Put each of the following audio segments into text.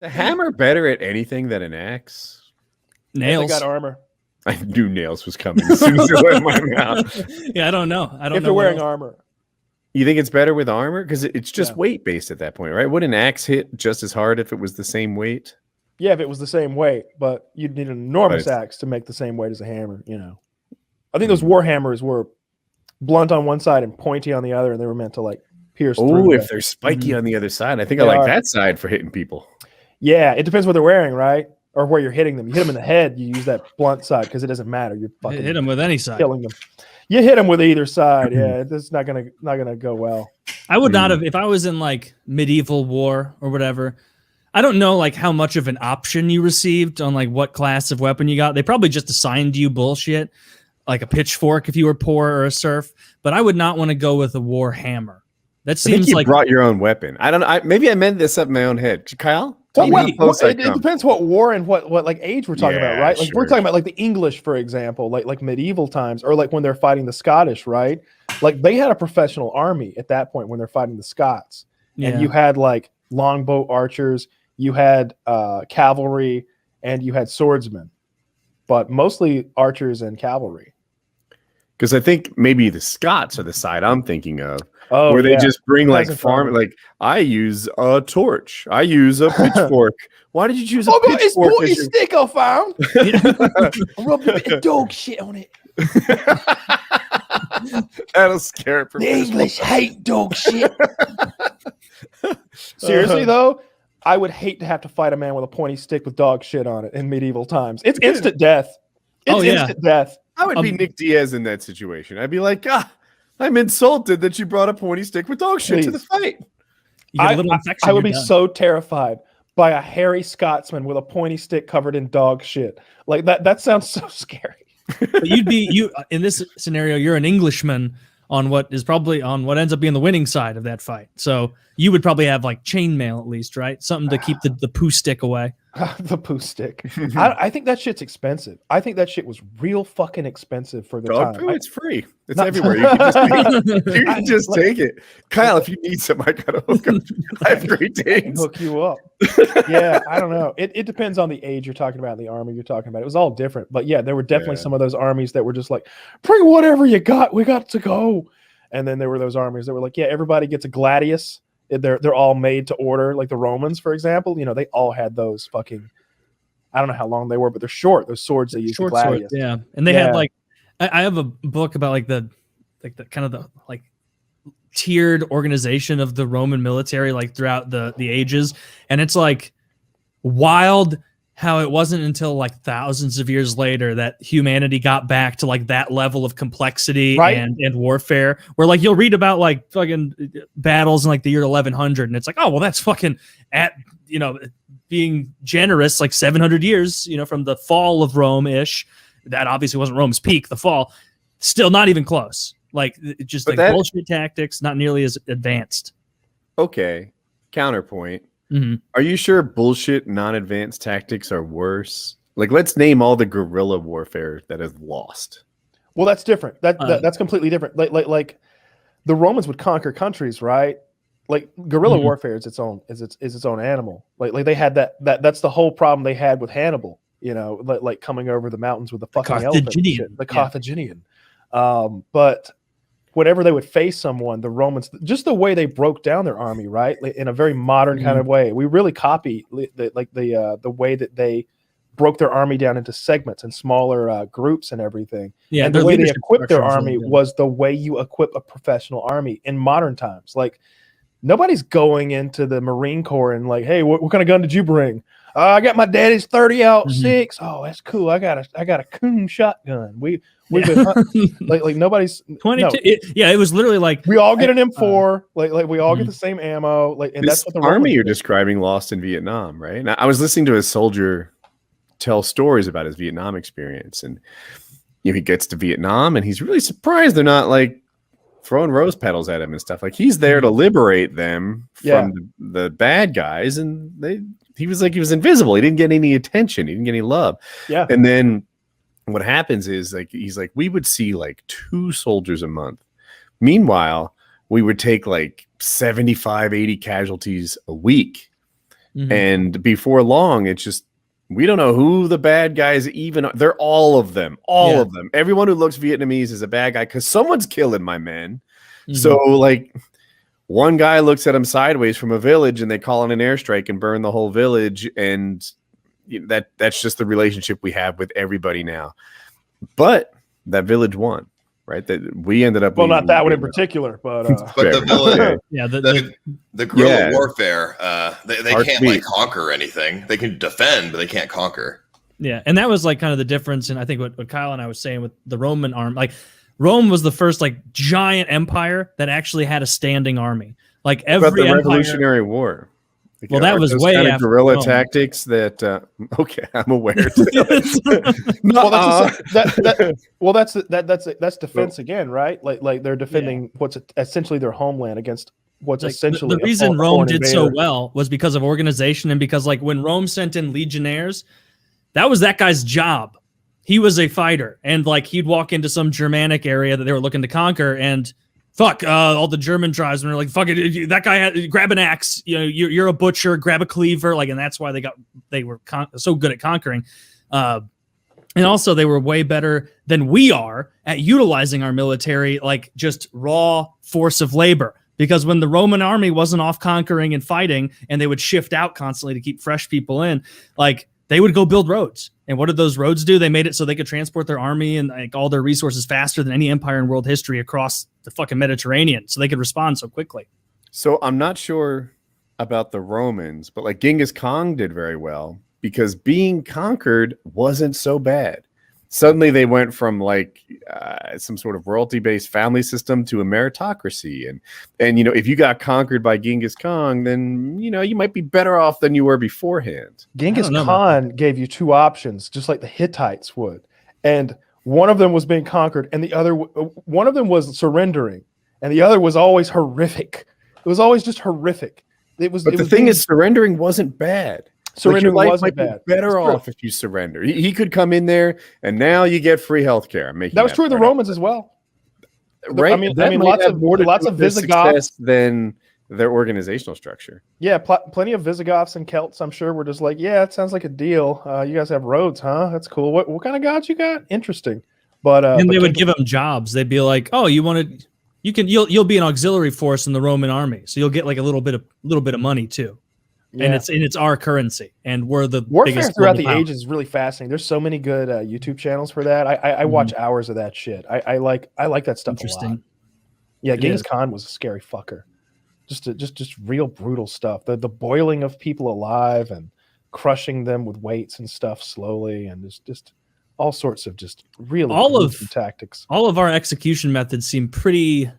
The hammer better at anything than an axe? Nails. They got armor. I knew nails was coming as soon as it left my mouth. Yeah, I don't know. I don't If know they're what wearing else. armor. You think it's better with armor? Because it's just Yeah. weight based at that point, right? Would an axe hit just as hard if it was the same weight? Yeah, if it was the same weight, but you'd need an enormous But axe to make the same weight as a hammer, you know. I think those war hammers were blunt on one side and pointy on the other, and they were meant to like pierce Oh, through. if they're spiky on the other side, I think They I like are. that side for hitting people. Yeah, it depends what they're wearing, right? Or where you're hitting them. You hit them in the head, you use that blunt side because it doesn't matter. You're fucking Hit them with any side. killing them. You hit them with either side. Yeah, it's not gonna go well. I would not have, if I was in like medieval war or whatever. I don't know like how much of an option you received on like what class of weapon you got. They probably just assigned you bullshit, like a pitchfork if you were poor or a serf. But I would not want to go with a war hammer. That I think seems you like brought your own weapon. I don't know. Maybe I meant this up in my own head. Kyle? Well, Tell me how close I it come. depends what war and what like age we're talking about, Yeah, right? Like we're sure. talking about like the English, for example, like medieval times, or like when they're fighting the Scottish, right? Like they had a professional army at that point when they're fighting the Scots, and you had like longbow archers, you had cavalry, and you had swordsmen, but mostly archers and cavalry. Because I think maybe the Scots are the side I'm thinking of, Oh, where they yeah. just bring like Peasant farm, army. like I use a torch, I use a pitchfork. Why did you choose a Oh, got this pitchfork? pointy as your- stick I found. I rubbed a bit of dog shit on it. That'll scare it. The English hate dog shit. Seriously though, I would hate to have to fight a man with a pointy stick with dog shit on it in medieval times. It's instant death. It's Oh, yeah. instant death. I would be Nick Diaz in that situation. I'd be like, I'm insulted that you brought a pointy stick with dog shit to the Please. fight. you get a little infection. I would you're be done. so terrified by a hairy Scotsman with a pointy stick covered in dog shit. Like that sounds so scary. But you in this scenario, you're an Englishman on what ends up being the winning side of that fight. So you would probably have like chainmail at least, right? Something to keep the poo stick away. The poo stick. I think that shit's expensive. I think that shit was real fucking expensive for the Dog time. poo, it's free. It's Not- everywhere. You can just take it. Kyle, if you need some, I gotta hook up. I have great I can days. hook you up. Yeah, I don't know. It depends on the age you're talking about, and the army you're talking about. It was all different, but yeah, there were definitely Yeah. some of those armies that were just like, bring whatever you got. We got to go. And then there were those armies that were like, yeah, everybody gets a gladius. They're all made to order, like the Romans, for example. You know, they all had those fucking. I don't know how long they were, but they're short. Those swords they use, the Short gladius. sword, yeah. And they Yeah. had like, I have a book about like the kind of the like tiered organization of the Roman military, like throughout the ages. And it's like wild how it wasn't until like thousands of years later that humanity got back to like that level of complexity Right. and warfare, where like you'll read about like fucking battles in like the year 1100 and it's like, oh, well, that's fucking at, being generous, like 700 years, from the fall of Rome-ish. That obviously wasn't Rome's peak, the fall. Still not even close. Like just But like that- bullshit tactics, not nearly as advanced. Okay. Counterpoint. Mhm. Are you sure bullshit non-advanced tactics are worse? Like, let's name all the guerrilla warfare that has lost. Well, that's different. That's completely different. Like the Romans would conquer countries, right? Like guerrilla Mhm. warfare is its own animal. Like they had that's the whole problem they had with Hannibal. Like coming over the mountains with the fucking elephant, and Carthaginian, shit, the yeah. Carthaginian. But whenever they would face someone, the Romans, just the way they broke down their army, right, like, in a very modern kind of way, we really copy the way that they broke their army down into segments and smaller groups and everything. Yeah, And the their way they leadership equipped their structure is army really good. was the way you equip a professional army in modern times. Like nobody's going into the Marine Corps and like, hey, what kind of gun did you bring? I got my daddy's 30-06. Oh, that's cool. I got a Coon shotgun. We've been like nobody's 22. no, It was literally like we all get an M4. Like we all get the same ammo. Like, and This that's what the army Romans you're did. describing lost in Vietnam, right? And I was listening to a soldier tell stories about his Vietnam experience, and he gets to Vietnam and he's really surprised they're not like throwing rose petals at him and stuff. Like he's there to liberate them from the bad guys, and he was invisible. He didn't get any attention. He didn't get any love. Yeah. And then what happens is like he's like, we would see like 2 soldiers a month. Meanwhile, we would take like 75, 80 casualties a week. And before long, it's just we don't know who the bad guys even are. They're all of them. All of them. Everyone who looks Vietnamese is a bad guy because someone's killing my men. So like one guy looks at him sideways from a village and they call in an airstrike and burn the whole village. And that's just the relationship we have with everybody now. But that village won, right? That we ended up. Well, not that one in particular, but the village, the guerrilla warfare. They can't like conquer anything. They can defend, but they can't conquer. Yeah, and that was like kind of the difference. And I think what Kyle and I was saying with the Roman army, like Rome was the first like giant empire that actually had a standing army. Like every the Revolutionary War. Like, well, that was way kind of after guerrilla Rome. Tactics that. Okay, I'm aware. That's defense again, right? Like they're defending what's essentially their homeland against what's essentially the reason Rome did so well was because of organization and because like when Rome sent in legionnaires, that was that guy's job. He was a fighter, and like he'd walk into some Germanic area that they were looking to conquer, and all the German tribes, and they're like, "Fuck it, that guy grab an axe. You know, you're a butcher. Grab a cleaver." Like, and that's why they were so good at conquering. And also, they were way better than we are at utilizing our military, like just raw force of labor. Because when the Roman army wasn't off conquering and fighting, and they would shift out constantly to keep fresh people in, like they would go build roads. And what did those roads do? They made it so they could transport their army and like all their resources faster than any empire in world history across the fucking Mediterranean, so they could respond so quickly. So I'm not sure about the Romans, but like Genghis Khan did very well because being conquered wasn't so bad. Suddenly they went from like some sort of royalty-based family system to a meritocracy. And you know, if you got conquered by Genghis Khan, then, you know, you might be better off than you were beforehand. Genghis Khan gave you two options, just like the Hittites would. And one of them was being conquered, and the other, one of them was surrendering, and the other was always horrific. It was always just horrific. But the thing is, surrendering wasn't bad. Surrender like wasn't might bad. Be better off if you surrender. He could come in there, and now you get free healthcare. That was true of the Romans as well, right? I mean, lots of Visigoths than their organizational structure. Yeah, plenty of Visigoths and Celts. I'm sure were just like, yeah, it sounds like a deal. You guys have roads, huh? That's cool. What kind of gods you got? Interesting. But and they would give them jobs. They'd be like, oh, you'll be an auxiliary force in the Roman army, so you'll get like a little bit of money too. Yeah. And it's our currency, and we're the warfare biggest throughout the power. ages is really fascinating. There's so many good YouTube channels for that. I watch hours of that shit. I like that stuff a lot. Yeah, Genghis Khan was a scary fucker. Just real brutal stuff. The boiling of people alive and crushing them with weights and stuff slowly, and just all sorts of just really tactics. All of our execution methods seem pretty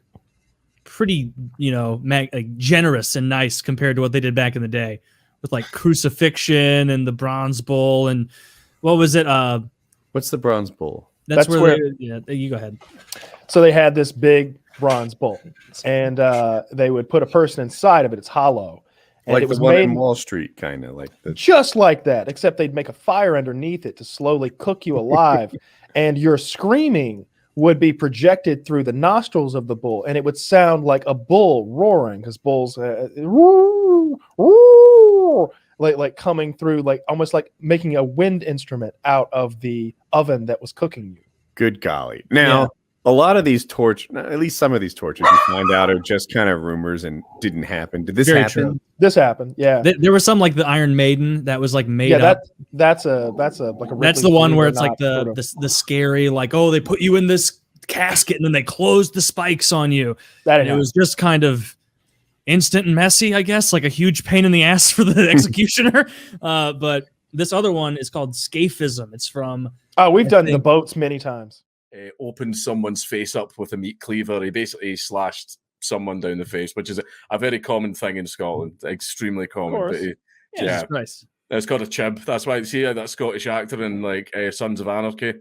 like generous and nice compared to what they did back in the day with like crucifixion and the bronze bull and what was it? What's the bronze bull? That's where you go ahead. So they had this big bronze bull, and they would put a person inside of it. It's hollow, and like it was the one made in Wall Street, kind of like just like that, except they'd make a fire underneath it to slowly cook you alive, and your screaming would be projected through the nostrils of the bull, and it would sound like a bull roaring, because bulls like coming through, like almost like making a wind instrument out of the oven that was cooking you. Good golly. Now, a lot of these at least some of these tortures you find out are just kind of rumors and didn't happen. Did this happen? True. This happened, yeah. There was some like the Iron Maiden that was like made up. That's the one where it's like the scary, like, oh, they put you in this casket and then they closed the spikes on you. It was just kind of instant and messy, I guess, like a huge pain in the ass for the executioner. But this other one is called scaphism. It's from we've done the boats many times. Opened someone's face up with a meat cleaver. He basically slashed someone down the face, which is a very common thing in Scotland, extremely common. But Christ. It's called a chib. That's why see that Scottish actor in like Sons of Anarchy.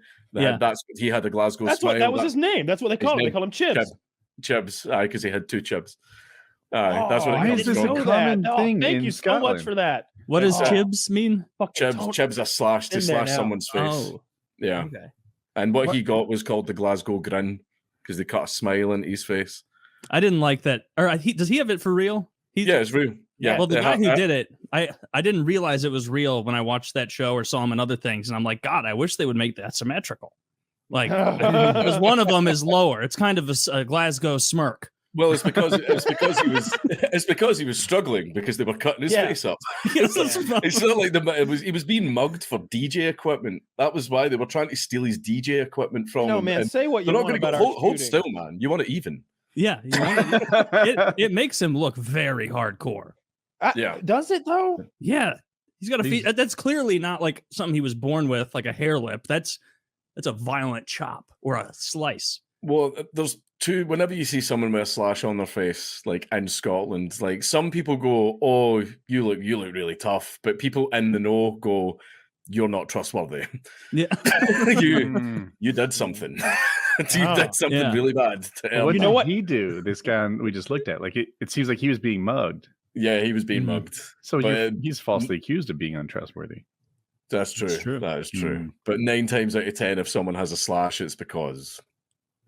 He had a Glasgow smile. That was his name. That's what they call him. They call him Chibs. Chibs, because he had two chibs. That's what why is this a common thing? Thank you so much for that. What does chibs mean? Chibs are slashed to slash someone's face. Oh, yeah. Okay. And what he got was called the Glasgow Grin because they cut a smile into his face. I didn't like that. Or does he have it for real? Yeah, it's real. Yeah. Well, the guy who did it, I didn't realize it was real when I watched that show or saw him in other things, and I'm like, God, I wish they would make that symmetrical. Like, because one of them is lower. It's kind of a Glasgow smirk. Well, it's because he was struggling because they were cutting his face up. It's not like he was being mugged for DJ equipment. That was why they were trying to steal his DJ equipment from him. No, man, say what you want about hold still, man. You want it even. Yeah, it makes him look very hardcore. Does it though? Yeah, he's got a feet. That's clearly not like something he was born with, like a hair lip. That's a violent chop or a slice. Well, there's two. Whenever you see someone with a slash on their face, like in Scotland, like some people go, "Oh, you look really tough," but people in the know go, "You're not trustworthy." Yeah, you did something. You did something really bad. What did he do? This guy we just looked at, like it seems like he was being mugged. Yeah, he was being mugged. So he's falsely accused of being untrustworthy. That's true. That is true. But 9 times out of 10, if someone has a slash, it's because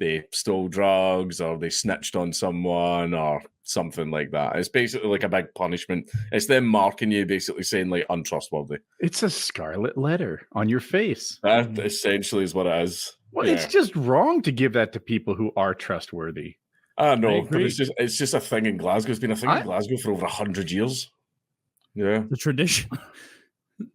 they stole drugs or they snitched on someone or something like that. It's basically like a big punishment. It's them marking you, basically saying like untrustworthy. It's a scarlet letter on your face. That essentially is what it is. Well, it's just wrong to give that to people who are trustworthy. I know, but it's just a thing in Glasgow. It's been a thing in Glasgow for over 100 years. Yeah, the tradition.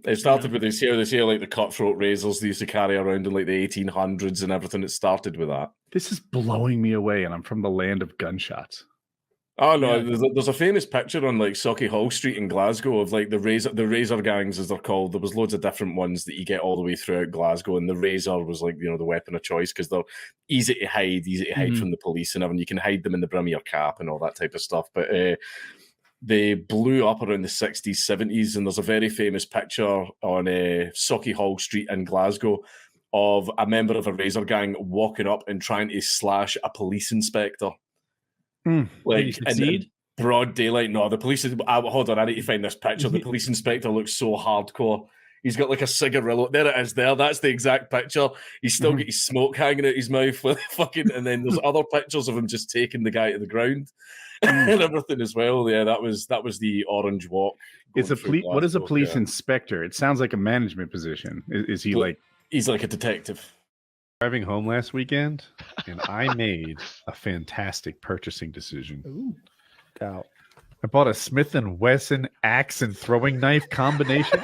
It started with they say like the cutthroat razors they used to carry around in like the 1800s and everything. It started with that. This is blowing me away, and I'm from the land of gunshots. Oh no, there's a famous picture on like Sauchiehall Street in Glasgow of like the razor gangs as they're called. There was loads of different ones that you get all the way throughout Glasgow, and the razor was like the weapon of choice because they're easy to hide from the police and everything. You can hide them in the brim of your cap and all that type of stuff. But they blew up around the 60s, 70s, and there's a very famous picture on Sauchiehall Street in Glasgow of a member of a razor gang walking up and trying to slash a police inspector. Like in broad daylight. No, the police. Hold on, I need to find this picture. The police inspector looks so hardcore. He's got like a cigarillo. There it is. That's the exact picture. He's still got his smoke hanging out his mouth with fucking. And then there's other pictures of him just taking the guy to the ground and everything as well. Yeah, that was the orange walk. What is a police inspector? It sounds like a management position. Is he like? He's like a detective. Driving home last weekend, and I made a fantastic purchasing decision. Ooh. Out. I bought a Smith & Wesson axe and throwing knife combination.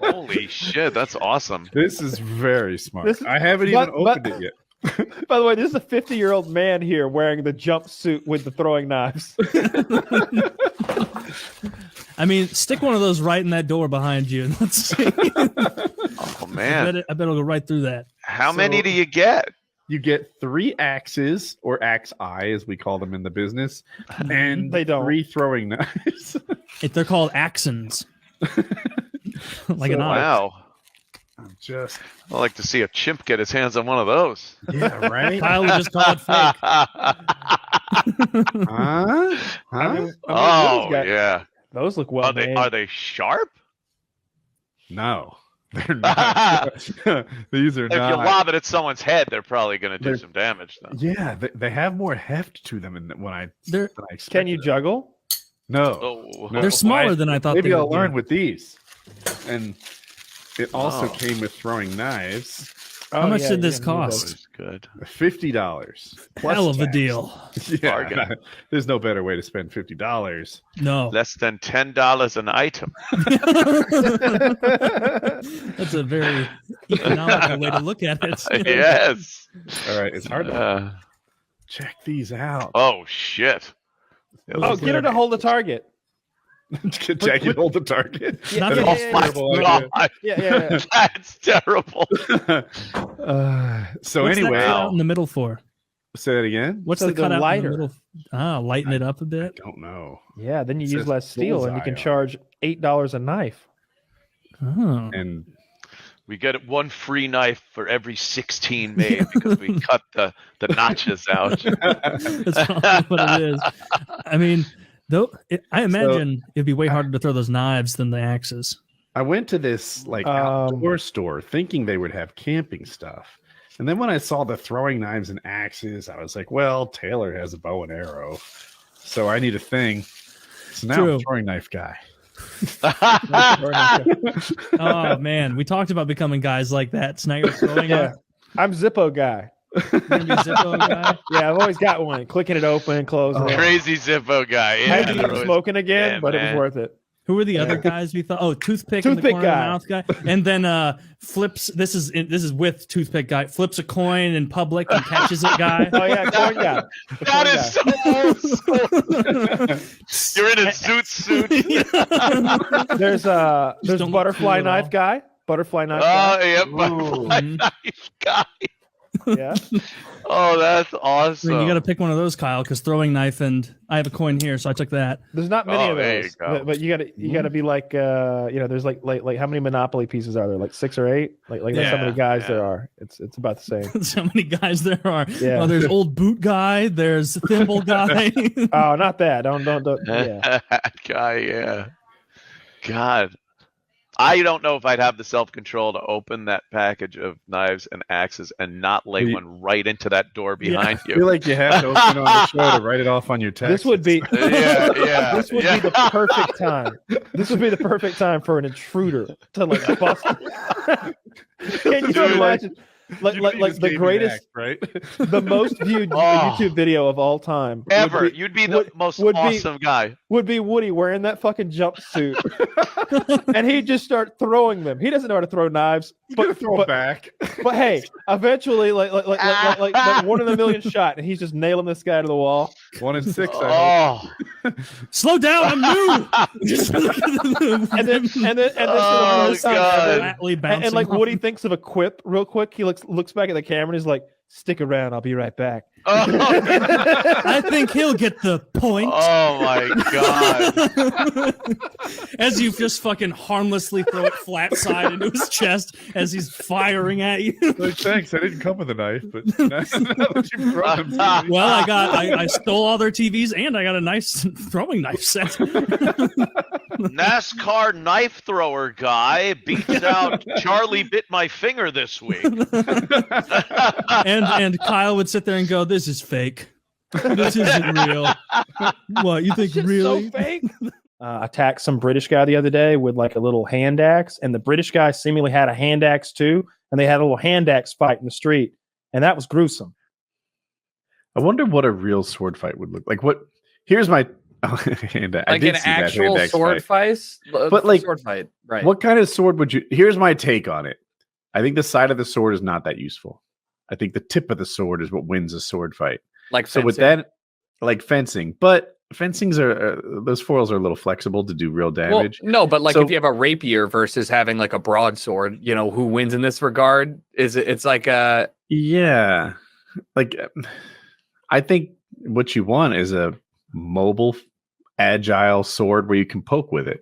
Holy shit, that's awesome. This is very smart. I haven't even opened it yet. By the way, this is a 50-year-old man here wearing the jumpsuit with the throwing knives. I mean, stick one of those right in that door behind you, and let's see. Oh man, I bet it'll go right through that. How many do you get? You get 3 axes, or axe-eye, as we call them in the business, and they don't. 3 throwing knives. They're called axons. Like an eye. Wow. I'd like to see a chimp get his hands on one of those. Yeah, right? Kyle would just call it fake. Yeah. Those look well made. Are they sharp? No. They're not. These are if not. If you lob it at someone's head, they're probably going to do some damage, though. Yeah, they have more heft to them than I expected. Can you juggle? No. They're smaller than I thought. Maybe I'll learn with these. And it also came with throwing knives. How much did this cost? Good. $50. Hell of a deal. Yeah, there's no better way to spend $50. No. Less than $10 an item. That's a very economical way to look at it. Yes. All right, it's hard to check these out. Oh, shit. Get her to hold the target. Jackie hold the target. Yeah. That's terrible. So What's anyway, that cut out in the middle for? Say that again. What's the cutout lighter? In the middle? Lighten it up a bit. I don't know. Yeah, then you use less steel, and you can charge $8 a knife. Oh. And we get 1 free knife for every 16 made because we cut the notches out. That's probably what it is. I mean. I imagine it'd be way harder to throw those knives than the axes. I went to this outdoor store thinking they would have camping stuff. And then when I saw the throwing knives and axes, I was like, well, Taylor has a bow and arrow, so I need a thing. So now I'm throwing knife guy. Oh man, we talked about becoming guys like that. So now you're throwing up. I'm Zippo guy. You're gonna be Zippo guy? Yeah, I've always got one. Clicking it open, closing it. Crazy Zippo guy. I had to keep smoking again, but it was worth it. Who were the other guys we thought? Oh, toothpick in the corner guy. of the mouth guy, and then flips. This is with toothpick guy. Flips a coin in public and catches it guy. Oh yeah, coin guy. That is so old school. You're in a suit. There's butterfly knife guy. Butterfly knife guy. Oh yeah, butterfly knife guy. Yeah. Oh, that's awesome. You got to pick one of those, Kyle, because throwing knife and I have a coin here, so I took that. There's not many of there those, you go. but you gotta be like there's like how many Monopoly pieces are there? Like 6 or 8? Like that's how many guys there are. It's about the same. That's how many guys there are. Yeah. Oh, there's old boot guy. There's thimble guy. Oh, not that. Don't. Yeah. Guy, yeah. God. I don't know if I'd have the self-control to open that package of knives and axes and not lay one right into that door behind I you. feel like you have to open on the show to write it off on your text. This would be yeah. This would be the perfect time. This would be the perfect time for an intruder to like bust. Can you imagine? Like the greatest, act, right? The most viewed YouTube video of all time ever. You'd be the most awesome guy. Would be Woody wearing that fucking jumpsuit, and he'd just start throwing them. He doesn't know how to throw knives, but throw back. But hey, eventually, like 1 in a million shot, and he's just nailing this guy to the wall. 1 in 6. Slow down! I'm new. and then oh god! And like Woody thinks of a quip real quick. He looks back at the camera and he's like, "Stick around, I'll be right back." Oh. I think he'll get the point. Oh my god! As you just fucking harmlessly throw it flat side into his chest as he's firing at you. Like, thanks, I didn't come with a knife, but now that you brought him to me. Well, I stole all their TVs and I got a nice throwing knife set. NASCAR knife thrower guy beats out Charlie bit my finger this week. and Kyle would sit there and go, "This is fake. This isn't real." What, you think really? So fake. Attacked some British guy the other day with like a little hand axe, and the British guy seemingly had a hand axe too, and they had a little hand axe fight in the street, and that was gruesome. I wonder what a real sword fight would look like. Here's my hand axe. Like an actual sword fight, but like sword fight, right? What kind of sword would you? Here's my take on it. I think the side of the sword is not that useful. I think the tip of the sword is what wins a sword fight. Like so with that, like fencing, but fencings are those foils are a little flexible to do real damage. Well, no, but like if you have a rapier versus having like a broadsword, who wins in this regard? It's like a like I think what you want is a mobile, agile sword where you can poke with it.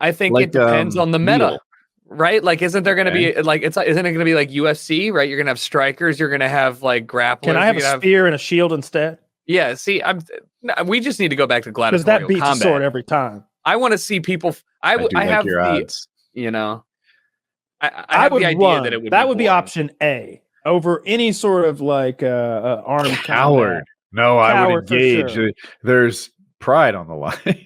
I think it depends on the meta. Right? Like, isn't there going to be like isn't it going to be like UFC? Right? You're going to have strikers. You're going to have like grapplers. Can I have a spear and a shield instead? Yeah. See, we just need to go back to gladiatorial because that beats combat. a sword every time. I want to see people. I have the odds. I have the idea that it would. That would be option A over any sort of like armed coward. combat. No, I would engage. Sure. There's pride on the line.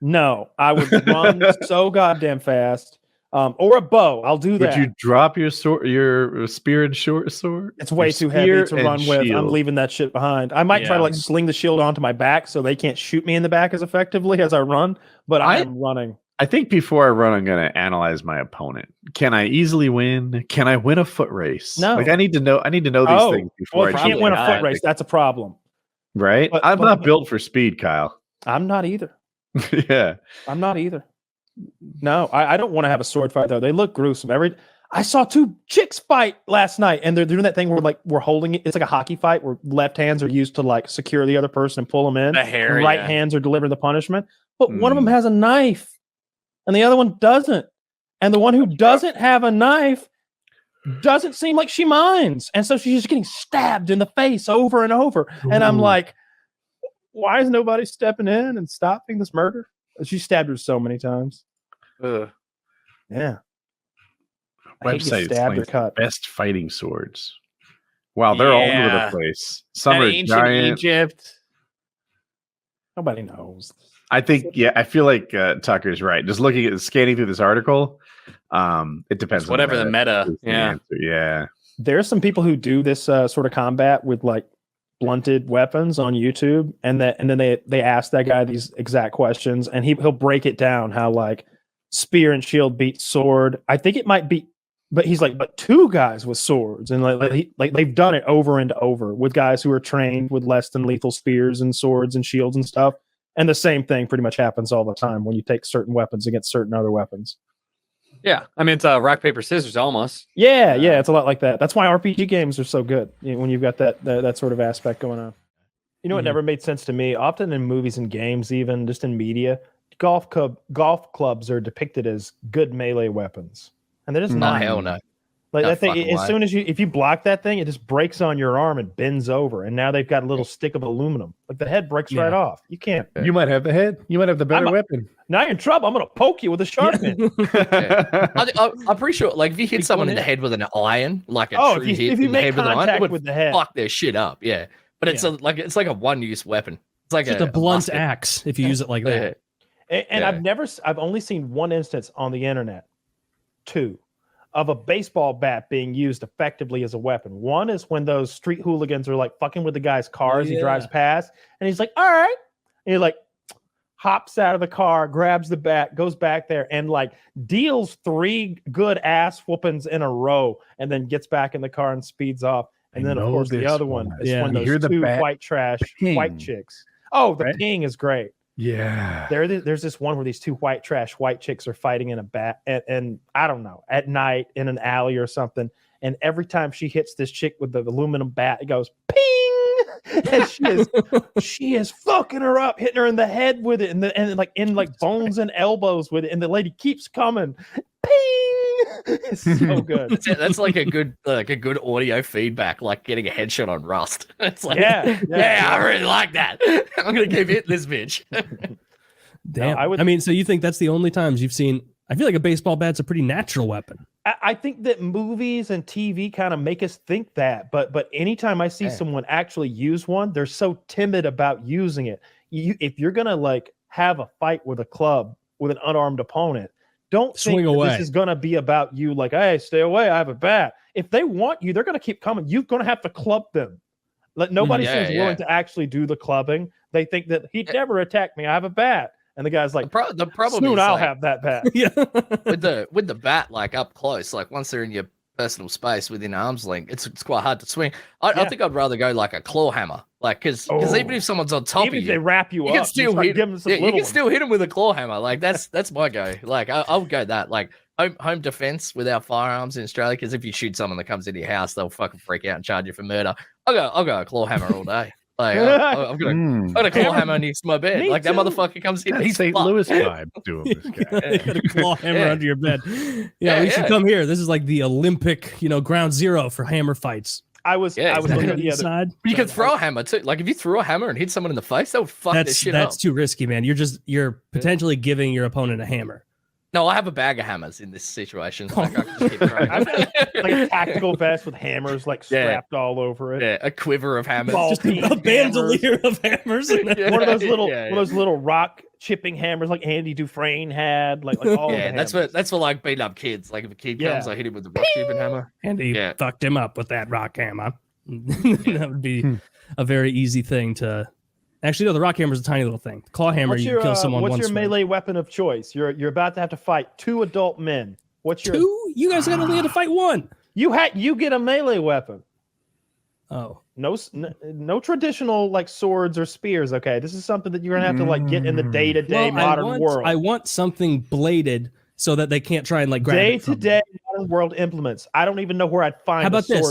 No, I would run so goddamn fast. Or a bow. I'll do that. Would you drop your sword, your spear and short sword? It's way too heavy to run with. I'm leaving that shit behind. I might try to like sling the shield onto my back so they can't shoot me in the back as effectively as I run, but I'm running. I think before I run, I'm going to analyze my opponent. Can I easily win? Can I win a foot race? No. Like I need to know these things before I can't win a foot race. That's a problem. Right? I'm not built for speed, Kyle. I'm not either. Yeah. I'm not either. No, I don't want to have a sword fight though. They look gruesome. I saw 2 chicks fight last night, and they're doing that thing where like we're holding it. It's like a hockey fight where left hands are used to like secure the other person and pull them in. The hair, and right hands are delivering the punishment. But one of them has a knife, and the other one doesn't. And the one who doesn't have a knife doesn't seem like she minds, and so she's just getting stabbed in the face over and over. Ooh. And I'm like, why is nobody stepping in and stopping this murder? She stabbed her so many times. Yeah. Website explains best fighting swords. Wow, they're all over the place. Some are ancient giant. Egypt. Nobody knows. I think, I feel like Tucker's right. Just looking at scanning through this article, it depends. It's whatever the meta. Yeah. Yeah. There's some people who do this sort of combat with like blunted weapons on YouTube, and then they ask that guy these exact questions, and he'll break it down how like spear and shield beat sword. I think it might be, but he's like, but two guys with swords, and like they've done it over and over with guys who are trained with less than lethal spears and swords and shields and stuff. And the same thing pretty much happens all the time when you take certain weapons against certain other weapons. Yeah, I mean, it's rock, paper, scissors almost. Yeah, it's a lot like that. That's why RPG games are so good, when you've got that sort of aspect going on. You know what never made sense to me? Often in movies and games, even just in media, golf clubs are depicted as good melee weapons. And they're just not. Hell no. Like that thing, as soon as if you block that thing, it just breaks on your arm and bends over. And now they've got a little stick of aluminum. Like the head breaks right off. You can't. You might have the head. You might have the better weapon. Now you're in trouble. I'm going to poke you with a sharp end. I'm pretty sure, like, if you hit someone in the head with an iron, like a true hit if you in the head make with an iron, it would with the head, fuck their shit up. Yeah, but it's like a one-use weapon. It's like just a blunt axe if you use it like that. And I've only seen one instance on the internet, two, of a baseball bat being used effectively as a weapon. One is when those street hooligans are like fucking with the guy's car as he drives past, and he's like, all right. And he like hops out of the car, grabs the bat, goes back there, and like deals 3 good ass whoopings in a row, and then gets back in the car and speeds off. And then, of course, the other one is when those two white trash white chicks. Oh, the ping is great. Yeah. There's this one where these two white trash white chicks are fighting in a bat, and I don't know, at night in an alley or something. And every time she hits this chick with the aluminum bat, it goes ping, and she is fucking her up, hitting her in the head with it, and like bones and elbows with it, and the lady keeps coming, ping. It's so good. That's like a good audio feedback, like getting a headshot on Rust. It's like, I really like that. I'm gonna keep hitting this bitch. Damn. I mean, so you think that's the only times you've seen? I feel like a baseball bat's a pretty natural weapon. I think that movies and TV kind of make us think that, but anytime I see someone actually use one, they're so timid about using it. If you're gonna like have a fight with a club with an unarmed opponent, don't think this is going to be about you like, hey, stay away, I have a bat. If they want you, they're going to keep coming. You're going to have to club them. Like, nobody seems willing to actually do the clubbing. They think that he'd never attack me, I have a bat. And the guy's like, the problem soon is, I'll like, have that bat. with the bat, like up close, like once they're in your personal space within arm's length, it's quite hard to swing. I think I'd rather go like a claw hammer, like because even if someone's on top of you, they wrap you up, can still hit them. You can still hit them with a claw hammer. Like that's my go. Like I would go that. Like home defense without firearms in Australia, because if you shoot someone that comes into your house, they'll fucking freak out and charge you for murder. I'll go a claw hammer all day. Like I'm gonna claw hammer next to my bed. Like that motherfucker comes in. He's St. Louis vibe to him. This guy. Got a claw hammer under your bed. You should come here. This is like the Olympic, ground zero for hammer fights. I was looking at the other side. But you can throw a hammer too. Like if you threw a hammer and hit someone in the face, that would fuck this shit up. That's too risky, man. You're potentially giving your opponent a hammer. No, I have a bag of hammers in this situation. Like, I can just keep throwing. I've got like a tactical vest with hammers like strapped all over it. Yeah, a quiver of hammers. Just a bandolier of hammers. One of those little rock chipping hammers like Andy Dufresne had. Like all yeah, that's for like beating up kids. Like if a kid comes, I hit him with the rock chipping hammer. Andy fucked him up with that rock hammer. That would be a very easy thing to. Actually, no, the rock hammer is a tiny little thing. The claw hammer, you kill someone once. What's your melee weapon of choice? You're about to have to fight 2 adult men. What's your 2? You guys only had to fight 1. You get a melee weapon. Oh. No traditional like swords or spears. Okay, this is something that you're gonna have to like get in the day-to-day modern world. I want something bladed so that they can't try and like grab day-to-day modern world implements. I don't even know where I'd find. How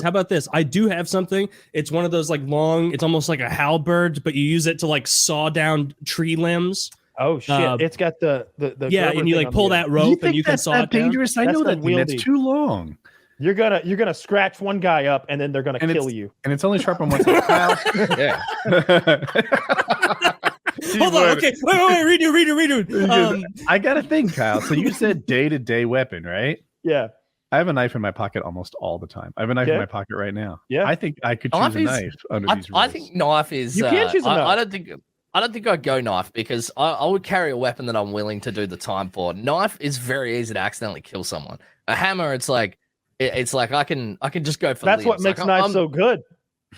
about this? I do have something. It's one of those like long. It's almost like a halberd, but you use it to like saw down tree limbs. Oh shit! It's got the and you like pull that rope and you can saw it down. Dangerous? I know that that's too long. You're gonna scratch one guy up and then they're gonna kill you. And it's only sharp on one side. Yeah. Hold on. Okay. Wait. Redo. I got a thing, Kyle. So you said day-to-day weapon, right? Yeah. I have a knife in my pocket almost all the time. I have a knife in my pocket right now. Yeah. I think I could choose a knife under these rules. I think knife is. You can choose a knife. I don't think. I don't think I'd go knife because I would carry a weapon that I'm willing to do the time for. Knife is very easy to accidentally kill someone. A hammer, it's like I can just go for. That's what makes knives so good.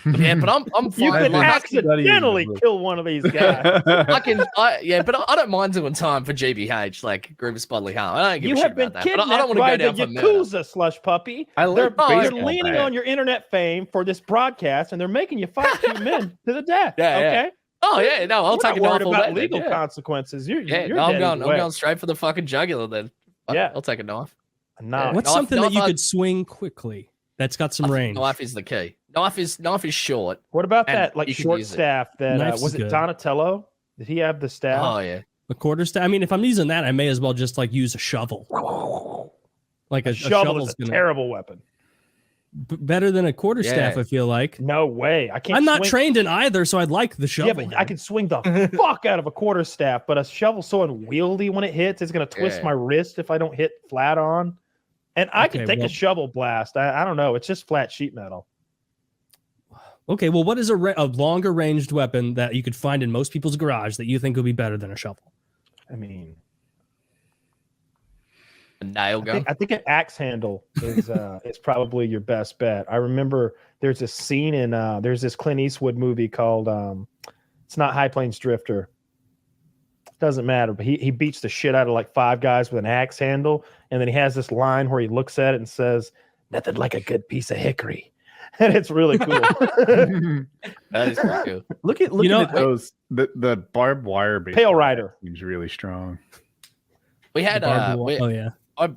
Yeah, but I'm fine. You can accidentally kill one of these guys. But I don't mind doing time for GBH, like grievous bodily harm. I don't give a shit about that. But I don't want to go down for murder. Yakuza, slush puppy. They're leaning on your internet fame for this broadcast, and they're making you fight 2 men to the death. Yeah, okay. Yeah. Oh yeah, no, I'll take a knife all day. Legal consequences. You're I'm going straight for the fucking jugular then. Yeah, I'll take a knife. What's something that you could swing quickly that's got some range? Knife is the key. Knife is short. What about that like short staff? That was it Donatello? Did he have the staff? Oh yeah, a quarter staff. I mean, if I'm using that, I may as well just like use a shovel. Like a shovel is a terrible weapon. Better than a quarter staff, I feel like. No way. I can't. I'm not trained in either, so I'd like the shovel. Yeah, but I can swing the fuck out of a quarter staff, but a shovel's so unwieldy when it hits, it's gonna twist my wrist if I don't hit flat on. And I can take a shovel blast. I don't know. It's just flat sheet metal. Okay, well, what is a longer ranged weapon that you could find in most people's garage that you think would be better than a shovel? I mean, a nail gun. I think an axe handle is probably your best bet. I remember there's a scene in there's this Clint Eastwood movie called it's not High Plains Drifter. Doesn't matter, but he beats the shit out of like 5 guys with an axe handle, and then he has this line where he looks at it and says, "Nothing like a good piece of hickory," and it's really cool. That is pretty cool. Look at those the barbed wire. Pale Rider seems really strong. We had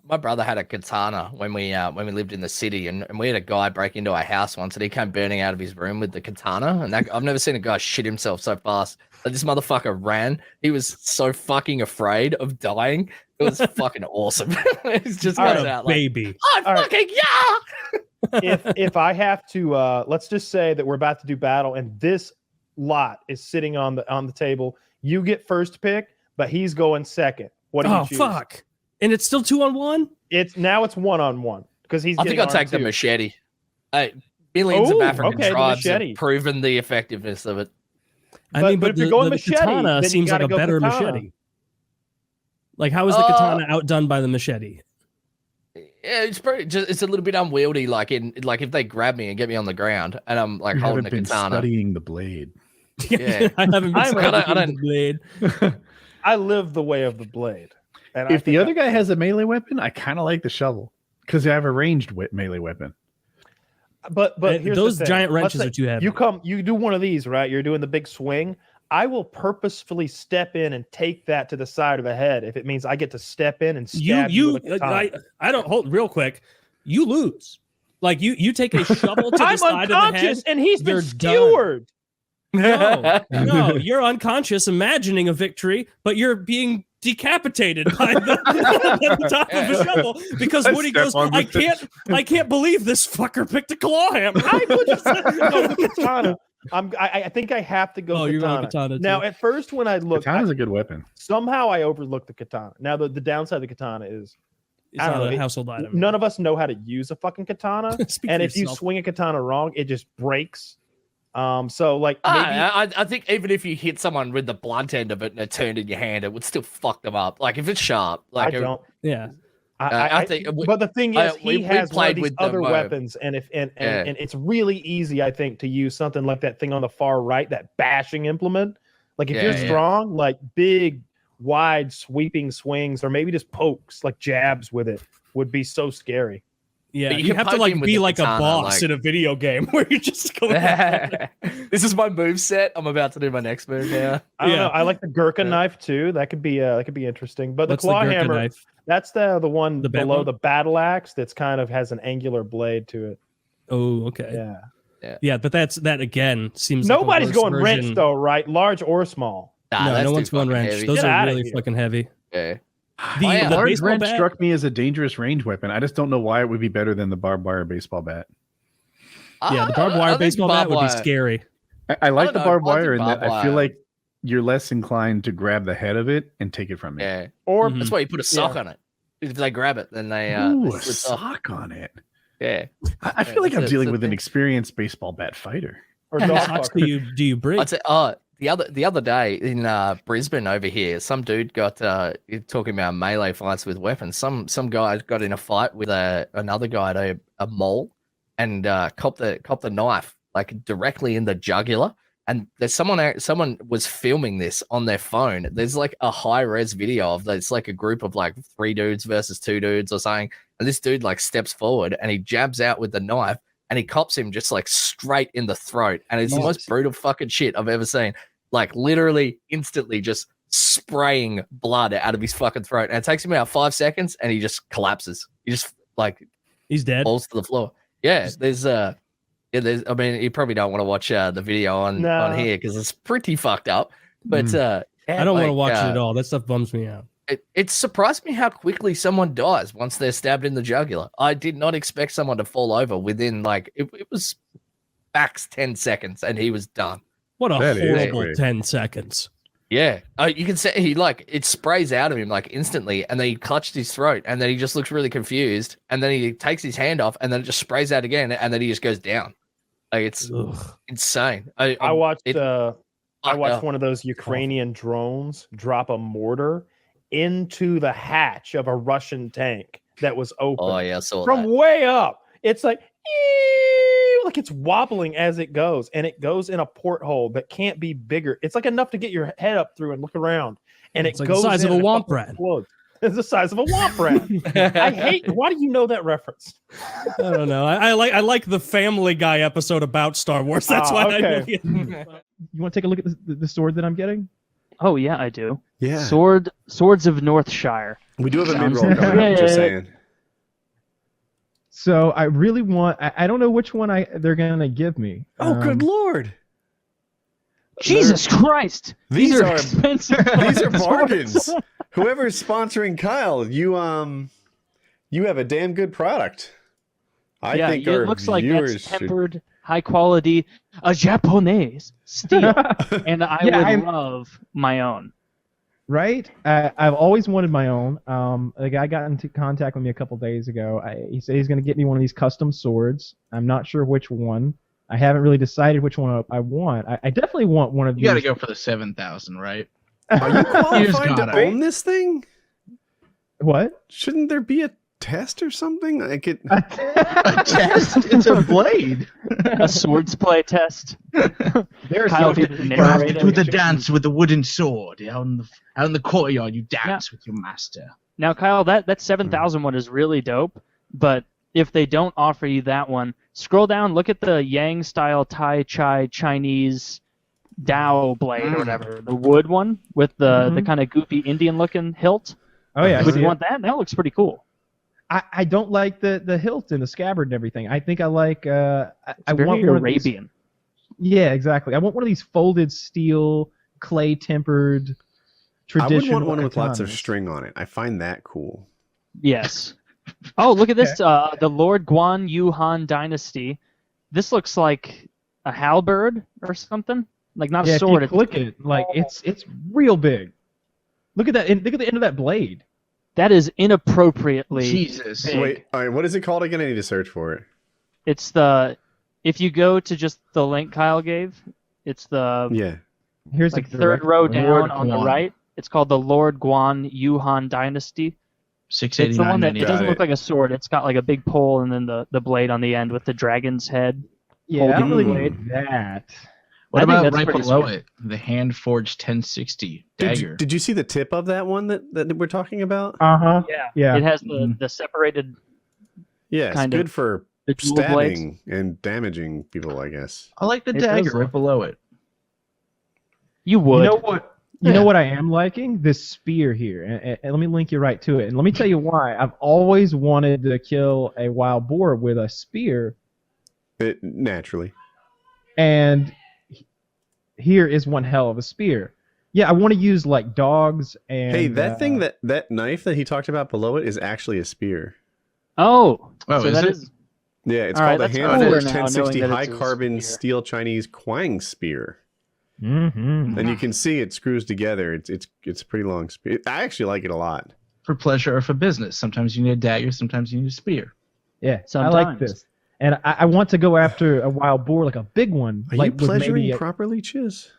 my brother had a katana when we lived in the city, and we had a guy break into our house once, and he came burning out of his room with the katana. And I've never seen a guy shit himself so fast. Like, this motherfucker ran. He was so fucking afraid of dying. It was fucking awesome. It's just goes out like, baby. Fucking yeah. if I have to, let's just say that we're about to do battle, and this lot is sitting on the table. You get first pick, but he's going second. What do you choose? Fuck. And it's still 2-on-1? It's 1-on-1 because he's. I think I'll take the machete. Millions of African tribes have proven the effectiveness of it. But if you're going machete, katana then seems like a better katana. machete. Like, how is the katana outdone by the machete? Yeah, it's a little bit unwieldy. Like if they grab me and get me on the ground, and I'm like holding a katana. Studying the blade. Yeah, I haven't been studying the blade. I live the way of the blade. And if the other guy has a melee weapon, I kind of like the shovel because I have a ranged melee weapon. But here's those the thing. giant wrenches are too heavy. You do one of these, right? You're doing the big swing. I will purposefully step in and take that to the side of the head if it means I get to step in and stab you with a katana. I don't hold real quick. You lose. Like you take a shovel to the side of the head, and he's been skewered. No, you're unconscious, imagining a victory, but you're being decapitated by the top of a shovel because Woody goes, I can't believe this fucker picked a claw hammer. I would just go with katana. I think I have to go katana. Now, at first, when I looked, katana's a good weapon. Somehow I overlooked the katana. Now, the downside of the katana is it's not a household item. None of us know how to use a fucking katana, and if you swing a katana wrong, it just breaks. So like maybe I think even if you hit someone with the blunt end of it and it turned in your hand, it would still fuck them up. Like if it's sharp, like I don't. Yeah. I think, but the thing is, he has one of these other weapons, and and it's really easy, I think, to use something like that thing on the far right, that bashing implement. Like if you're strong, like big, wide, sweeping swings, or maybe just pokes, like jabs with it, would be so scary. Yeah, you have to like be like katana, a boss in a video game where you just go. This is my move set. I'm about to do my next move now. I don't know. I like the Gurkha knife too. That could be interesting. But the claw hammer, knife? That's the one below the battle axe. That's kind of has an angular blade to it. Oh, okay. Yeah. But that again seems nobody's like going wrench though, right? Large or small. No one's going wrench. Heavy. Those are really fucking heavy. Yeah. The large wrench struck me as a dangerous range weapon. I just don't know why it would be better than the barbed wire baseball bat. Yeah, the barbed wire baseball bat would be scary. I like the barbed wire in that I feel like you're less inclined to grab the head of it and take it from me. Yeah, or that's why you put a sock on it. If they grab it, then they a sock on it. Yeah, I feel like I'm dealing with an experienced baseball bat fighter. Or how many socks do you bring? I'd say, the other day in Brisbane over here, some dude got talking about melee fights with weapons. Some guy got in a fight with another guy at a mall and copped the knife like directly in the jugular. And there's someone was filming this on their phone. There's like a high res video of that. It's like a group of like 3 dudes versus 2 dudes or something. And this dude like steps forward and he jabs out with the knife and he cops him just like straight in the throat. And it's the most brutal fucking shit I've ever seen. Like literally instantly just spraying blood out of his fucking throat. And it takes him about 5 seconds and he just collapses. He just like he's dead. Falls to the floor. Yeah, I mean, you probably don't want to watch the video on here because it's pretty fucked up. But I don't want to watch it at all. That stuff bums me out. It surprised me how quickly someone dies once they're stabbed in the jugular. I did not expect someone to fall over within like it was max 10 seconds and he was done. What a horrible 10 seconds. Yeah, you can say he like it sprays out of him like instantly, and then he clutched his throat, and then he just looks really confused, and then he takes his hand off, and then it just sprays out again, and then he just goes down. Like it's insane. I watched one of those Ukrainian drones drop a mortar into the hatch of a Russian tank that was open. Oh yeah, I saw from that. Way up. It's like it's wobbling as it goes, and it goes in a porthole that can't be bigger. It's like enough to get your head up through and look around, and it's it like goes the size of a womp rat. Explodes. It's the size of a womp rat. I hate. Why do you know that reference? I don't know. I like the Family Guy episode about Star Wars. That's why I know. You want to take a look at the sword that I'm getting? Oh yeah, I do. Yeah. Swords of Northshire. We do have a mid-roll coming up, just saying. So I really want. I don't know which one they're gonna give me. Oh, good lord! Jesus Christ! These are expensive. These are bargains. Whoever's sponsoring Kyle, you have a damn good product. I think it looks like that's tempered, high quality, Japanese steel, and I would love my own. Right? I've always wanted my own. A guy got into contact with me a couple days ago. He said he's going to get me one of these custom swords. I'm not sure which one. I haven't really decided which one I want. I definitely want one of these. You got to go for the 7,000, right? Are you qualified to own this thing? What? Shouldn't there be a test or something? A test? It's a blade. A swords play test. There's you have to do the dance with the wooden sword. Out in the courtyard, you dance with your master. Now, Kyle, that 7,000 one is really dope, but if they don't offer you that one, scroll down, look at the Yang style Tai Chai Chinese Dao blade or whatever, the wood one with the kind of goofy Indian looking hilt. Oh yeah, would you want that? That looks pretty cool. I don't like the hilt and the scabbard and everything. I think I like I want one Arabian. Yeah, exactly. I want one of these folded steel, clay tempered traditional. I would want one with lots of string on it. I find that cool. Yes. Oh, look at this. The Lord Guan Yuhan Dynasty. This looks like a halberd or something. Like not a sword. If you click it, like it's real big. Look at that. Look at the end of that blade. That is inappropriately Jesus. big. Wait, all right, what is it called again? I need to search for it. It's if you go to just the link Kyle gave, it's the Here's like third row down on the right. It's called the Lord Guan Yuhan Dynasty. 689. It's the one that it doesn't look like a sword. It's got like a big pole and then the blade on the end with the dragon's head. Yeah, I don't really blade. need that. What I think about that's right pretty below sweet. it? The hand forged 1060 dagger. Did you see the tip of that one that we're talking about? Yeah. It has the separated. Yeah, it's good for the dual stabbing and damaging people, I guess. I like the dagger right below it. You would. You know what? You know what I am liking? This spear here. And let me link you right to it. And let me tell you why. I've always wanted to kill a wild boar with a spear. Naturally. And here is one hell of a spear. Yeah, I want to use like dogs and... Hey, that thing, that knife that he talked about below it is actually a spear. Oh, so is that it? is... Yeah, it's All called right, the that's hand cooler forged now, 1060 knowing that high it's a carbon spear. steel Chinese Quang spear. Mm-hmm. And you can see it screws together. It's a pretty long spear. I actually like it a lot. For pleasure or for business. Sometimes you need a dagger, sometimes you need a spear. Yeah, Sometimes. I like this. And I want to go after a wild boar, like a big one. Are like you with pleasuring maybe properly, Chiz?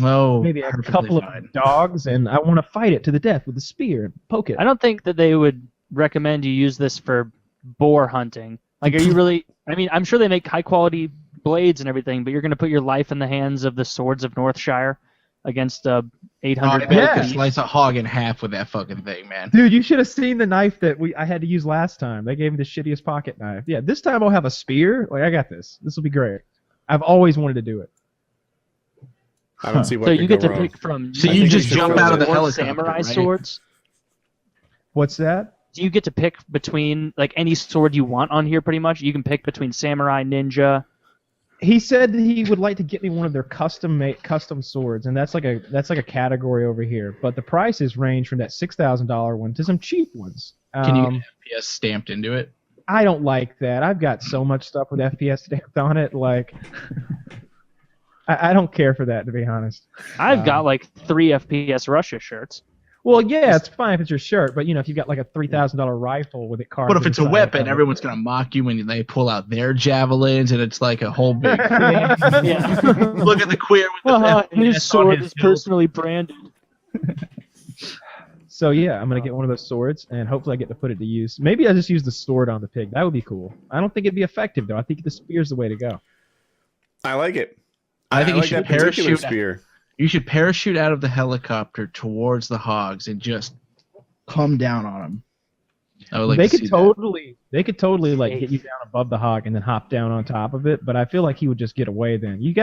Oh, maybe a couple of dogs, and I want to fight it to the death with a spear and poke it. I don't think that they would recommend you use this for boar hunting. Like, are you really? I mean, I'm sure they make high quality blades and everything, but you're going to put your life in the hands of the swords of Northshire against 800. Yeah, slice a hog in half with that fucking thing, man. Dude, you should have seen the knife that I had to use last time. They gave me the shittiest pocket knife. Yeah, this time I'll have a spear. Like, I got this. This will be great. I've always wanted to do it. I don't see what. So you get to pick from. So you just jump out of the helicopter, samurai right? swords. What's that? Do you get to pick between like any sword you want on here? Pretty much, you can pick between samurai, ninja. He said that he would like to get me one of their custom swords, and that's like a category over here. But the prices range from that $6,000 one to some cheap ones. Can you get FPS stamped into it? I don't like that. I've got so much stuff with FPS stamped on it. Like, I don't care for that, to be honest. I've got like 3 FPS Russia shirts. Well, yeah, it's fine if it's your shirt, but if you've got like a $3,000 rifle with it carved. But if it's a weapon, everyone's gonna mock you when they pull out their javelins, and it's like a whole big. Yeah. Look at the queer with the his sword is personally branded. So yeah, I'm gonna get one of those swords, and hopefully I get to put it to use. Maybe I just use the sword on the pig. That would be cool. I don't think it'd be effective though. I think the spear's the way to go. I like it. I think you like should parachute spear. You should parachute out of the helicopter towards the hogs and just come down on them. I would like they to could see totally, they could totally like get you down above the hog and then hop down on top of it. But I feel like he would just get away then. You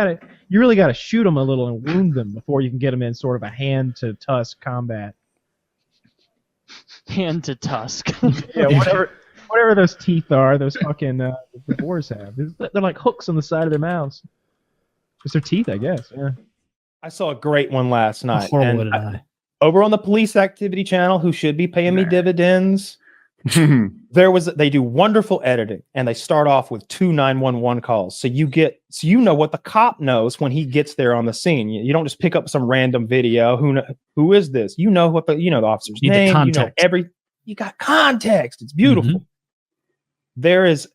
really gotta shoot them a little and wound them before you can get them in sort of a hand to tusk combat. Hand to tusk. Yeah, whatever those teeth are, those fucking the boars have. They're like hooks on the side of their mouths. It's their teeth, I guess. Yeah. I saw a great one last night. Horrible and did I. Over on the Police Activity channel, who should be paying me dividends, they do wonderful editing, and they start off with 2 911 calls. So you know what the cop knows when he gets there on the scene. You don't just pick up some random video. Who is this? You know what the officer's Need name. the context. You got context. It's beautiful. Mm-hmm. There is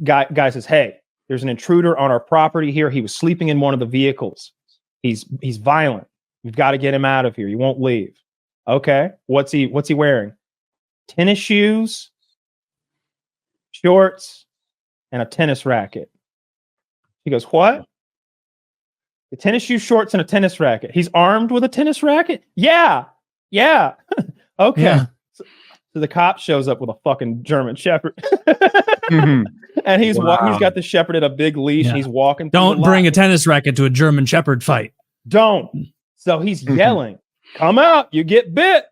guy says, "Hey, there's an intruder on our property here. He was sleeping in one of the vehicles. He's violent. We've got to get him out of here. He won't leave." Okay. What's he wearing? Tennis shoes, shorts, and a tennis racket. He goes, "What?" The tennis shoes, shorts, and a tennis racket. He's armed with a tennis racket? Yeah. Okay. Yeah. So the cop shows up with a fucking German Shepherd. Mm-hmm. And he's got the Shepherd at a big leash, and he's walking. Don't bring a tennis racket to a German Shepherd fight. Don't. So he's yelling, "Come out, you get bit.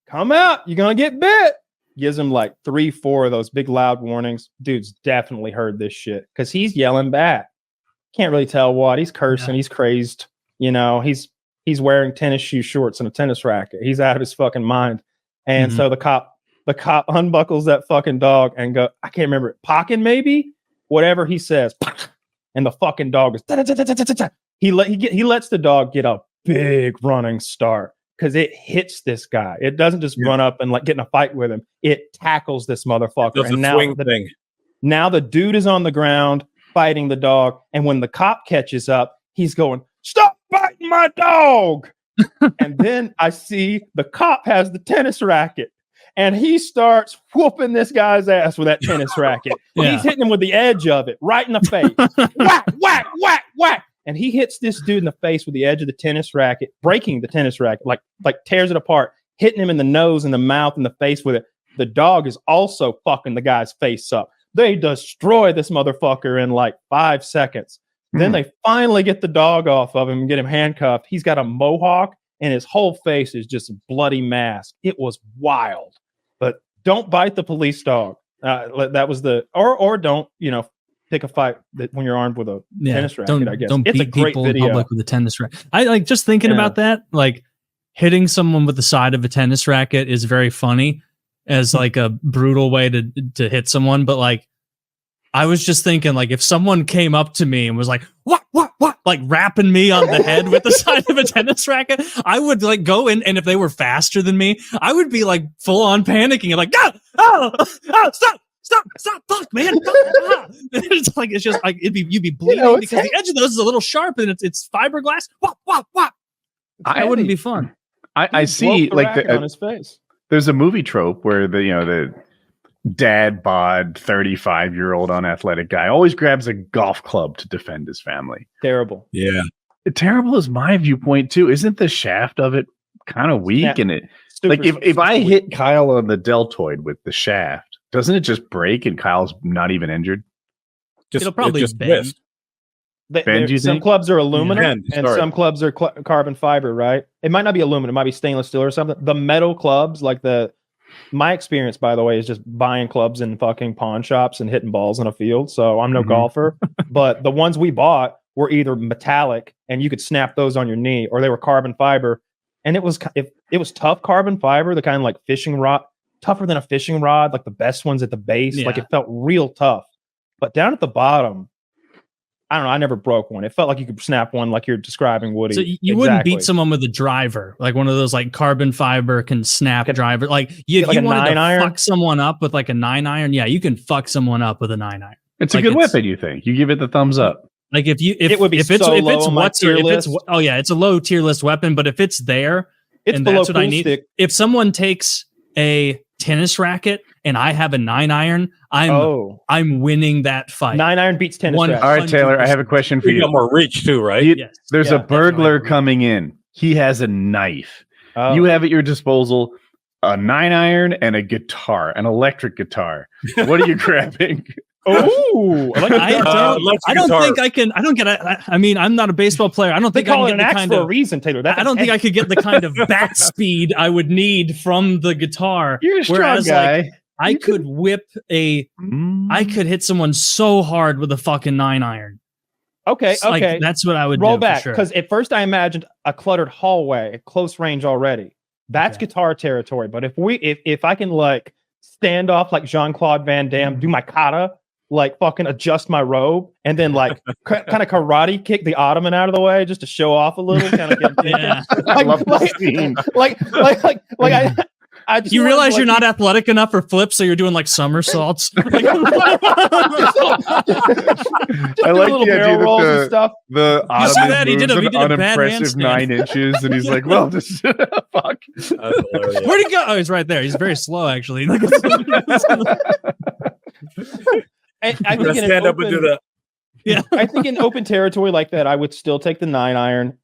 Come out, you're going to get bit." Gives him like 3-4 of those big loud warnings. Dude's definitely heard this shit because he's yelling back. Can't really tell what. He's cursing. Yeah. He's crazed. He's wearing tennis shoe shorts and a tennis racket. He's out of his fucking mind. And so the cop unbuckles that fucking dog and go, I can't remember it. Pockin' maybe? Whatever he says. And the fucking dog goes, he lets the dog get a big running start because it hits this guy. It doesn't just run up and like get in a fight with him. It tackles this motherfucker. And now the dude is on the ground fighting the dog. And when the cop catches up, he's going, "Stop biting my dog." And then I see the cop has the tennis racket. And he starts whooping this guy's ass with that tennis racket. Yeah. He's hitting him with the edge of it right in the face. Whack, whack, whack, whack. And he hits this dude in the face with the edge of the tennis racket, breaking the tennis racket, like tears it apart, hitting him in the nose and the mouth and the face with it. The dog is also fucking the guy's face up. They destroy this motherfucker in like 5 seconds. Then they finally get the dog off of him and get him handcuffed. He's got a mohawk and his whole face is just a bloody mask. It was wild. But don't bite the police dog. That was or don't, pick a fight when you're armed with a tennis racket, I guess. Don't it's beat a great people video. in public with a tennis racket. I like just thinking about that, like hitting someone with the side of a tennis racket is very funny as like a brutal way to hit someone. But like, I was just thinking, like, if someone came up to me and was like, what, like rapping me on the head with the side of a tennis racket, I would like go in, and if they were faster than me, I would be like full on panicking and like, stop, stop, fuck, man. It's just like you'd be bleeding because the edge of those is a little sharp and it's fiberglass. Wop. It wouldn't be fun. I see like on his face. There's a movie trope where the dad bod 35-year-old unathletic guy always grabs a golf club to defend his family. Terrible. Yeah. Terrible is my viewpoint too. Isn't the shaft of it kind of weak? And it like if I hit Kyle on the deltoid with the shaft, doesn't it just break and Kyle's not even injured? It'll probably bend. Some clubs are aluminum and some clubs are carbon fiber, right? It might not be aluminum, it might be stainless steel or something. The metal clubs, like my experience, by the way, is just buying clubs in fucking pawn shops and hitting balls in a field. So I'm no golfer, but the ones we bought were either metallic and you could snap those on your knee, or they were carbon fiber. And it was tough carbon fiber, the kind of like fishing rod, tougher than a fishing rod, like the best ones at the base. Like it felt real tough. But down at the bottom, I don't know. I never broke one. It felt like you could snap one, like you're describing, Woody. So you wouldn't beat someone with a driver, like one of those like carbon fiber can snap driver. Like you wanted to fuck someone up with like a 9-iron. Yeah, you can fuck someone up with a 9-iron. It's a good weapon. You think you give it the thumbs up? Like if it's a low tier list weapon, but if it's there, and that's what I need. Stick. If someone takes a tennis racket and I have a 9-iron, I'm winning that fight. 9-iron beats tennis racket. All right, Taylor, I have a question for you. You got more reach too, right? Yes. There's a burglar coming in. He has a knife. You have at your disposal a 9-iron and a guitar, an electric guitar. What are you grabbing? Oh, I don't think I can. I mean, I'm not a baseball player. I don't think I can get the kind of a reason, Taylor. I don't think I could get the kind of bat speed I would need from the guitar. You're a strong guy. Like, I could hit someone so hard with a fucking 9-iron. Okay. Like, that's what I would roll do, back, for sure. Because at first I imagined a cluttered hallway at close range already. That's guitar territory. But if I can like stand off like Jean-Claude Van Damme, do my kata, like fucking adjust my robe, and then like kind of karate kick the ottoman out of the way just to show off a little, kind of get I just you realize you're not athletic enough for flips, so you're doing like somersaults. I like the idea that the ottoman moves an unimpressive 9 inches, and he's like, "Well, this fuck." Where'd he go? Oh, he's right there. He's very slow, actually. I think stand up and do that. Yeah, I think in open territory like that, I would still take the 9-iron,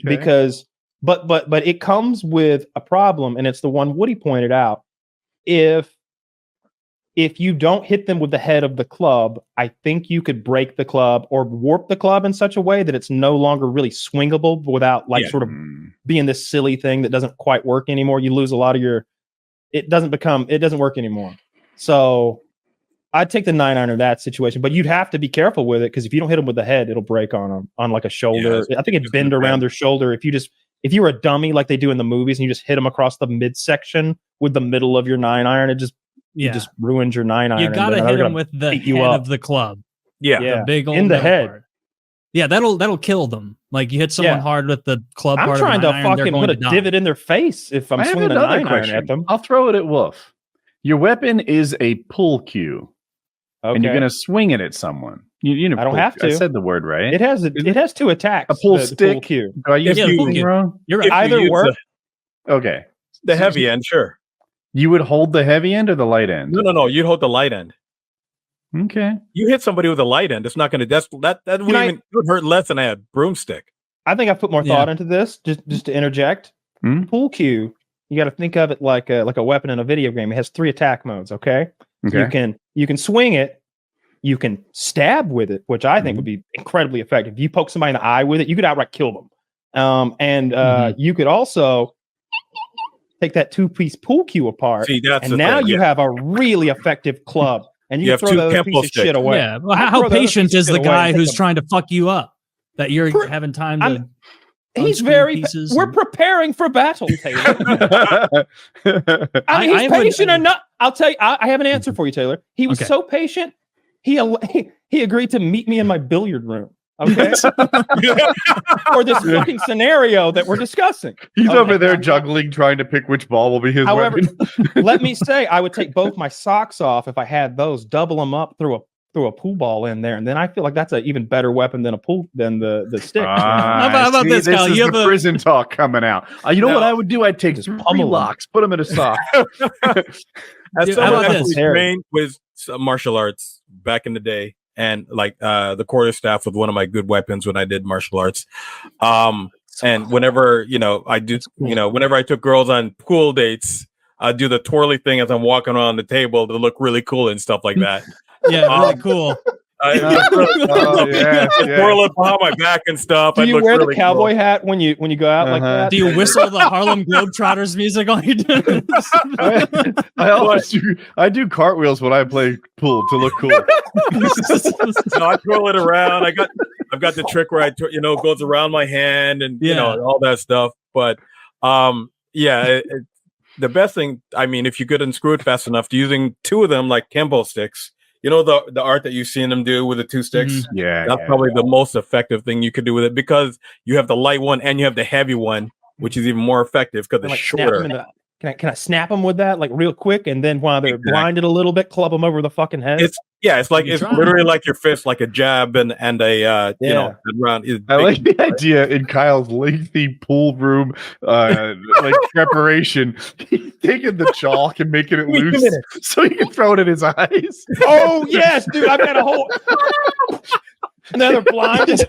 because, but it comes with a problem, and it's the one Woody pointed out. If you don't hit them with the head of the club, I think you could break the club or warp the club in such a way that it's no longer really swingable without sort of being this silly thing that doesn't quite work anymore. You lose a lot of it doesn't work anymore. So I'd take the 9-iron in that situation, but you'd have to be careful with it, because if you don't hit them with the head, it'll break on them on like a shoulder. I think it'd bend around their shoulder. If you were a dummy like they do in the movies and you just hit them across the midsection with the middle of your 9-iron, it just ruins your 9-iron. You gotta hit them with the head of the club. Yeah, the big old in the head. Part. Yeah, that'll kill them. Like you hit someone hard with the club. I'm trying to fucking put a divot in their face if I'm swinging a 9-iron at them. I'll throw it at Wolf. Your weapon is a pull cue. Okay. And you're going to swing it at someone. You know, I don't have to. I said the word right. It has 2 attacks. A pull stick. Pull cue. Do I use the wrong? You're right. Either work. Okay. The heavy end, sure. You would hold the heavy end or the light end? No. You'd hold the light end. Okay. You hit somebody with a light end, it's not going to. That would hurt less than a broomstick. I think I've put more thought into this. Just to interject. Pull cue. You got to think of it like a weapon in a video game. It has 3 attack modes. Okay. You can swing it, you can stab with it, which I think would be incredibly effective. If you poke somebody in the eye with it, you could outright kill them. You could also take that 2-piece pull cue apart, and now you have a really effective club, and you can throw the other piece of shit away. Yeah, well, how patient is the guy who's trying to fuck you up that you're having time to? He's very. We're preparing for battle, Taylor. I mean, he's patient enough. I'll tell you. I have an answer for you, Taylor. He was so patient. He agreed to meet me in my billiard room. Okay. For this fucking scenario that we're discussing. He's over there juggling, trying to pick which ball will be his However, weapon. let me say, I would take both my socks off if I had those, double them up, through a pool ball in there, and then I feel like that's an even better weapon than the stick. How about this, Kyle? This is the prison talk coming out. You know what I would do? I'd take 3 locks, put them in a sock. As someone that trained with martial arts back in the day, and like the quarterstaff was one of my good weapons when I did martial arts. And whenever whenever I took girls on pool dates, I'd do the twirly thing as I'm walking around the table to look really cool and stuff like that. Yeah, really cool. Twirl it behind my back and stuff. Do you wear the cowboy hat when you go out like that? Do you whistle the Harlem Globetrotters music while you're doing this? I do cartwheels when I play pool to look cool. No, I twirl it around. I've got the trick where it goes around my hand and all that stuff. But the best thing, I mean, if you could unscrew it fast enough, using 2 of them like Kempo sticks. You know the art that you've seen them do with the 2 sticks? Mm-hmm. Yeah. That's probably the most effective thing you could do with it, because you have the light one and you have the heavy one, which is even more effective because it's shorter. Can I snap them with that like real quick, and then while they're blinded a little bit, club them over the fucking head? It's literally like your fist, like a jab and a round. I like the idea in Kyle's lengthy pool room like preparation. He's taking the chalk and making it loose so he can throw it in his eyes. Oh yes, dude! I've got a whole. And then they're blinded.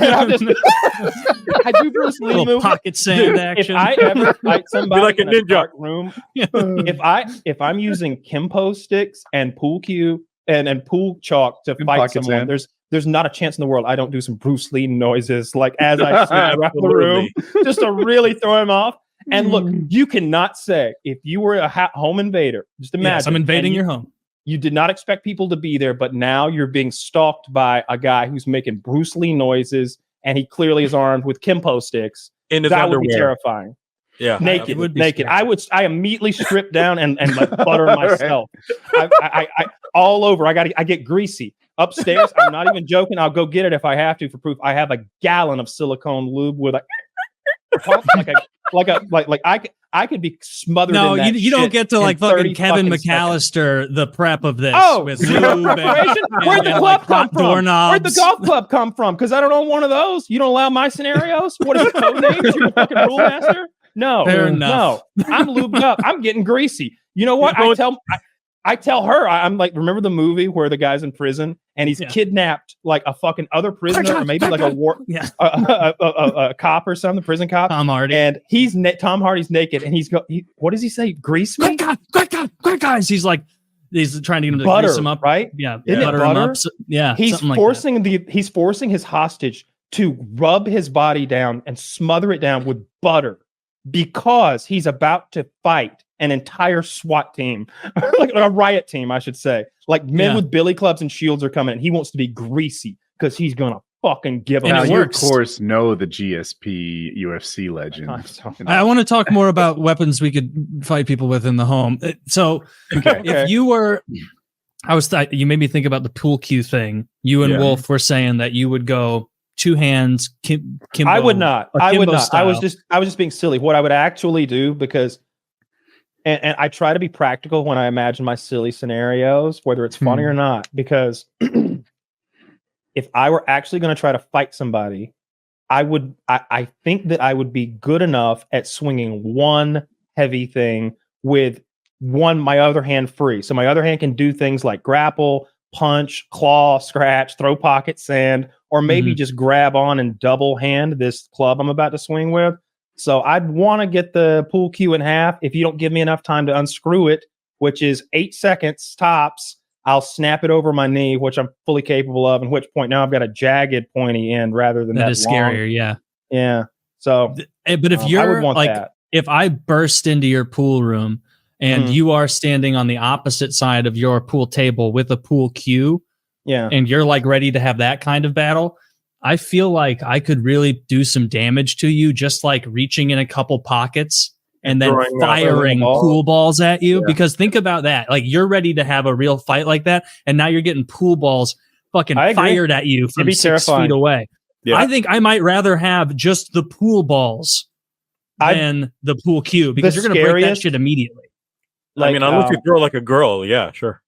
I do Bruce Lee move. Pocket sand action. If I ever fight somebody like in a dark room, if I'm using Kempo sticks and pool cue and pool chalk to fight someone, there's not a chance in the world I don't do some Bruce Lee noises like as I sneak around the room just to really throw him off. And look, you cannot say if you were a home invader. Just imagine. Yes, I'm invading your home. You did not expect people to be there, but now you're being stalked by a guy who's making Bruce Lee noises, and he clearly is armed with Kempo sticks. In his that underwear. would be terrifying. Yeah, naked. I immediately strip down and like butter myself. I all over. I get greasy upstairs. I'm not even joking. I'll go get it if I have to for proof. I have a gallon of silicone lube with I could be smothered. No, in that you don't get to like fucking Kevin McAllister the prep of this. With lube Where'd the club come from? Where'd the golf club come from? Because I don't own one of those. You don't allow my scenarios. What is the code name? You're the fucking rule master. No, fair enough. No, I'm lubed up. I'm getting greasy. You know what? I tell her, I'm like, remember the movie where the guy's in prison and he's kidnapped like a fucking other prisoner, or maybe like a cop or something, prison cop. Tom Hardy. And Tom Hardy's naked, and what does he say? Grease me? Quick guys. He's trying to get him to butter, grease him up, right? Yeah, Isn't butter it butter? him up. So, yeah, he's forcing his hostage to rub his body down and smother it down with butter because he's about to fight an entire SWAT team, like a riot team, I should say. Like men with billy clubs and shields are coming, and he wants to be greasy because he's gonna fucking give him. Now you of course know the GSP UFC legend. I want to talk more about weapons we could fight people with in the home. So if you were, you made me think about the pool cue thing. You and Wolf were saying that you would go 2 hands. Kimbo, I would not. I would not. Style. I was just being silly. What I would actually do, because and I try to be practical when I imagine my silly scenarios, whether it's funny or not, because if I were actually going to try to fight somebody, I think that I would be good enough at swinging one heavy thing with my other hand free. So my other hand can do things like grapple, punch, claw, scratch, throw pocket sand, or maybe just grab on and double hand this club I'm about to swing with. So I'd want to get the pool cue in half. If you don't give me enough time to unscrew it, which is 8 seconds tops, I'll snap it over my knee, which I'm fully capable of, at which point now I've got a jagged pointy end rather than that is long. scarier, yeah. Yeah. So, but if you're like, that. If I burst into your pool room and you are standing on the opposite side of your pool table with a pool cue, and you're like ready to have that kind of battle, I feel like I could really do some damage to you, just like reaching in a couple pockets and then firing pool balls at you. Because think about that. Like, you're ready to have a real fight like that, and now you're getting pool balls fucking fired at you from 6 feet away. Yeah. I think I might rather have just the pool balls than the pool cue because you're going to break that shit immediately. Like, I mean, unless you throw like a girl, yeah, sure.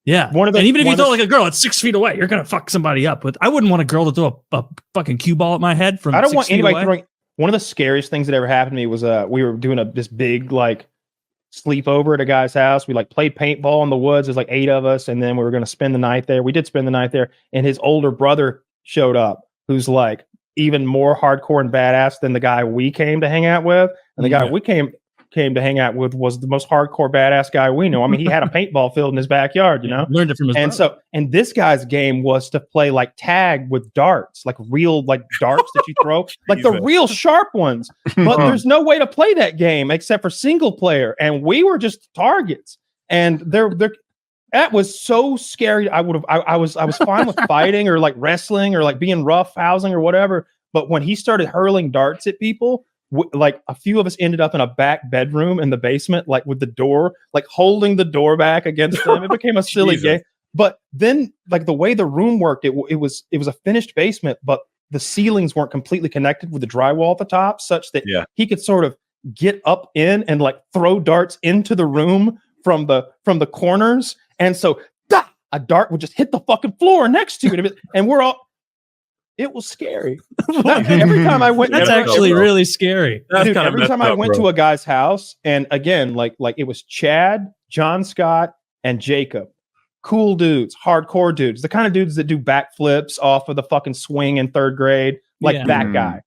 Yeah. And even if you throw like a girl at 6 feet away, you're going to fuck somebody up with. I wouldn't want a girl to throw a fucking cue ball at my head from I don't 6 want feet anybody away. throwing. One of the scariest things that ever happened to me was we were doing this big like sleepover at a guy's house. We like played paintball in the woods. There's like 8 of us, and then we were going to spend the night there. We did spend the night there, and his older brother showed up, who's like even more hardcore and badass than the guy we came to hang out with. And the guy we came to hang out with was the most hardcore badass guy we know. I mean, he had a paintball field in his backyard, you know. Learned it from his brother. And this guy's game was to play like tag with darts, like real like darts that you throw, like the real sharp ones. But there's no way to play that game except for single player, and we were just targets. And that was so scary. I was fine with fighting or like wrestling or like being rough housing or whatever. But when he started hurling darts at people, like a few of us ended up in a back bedroom in the basement, like with the door, like holding the door back against them. It became a silly game. But then, like the way the room worked, it was a finished basement, but the ceilings weren't completely connected with the drywall at the top, such that he could sort of get up in and like throw darts into the room from the corners. And so a dart would just hit the fucking floor next to it, and we're all. It was scary. Every time I went, that's actually really scary. Dude, every time I went to a guy's house, and again, like it was Chad, John Scott, and Jacob. Cool dudes, hardcore dudes, the kind of dudes that do backflips off of the fucking swing in 3rd grade, like that guy.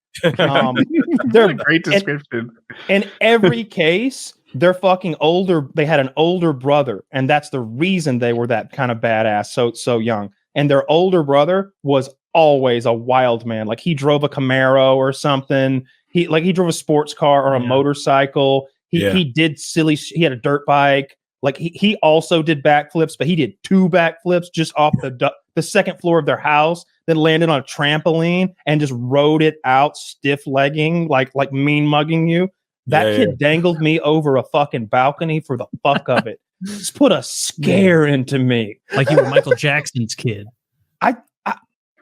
They're a great description. In every case, they're fucking older. They had an older brother, and that's the reason they were that kind of badass so young. And their older brother was always a wild man. Like he drove a Camaro or something. He drove a sports car or a motorcycle. He did silly. He had a dirt bike. Like he also did backflips, but he did 2 backflips just off the second floor of their house. Then landed on a trampoline and just rode it out stiff legging, like mean mugging you. That kid dangled me over a fucking balcony for the fuck of it. Just put a scare into me. Like you were Michael Jackson's kid.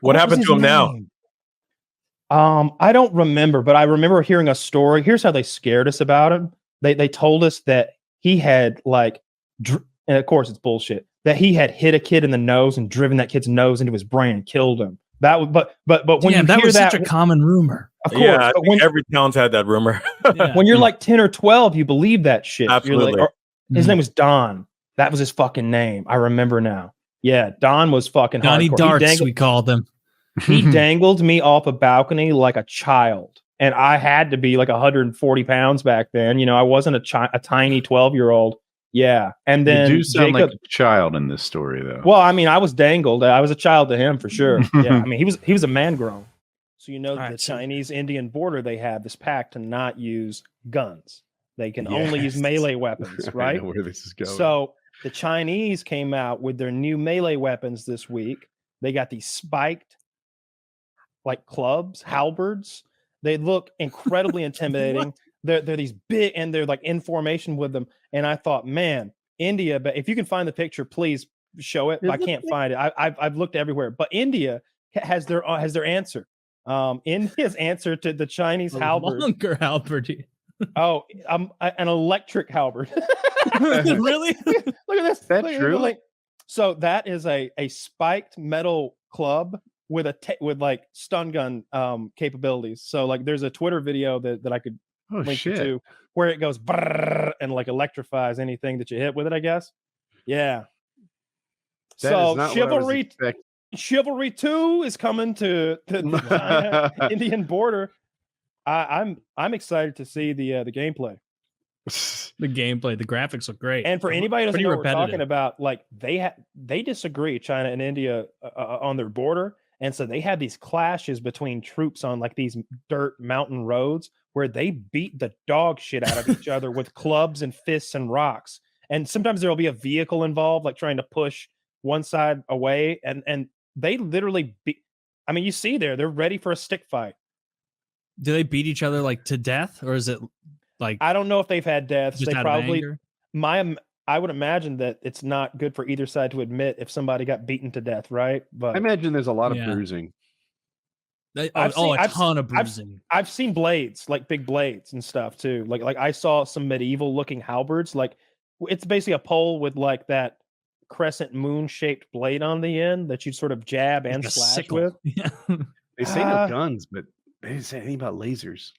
What happened to him now? I don't remember, but I remember hearing a story. Here's how they scared us about him. They told us that he had like, and of course it's bullshit, that he had hit a kid in the nose and driven that kid's nose into his brain and killed him. That was, but when you that hear was that, such a common rumor. Of course, yeah, every town's had that rumor. When you're like 10 or 12, you believe that shit. Absolutely. Like, his name was Don. That was his fucking name. I remember now. Yeah, Don was fucking Donnie hardcore. Darts, we called him. He dangled me off a balcony like a child. And I had to be like 140 pounds back then. You know, I wasn't a tiny 12-year-old. Yeah. And then you do sound like a child in this story, though. Well, I mean, I was dangled. I was a child to him for sure. Yeah. I mean, he was a man grown. So, you know, the Chinese-Indian border, they have this pact to not use guns. They can only use melee weapons, right? I know where this is going. So the Chinese came out with their new melee weapons this week. They got these spiked like clubs, halberds. They look incredibly intimidating. They're these big, and they're like in formation with them. And I thought, man, India. But if you can find the picture, please show it. I can't find it. I've looked everywhere, but India has their answer. India's answer to the Chinese halberd. Longer halberd. Oh, an electric halberd. Really? Look at this. That's true. So that is a spiked metal club with with like stun gun capabilities. So like there's a Twitter video that I could link you to where it goes brrr, and like electrifies anything that you hit with it, I guess. Yeah. So Chivalry 2 is coming to the China Indian border. I'm excited to see the gameplay. The gameplay, the graphics look great. And for anybody who doesn't know what we're talking about, like they disagree, China and India, on their border. And so they have these clashes between troops on like these dirt mountain roads where they beat the dog shit out of each other with clubs and fists and rocks. And sometimes there'll be a vehicle involved, like trying to push one side away. And they literally I mean, you see they're ready for a stick fight. Do they beat each other like to death, or is it like, I don't know if they've had deaths. They probably I would imagine that it's not good for either side to admit if somebody got beaten to death, right? But I imagine there's a lot of bruising. A ton of bruising. I've seen blades, like big blades and stuff too. Like I saw some medieval looking halberds. Like it's basically a pole with like that crescent moon shaped blade on the end that you sort of jab and slash with. Yeah. They say no guns, but they didn't say anything about lasers.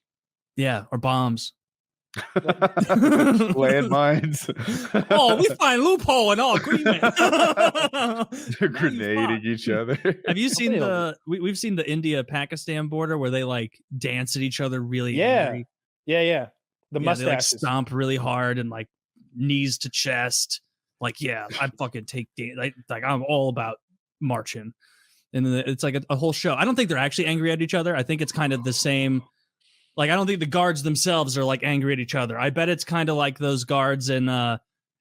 Yeah, or bombs. Landmines. Oh, we find loophole in all agreement. They're grenading each other. Have you seen we've seen the India-Pakistan border where they like dance at each other really angry. Yeah. The mustaches. They like stomp really hard and like knees to chest. Like, yeah, I fucking take like I'm all about marching. And then it's like a whole show. I don't think they're actually angry at each other. I think it's kind of the same. Like, I don't think the guards themselves are like angry at each other. I bet it's kind of like those guards in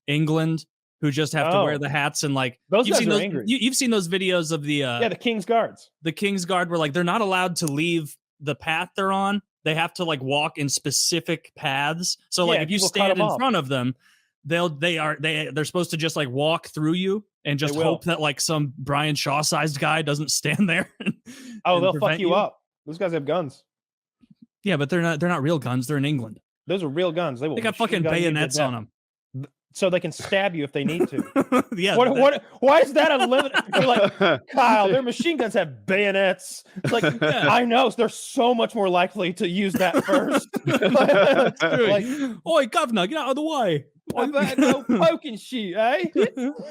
England who just have to wear the hats and like those guys are angry. You've seen those videos of the the King's Guards. The King's Guard where like they're not allowed to leave the path they're on. They have to like walk in specific paths. So like if you stand in front of them, they're supposed to just like walk through you and just hope that like some Brian Shaw sized guy doesn't stand there. They'll fuck you up. Those guys have guns. Yeah, but they're not real guns. They're in England. Those are real guns. They got fucking bayonets on them, so they can stab you if they need to. Yeah. What? Why is that unlimited? You're like, Kyle, their machine guns have bayonets. It's like I know they're so much more likely to use that first. Like, oi, governor, get out of the way. No poking shoot, eh?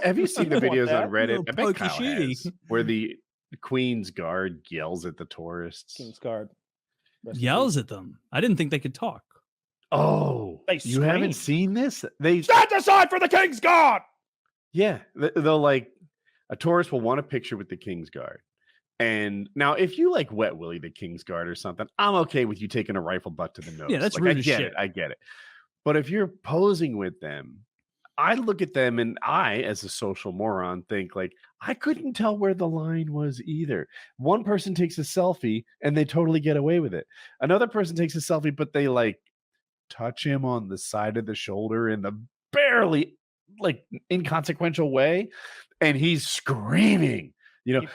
Have you seen the videos on Reddit? I bet Kyle has, where the Queen's Guard yells at the tourists. King's Guard yells at them. I didn't think they could talk. Oh, you haven't seen this? They stand aside for the King's Guard. Yeah, they'll like a tourist will want a picture with the King's Guard. And now, if you like Wet Willie the King's Guard or something, I'm okay with you taking a rifle butt to the nose. Yeah, that's like, rude as shit. I get it. But if you're posing with them, I look at them and I, as a social moron, think like, I couldn't tell where the line was either. One person takes a selfie and they totally get away with it. Another person takes a selfie, but they like touch him on the side of the shoulder in the barely like inconsequential way. And he's screaming,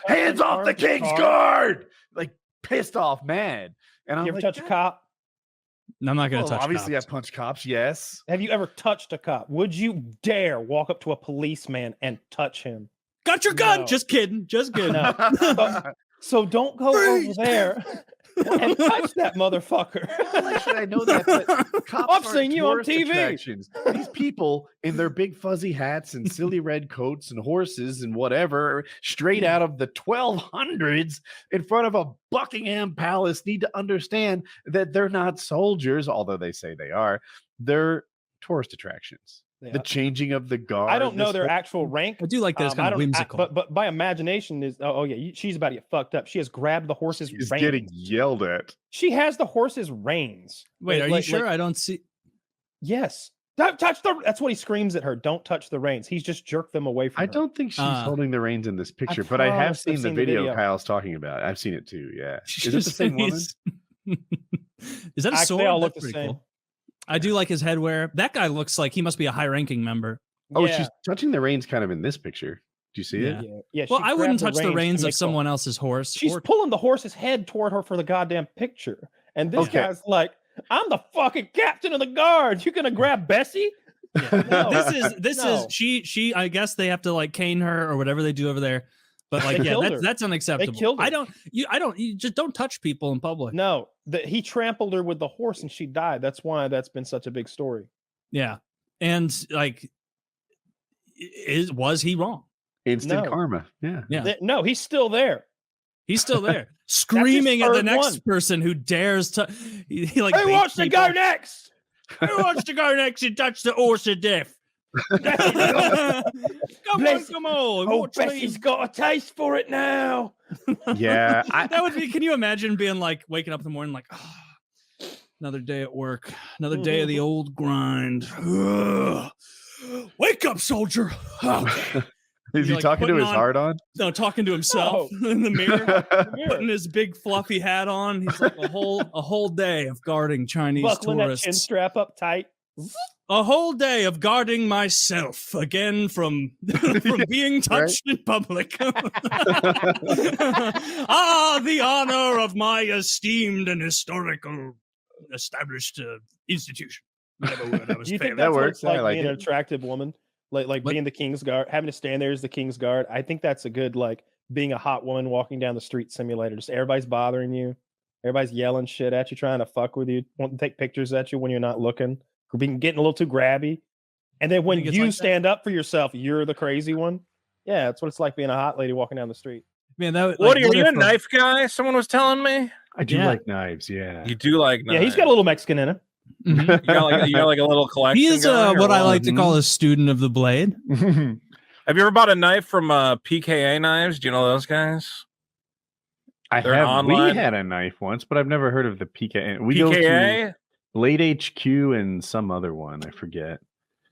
hands off the King's Guard, like pissed off, mad. And I'm you ever like, touch a cop? I'm not going to touch obviously cops. I punch cops, yes. Have you ever touched a cop? Would you dare walk up to a policeman and touch him? Got your gun. No. Just kidding. No. So don't go over there and touch that motherfucker. Well, actually, I know that, but cops I've seen you on TV. Attractions. These people in their big fuzzy hats and silly red coats and horses and whatever, straight out of the 1200s in front of a Buckingham Palace, need to understand that they're not soldiers, although they say they are. They're tourist attractions. The changing of the guard. I don't know their actual rank. I do like that it's kind of whimsical. But my imagination is, she's about to get fucked up. She has grabbed the horse's reins. She's getting yelled at. She has the horse's reins. Wait, are you sure? I don't see. Yes. Don't touch that's what he screams at her. Don't touch the reins. He's just jerked them away from her. I don't think she's holding the reins in this picture, but I have seen the video Kyle's talking about. I've seen it too, yeah. Is it the same woman? Is that a sword? They all look the same. Cool. I do like his headwear. That guy looks like he must be a high-ranking member. Oh, she's touching the reins kind of in this picture. Do you see it? Yeah. Well, I wouldn't touch the reins of someone else's horse. She's pulling the horse's head toward her for the goddamn picture. And this guy's like, I'm the fucking captain of the guard. You gonna grab Bessie? Yeah. No. This is she I guess they have to like cane her or whatever they do over there. But like, that's unacceptable. They killed her. You just don't touch people in public. No, he trampled her with the horse and she died. That's why that's been such a big story. Yeah. And like, was he wrong? Instant karma. Yeah. No, he's still there. He's still there, screaming at the next person who dares to. He like, who wants to go next? Who wants to go next and touch the horse to death? Come on. Oh, Bessie's got a taste for it now. Yeah. That would be, can you imagine being like, waking up in the morning like, another day at work, another day of the old grind. Wake up, soldier. Is he talking to his heart on? No, talking to himself in the mirror, putting his big fluffy hat on. He's like a whole day of guarding Chinese buckling tourists. That chin strap up tight. a whole day of guarding myself again from being touched in public. The honor of my esteemed and historical established institution. Whatever word I was Do you think that that's works? like I like being it. an attractive woman? Like being the king's guard, having to stand there as the king's guard. I think that's a good, like, being a hot woman walking down the street simulator. Just everybody's bothering you. Everybody's yelling shit at you, trying to fuck with you, wanting to take pictures at you when you're not looking, getting a little too grabby. And then when you stand up for yourself, you're the crazy one. Yeah, that's what it's like being a hot lady walking down the street. Man, that Woody, are you a knife guy? Someone was telling me. I do like knives. Yeah, you do like knives. Yeah, he's got a little Mexican in him. Mm-hmm. You got like a little collection. He is what I like to call a student of the blade. Have you ever bought a knife from PKA Knives? Do you know those guys? They're have. Online. We had a knife once, but I've never heard of the PKA. We go to Blade HQ and some other one. I forget.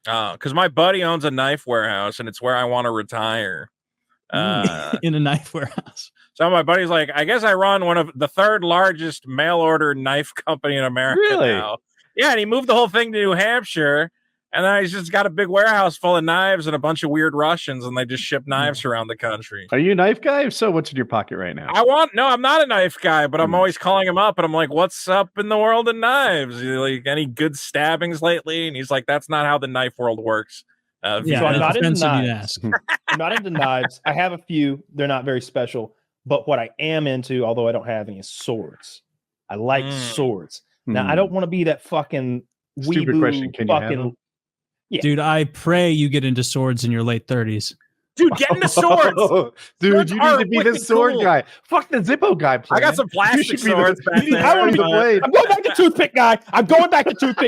Because my buddy owns a knife warehouse, and it's where I want to retire. In a knife warehouse. So my buddy's like, I guess I run one of the third largest mail order knife company in America now. Yeah, and he moved the whole thing to New Hampshire, and then he's just got a big warehouse full of knives and a bunch of weird Russians, and they just ship knives around the country. Are you a knife guy? If so, what's in your pocket right now? No, I'm not a knife guy, but I'm always calling him up, and I'm like, what's up in the world of knives? Like, any good stabbings lately? And he's like, that's not how the knife world works. So I'm not into knives. I'm not into knives. I have a few. They're not very special. But what I am into, although I don't have any, is swords. I like swords. Now, I don't want to be that fucking stupid question. Can you have them? Yeah. Dude, I pray you get into swords in your late 30s. Dude, get into swords. Dude, swords you need to be the sword guy. Fuck the Zippo guy. I got some plastic swords back there. I want to be the blade. I'm going back to toothpick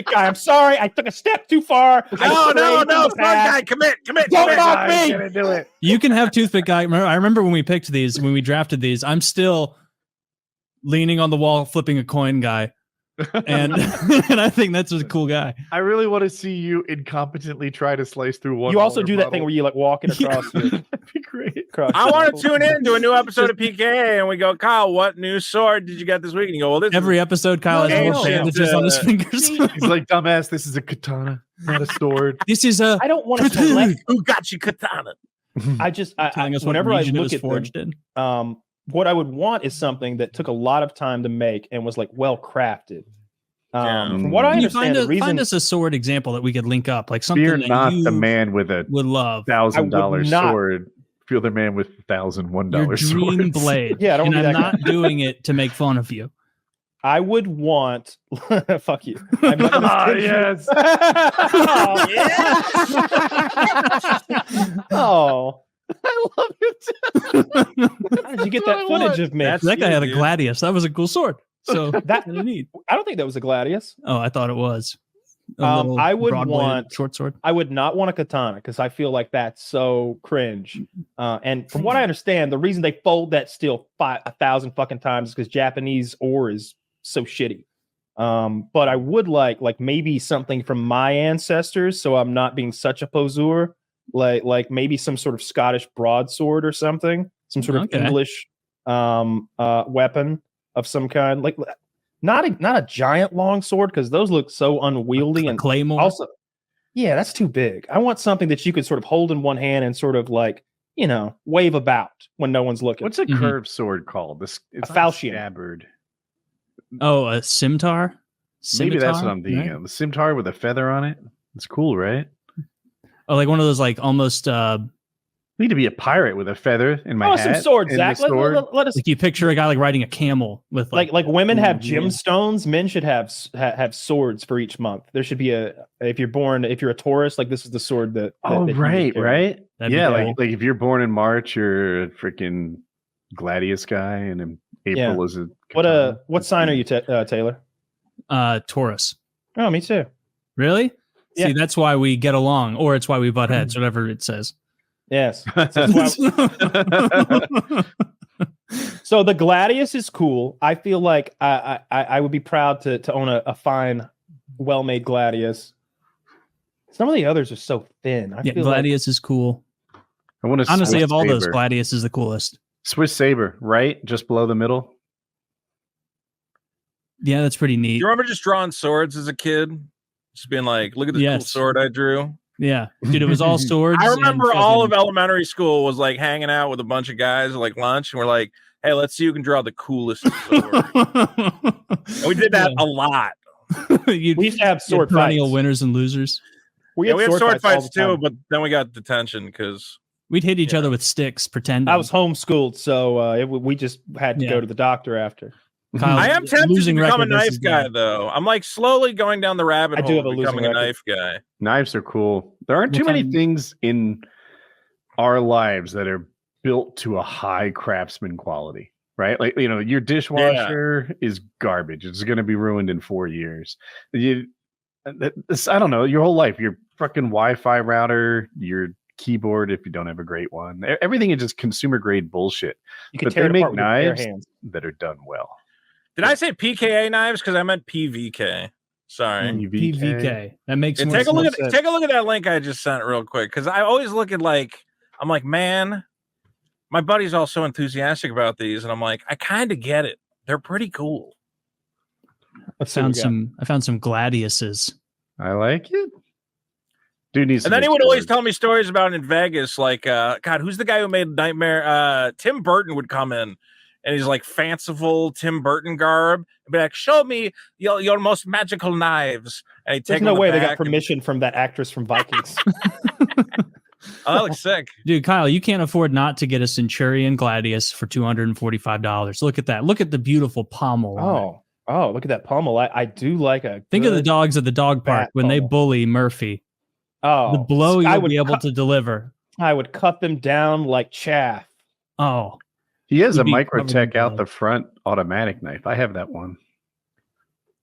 guy. I'm sorry. I took a step too far. No, sword guy. Commit. Don't knock me. Do it. You can have toothpick guy. I remember when we picked these, when we drafted these, I'm still leaning on the wall, flipping a coin guy. And and I think that's a cool guy. I really want to see you incompetently try to slice through one. You also do that thing where you like walking across. That'd be great. I want to tune in to a new episode of PKA, and we go, Kyle, what new sword did you get this week? And you go, well, this every episode, Kyle has more bandages on his fingers. He's like, dumbass, this is a katana, not a sword. This is a. I don't want to select. Who got you katana? Whenever I look at forged them, what I would want is something that took a lot of time to make and was like well crafted. From what I understand, find us a sword example that we could link up, like something Fear that not you the man with a would love $1,000 sword. Feel the man with $1,001 sword. Dream blade. Yeah, I don't. And I'm not doing it to make fun of you. I would want. Fuck you. Yes. Oh, yeah. Oh. I love it. How did you get that footage of me? That guy had a gladius. That was a cool sword. So that's neat. I don't think that was a gladius. Oh, I thought it was. I would want short sword. I would not want a katana because I feel like that's so cringe. And from what I understand, the reason they fold that steel 1,000 fucking times is because Japanese ore is so shitty. But I would like maybe something from my ancestors, so I'm not being such a poseur. Like maybe some sort of Scottish broadsword or something, some sort of English weapon of some kind. Like not a giant long sword because those look so unwieldy and claymore. Also, yeah, that's too big. I want something that you could sort of hold in one hand and sort of like wave about when no one's looking. What's a curved sword called? It's a falchion. Scabbard. Oh, a scimitar. Maybe that's what I'm thinking of. The scimitar with a feather on it. It's cool, right? Oh, like one of those, like almost. Need to be a pirate with a feather in my hat. Some swords, Zach. Let us. Like you picture a guy like riding a camel with like women have gemstones. Men should have swords for each month. There should be if you're a Taurus, like this is the sword that. Right. Yeah, cool. like if you're born in March, you're a freaking gladius guy, and in April is a. Katana. What sign are you, Taylor? Taurus. Oh, me too. Really? Yeah. See, that's why we get along, or it's why we butt heads, whatever it says. Yes. So the gladius is cool. I feel like I would be proud to own a fine, well-made gladius. Some of the others are so thin. I feel gladius is cool. I want to honestly of all those, gladius is the coolest. Swiss saber, right? Just below the middle. Yeah, that's pretty neat. Do you remember just drawing swords as a kid? just being like, "Look at this cool sword I drew." Yeah, dude, it was all swords. I remember all of elementary school was like hanging out with a bunch of guys at like lunch, and we're like, "Hey, let's see who can draw the coolest sword." And we did that a lot. We used to have sword perennial fights. winners and losers. We had sword fights too, but then we got detention because we'd hit each other with sticks, pretending. I was homeschooled, so we just had to go to the doctor after. I am tempted to become a knife guy, though. I'm like slowly going down the rabbit hole of becoming a knife guy. Knives are cool. There aren't too many things in our lives that are built to a high craftsman quality, right? Like, your dishwasher is garbage. It's going to be ruined in 4 years. I don't know, your whole life, your fucking Wi-Fi router, your keyboard, if you don't have a great one, everything is just consumer grade bullshit. You can tear it apart with your bare hands that are done well. Did I say PKA knives? Because I meant PVK. Sorry, PVK. That makes take a look at that link I just sent real quick, because I always look at I'm like, man, my buddy's all so enthusiastic about these, and I'm like, I kind of get it. They're pretty cool. I found some gladiuses. I like it. Dude needs. And then he would always tell me stories about in Vegas, like, God, who's the guy who made Nightmare? Tim Burton would come in. And he's like fanciful Tim Burton garb, and be like, "Show me your most magical knives." And There's no way they got permission from that actress from Vikings. Oh, that looks sick, dude. Kyle, you can't afford not to get a Centurion Gladius for $245. Look at that. Look at the beautiful pommel. Oh, look at that pommel. I do like a. Think of the dogs at the dog park when they bully Murphy. Oh, the blow you'll be able to deliver. I would cut them down like chaff. Oh. He has a Microtech out the front automatic knife. I have that one.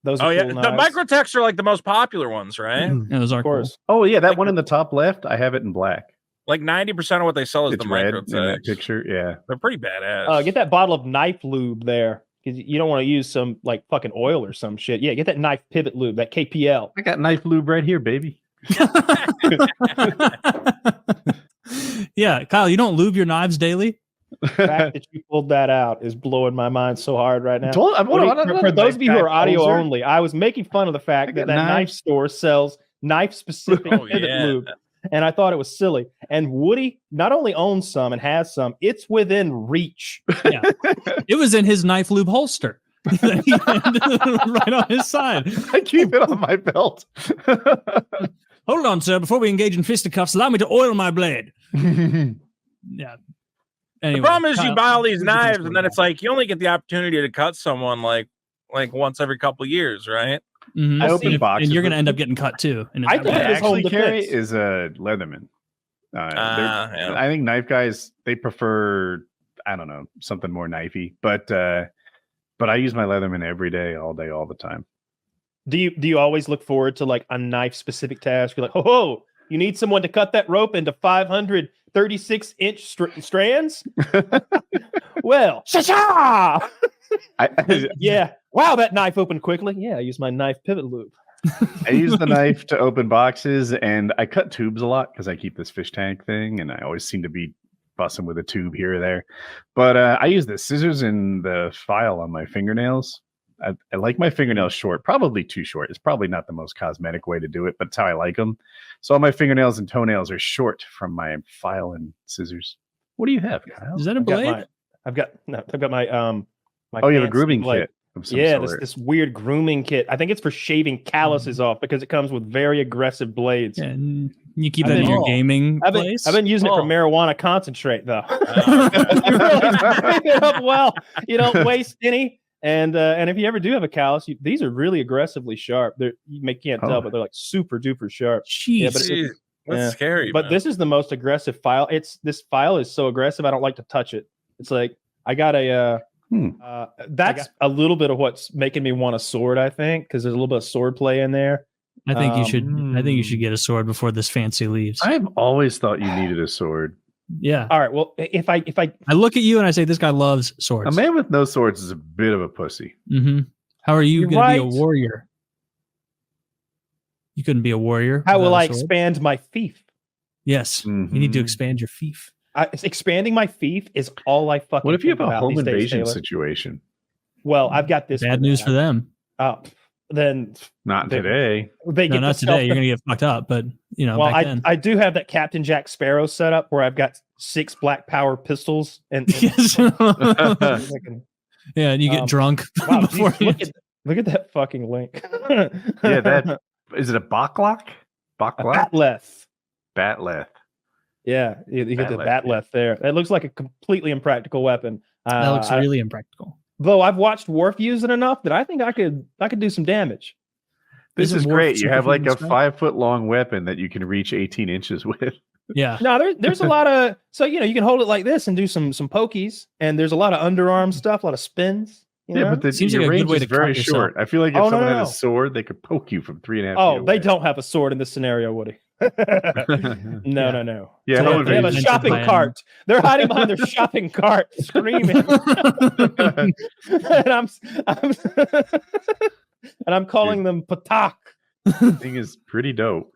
Those are cool knives. The Microtechs are like the most popular ones, right? Yeah, those are of course. Cool. Oh yeah, that one in the top left. I have it in black. Like 90% of what they sell is the Microtech. In that picture, yeah, they're pretty badass. Get that bottle of knife lube there, because you don't want to use some like fucking oil or some shit. Yeah, get that knife pivot lube, that KPL. I got knife lube right here, baby. Yeah, Kyle, you don't lube your knives daily? The fact that you pulled that out is blowing my mind so hard right now. For those of you who are audio only, I was making fun of the fact that knife store sells knife-specific pivot lube, and I thought it was silly. And Woody not only owns some and has some, it's within reach. Yeah, it was in his knife lube holster. Right on his side. I keep it on my belt. Hold on, sir. Before we engage in fisticuffs, allow me to oil my blade. Yeah. Anyway, the problem is you buy all these knives, and then it's like you only get the opportunity to cut someone like once every couple of years, right? Mm-hmm. I open boxes, and you're going to end up getting cut too. I think I actually carry is a Leatherman. I think knife guys, they prefer, I don't know, something more knifey, but I use my Leatherman every day, all day, all the time. Do you always look forward to like a knife specific task? You're like, oh, you need someone to cut that rope into 536-inch strands? Well, sha-sha! Yeah. Wow, that knife opened quickly. Yeah, I use my knife pivot lube. I use the knife to open boxes, and I cut tubes a lot because I keep this fish tank thing, and I always seem to be fussing with a tube here or there. But I use the scissors and the file on my fingernails. I like my fingernails short, probably too short. It's probably not the most cosmetic way to do it, but it's how I like them. So all my fingernails and toenails are short from my file and scissors. What do you have, Kyle? Is that a blade? I've got my oh, you have a grooming kit. Yeah, this weird grooming kit. I think it's for shaving calluses off because it comes with very aggressive blades. Yeah, and you keep that in your gaming place? I've been using it for marijuana concentrate, though. Well, you don't waste any. And if you ever do have a callus, these are really aggressively sharp. You can't tell, but they're like super duper sharp. Jeez. Yeah, that's scary. But this is the most aggressive file. This file is so aggressive, I don't like to touch it. It's like I got a. That's a little bit of what's making me want a sword, I think, because there's a little bit of sword play in there. I think you should. I think you should get a sword before this fancy leaves. I've always thought you needed a sword. Yeah. All right. Well, if I look at you and I say this guy loves swords. A man with no swords is a bit of a pussy. Mm-hmm. How are you going to be a warrior? You couldn't be a warrior. How will I expand my fief? Yes, you need to expand your fief. Expanding my fief is all I fucking. What if you have a home invasion situation? Well, I've got this. Bad news for them. then not today. They no, get not today. You're gonna get fucked up, but you know. Well, back then. I do have that Captain Jack Sparrow setup where I've got 6 Black Power pistols and yeah, and you get drunk wow, before. Geez, look at that fucking link. Yeah, that is it a Baklock? Batleth. Batleth. Yeah, you get the Batleth there. It looks like a completely impractical weapon. That looks really impractical. Though I've watched Worf use it enough that I think I could do some damage. This is great. You have like a 5 foot long weapon that you can reach 18 inches with. Yeah. No, there's a lot of you can hold it like this and do some pokies, and there's a lot of underarm stuff, a lot of spins. Yeah, but seems your like a range good way is to very cut short. yourself. I feel like if someone had a sword, they could poke you from 3.5 feet away. They don't have a sword in this scenario, Woody. No. Yeah, so they have a shopping cart. They're hiding behind their shopping cart, screaming. and I'm calling them Patak. The thing is pretty dope.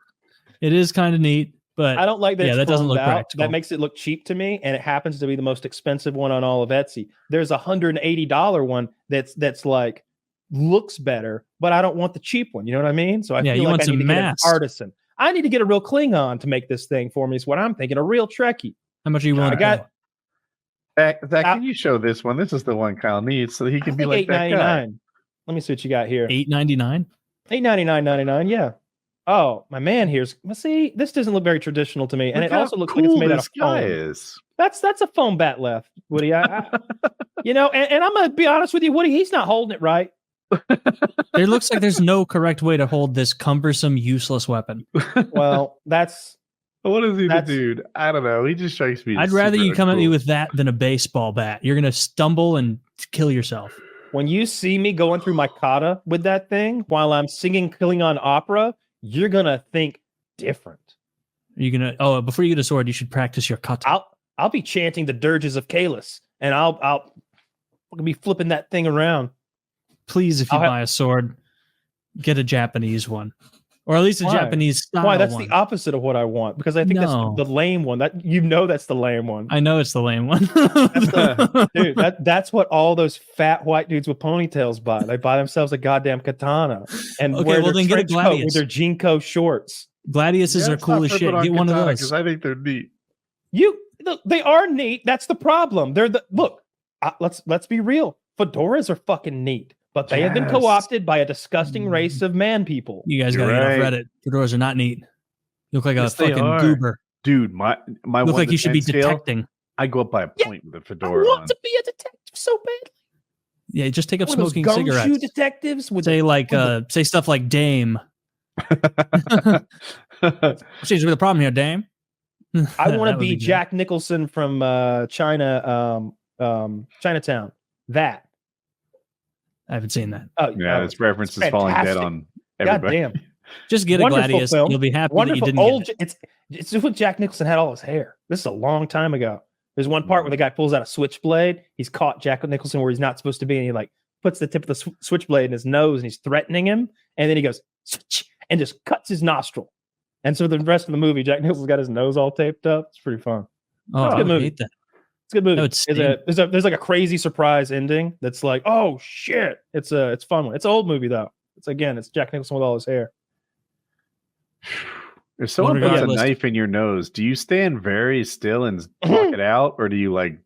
It is kind of neat, but I don't like that. that doesn't look practical. That makes it look cheap to me, and it happens to be the most expensive one on all of Etsy. There's a $180 one that's like looks better, but I don't want the cheap one. You know what I mean? So I feel like I need to get an artisan. I need to get a real Klingon to make this thing for me. Is what I'm thinking. A real Trekkie. How much are you willing to pay? Zach, can you show this one? This is the one Kyle needs, so he can be like that guy. Let me see what you got here. $8.99. $8.99.99. Yeah. Oh, my man here's. See, this doesn't look very traditional to me, and it also looks like it's made out of foam. That's a foam bat left, Woody. And I'm gonna be honest with you, Woody. He's not holding it right. It looks like there's no correct way to hold this cumbersome, useless weapon. Well, what is he, the dude? I don't know. He just strikes me. I'd rather you come at me with that than a baseball bat. You're gonna stumble and kill yourself. When you see me going through my kata with that thing while I'm singing Klingon opera, you're gonna think different. Are you gonna? Oh, before you get a sword, you should practice your kata. I'll be chanting the dirges of Kalis, and I'll be flipping that thing around. Please, if you buy a sword, get a Japanese one, or at least a Japanese style. Why? That's one. The opposite of what I want, because I think that's the lame one. That's the lame one. I know it's the lame one. Dude, that's what all those fat white dudes with ponytails buy. They buy themselves a goddamn katana and wear their trench coat with their Jinko shorts. Gladiuses are cool as shit. Get one of those because I think they're neat. They are neat. That's the problem. Let's be real. Fedoras are fucking neat. But they have been co-opted by a disgusting race of man people. You guys got to get off Reddit. Fedoras are not neat. You look like a fucking goober. Dude, my look like you should be detecting. I go up by a point with a fedora. I want to be a detective so badly. Yeah, just take up smoking cigarettes. Gumshoe detectives would say stuff like Dame. Seems to be the problem here, Dame. I want to be Jack Nicholson from Chinatown. That. I haven't seen that. Oh, yeah, this reference is falling dead on everybody. God damn. Just get a Gladius. You'll be happy that you didn't get it. It's just when Jack Nicholson had all his hair. This is a long time ago. There's one part where the guy pulls out a switchblade. He's caught Jack Nicholson where he's not supposed to be, and he like puts the tip of the switchblade in his nose, and he's threatening him. And then he goes and just cuts his nostril. And so the rest of the movie, Jack Nicholson's got his nose all taped up. It's pretty fun. Oh, it's a good movie. hate that. It's a good movie. There's like a crazy surprise ending that's like, oh shit. It's a fun one. It's an old movie though. It's Jack Nicholson with all his hair. If someone puts a knife in your nose, do you stand very still and walk it out, or do you like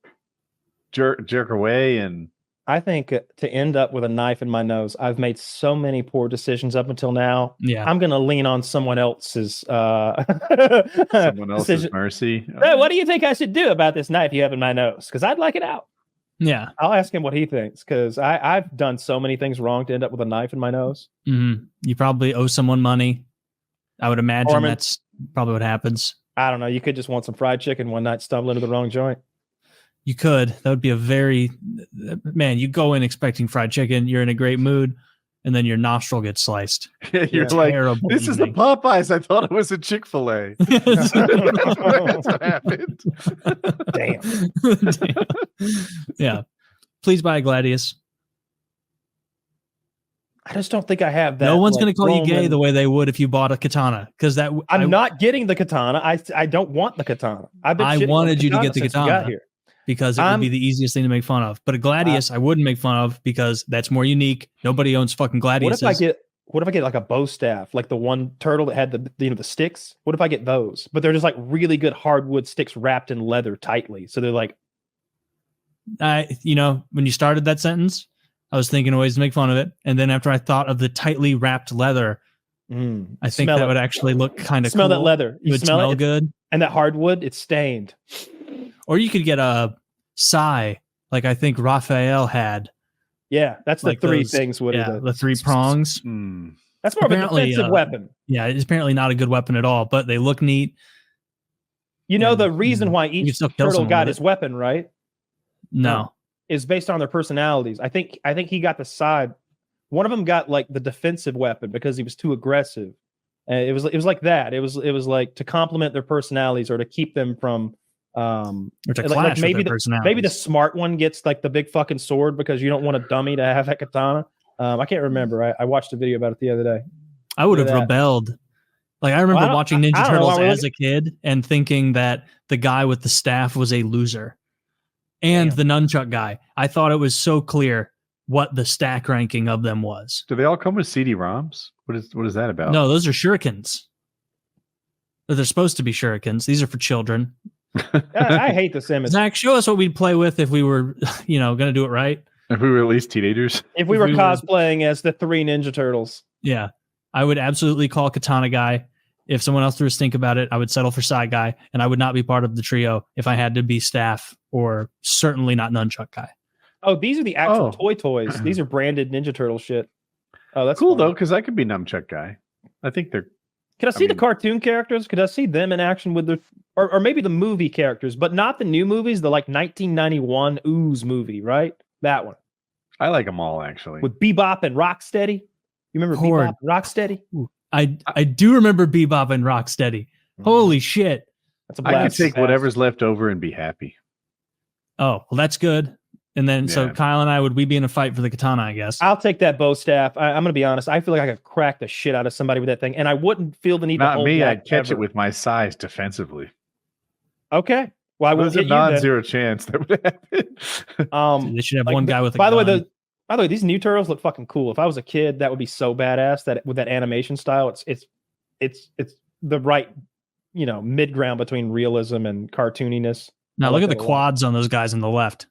jerk away? And I think to end up with a knife in my nose, I've made so many poor decisions up until now. Yeah, I'm gonna lean on someone else's mercy. Hey, what do you think I should do about this knife you have in my nose? Because I'd like it out. Yeah, I'll ask him what he thinks, because I've done so many things wrong to end up with a knife in my nose. Mm-hmm. You probably owe someone money. I would imagine that's probably what happens. I don't know. You could just want some fried chicken one night, stumble into the wrong joint. You could. That would be man, you go in expecting fried chicken, you're in a great mood, and then your nostril gets sliced. You're like, this is the Popeyes. I thought it was a Chick-fil-A. That's what happened. Damn. Yeah. Please buy a Gladius. I just don't think I have that. No one's going to call you gay the way they would if you bought a katana, because I'm not getting the katana. I don't want the katana. I wanted you to get the katana here because it would be the easiest thing to make fun of. But a Gladius, I wouldn't make fun of because that's more unique. Nobody owns fucking Gladiuses. what if I get like a bow staff, like the one turtle that had the sticks? What if I get those? But they're just like really good hardwood sticks wrapped in leather tightly. So they're like, when you started that sentence, I was thinking of ways to make fun of it, and then after I thought of the tightly wrapped leather, I think that would actually look kind of cool. Smell that leather. It would smell good, and that hardwood, it's stained. Or you could get a sai, like I think Raphael had. Yeah, that's the three things. The three prongs. That's more of a defensive weapon. Yeah, it's apparently not a good weapon at all, but they look neat. The reason why each turtle got his weapon, right? No. Is based on their personalities. I think he got the side. One of them got like the defensive weapon because he was too aggressive. It was like that. It was like to complement their personalities or to keep them from or to clash with their personalities. Maybe the smart one gets like the big fucking sword because you don't want a dummy to have that katana. I can't remember. I watched a video about it the other day. I would have rebelled. Like I remember watching Ninja Turtles as a kid and thinking that the guy with the staff was a loser. And the nunchuck guy. I thought it was so clear what the stack ranking of them was. Do they all come with CD-ROMs? What is that about? No, those are shurikens. They're supposed to be shurikens. These are for children. I hate this image. Zach, show us what we'd play with if we were, going to do it right. If we were at least teenagers. If we were cosplaying as the 3 Ninja Turtles. Yeah. I would absolutely call Katana Guy. If someone else threw a stink about it, I would settle for Side Guy, and I would not be part of the trio if I had to be staff or certainly not Nunchuck Guy. Oh, these are the actual toys. These are branded Ninja Turtle shit. Oh, that's cool though, because I could be Nunchuck Guy. I think they're. Could I see the cartoon characters? Could I see them in action with the, or maybe the movie characters, but not the new movies, the like 1991 Ooze movie, right? That one. I like them all actually. With Bebop and Rocksteady. You remember Bebop and Rocksteady? I do remember Bebop and Rocksteady. Holy shit. That's a blast. I can take whatever's left over and be happy. Oh, well, that's good. And then, so Kyle and I, would we be in a fight for the katana, I guess? I'll take that bow staff. I'm going to be honest. I feel like I could crack the shit out of somebody with that thing, and I wouldn't feel the need to hold me. I'd catch it with my size defensively. Okay. Well, I would. There's a non-zero chance that would happen. They should have one guy with a gun. By the way, these new turtles look fucking cool. If I was a kid, that would be so badass. That with that animation style, it's the right, mid ground between realism and cartooniness. Now look at the quads on those guys on the left.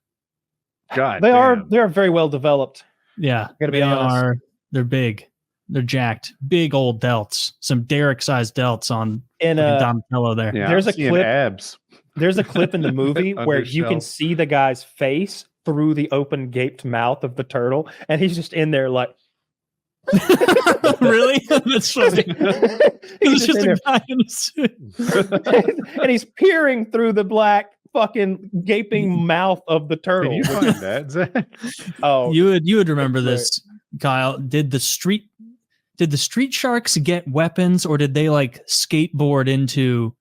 God, they are very well developed. Yeah, gotta be honest. They're big. They're jacked. Big old delts. Some Derek-sized delts on Donatello there. Yeah, there's a clip. Abs. There's a clip in the movie where you can see the guy's face through the open gaped mouth of the turtle, and he's just in there like. Really? That's funny. He's just a guy in a suit. And he's peering through the black fucking gaping mouth of the turtle. Can you find that, Zach? Oh, you would remember this, Kyle. Did the street sharks get weapons, or did they like skateboard into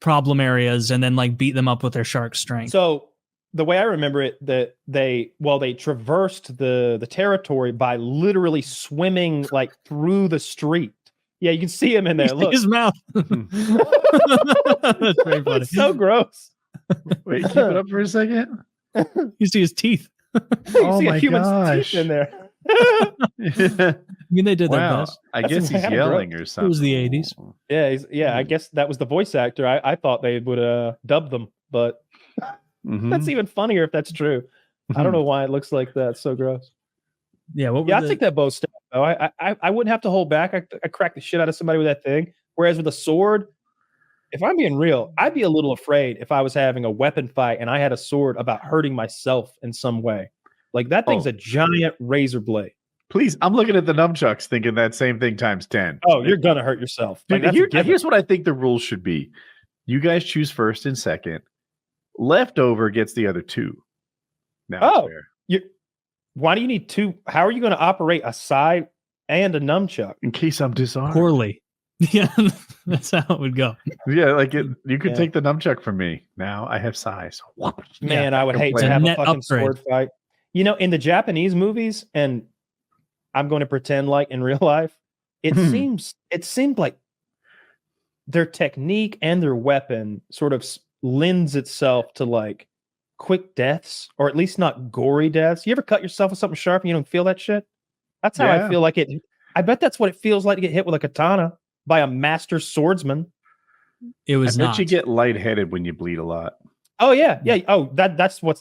problem areas and then like beat them up with their shark strength? So the way I remember it, that they traversed the territory by literally swimming like through the street. Yeah, you can see him in there. Look, his mouth. That's very funny. It's so gross. Wait, keep it up for a second. You see his teeth. You see a human's teeth in there. I mean, they did their Wow. best. I guess he's yelling or something. It was the 80s. Yeah, I guess that was the voice actor. I thought they would dub them, but that's even funnier if that's true. I don't know why it looks like that. It's so gross. Yeah, I'll take that bow staff though. I wouldn't have to hold back. I crack the shit out of somebody with that thing. Whereas with a sword, if I'm being real, I'd be a little afraid if I was having a weapon fight and I had a sword about hurting myself in some way. Like that thing's a giant razor blade. Please, I'm looking at the nunchucks thinking that same thing times 10. Oh, you're gonna hurt yourself. Dude, here's what I think the rules should be. You guys choose first and second. Leftover gets the other two. Now why do you need two? How are you going to operate a side and a nunchuck? In case I'm disarmed. Poorly. Yeah, that's how it would go. Yeah, like you could take the nunchuck from me. Now I have size. Man, I would hate to have a fucking sword fight. In the Japanese movies, and I'm going to pretend like in real life, it seemed like their technique and their weapon sort of lends itself to like quick deaths, or at least not gory deaths. You ever cut yourself with something sharp and you don't feel that shit? That's how I feel like it. I bet that's what it feels like to get hit with a katana by a master swordsman. It was I bet not. you get lightheaded when you bleed a lot. Oh yeah. Oh, that's how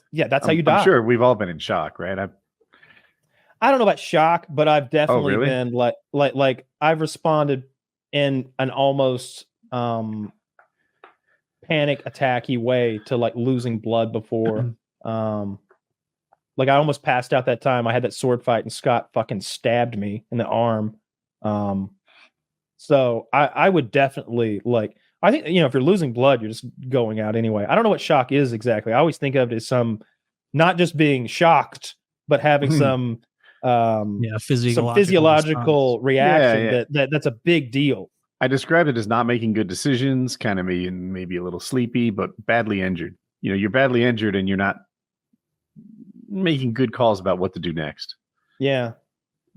you die. I'm sure we've all been in shock, right? I don't know about shock, but I've definitely really? been like I've responded in an almost panic attacky way to like losing blood before. Like I almost passed out that time. I had that sword fight and Scott fucking stabbed me in the arm. So I would definitely like, I think, if you're losing blood, you're just going out anyway. I don't know what shock is exactly. I always think of it as not just being shocked, but having some physiological reaction that's a big deal. I described it as not making good decisions, kind of maybe a little sleepy, but badly injured. You're badly injured and you're not making good calls about what to do next. Yeah.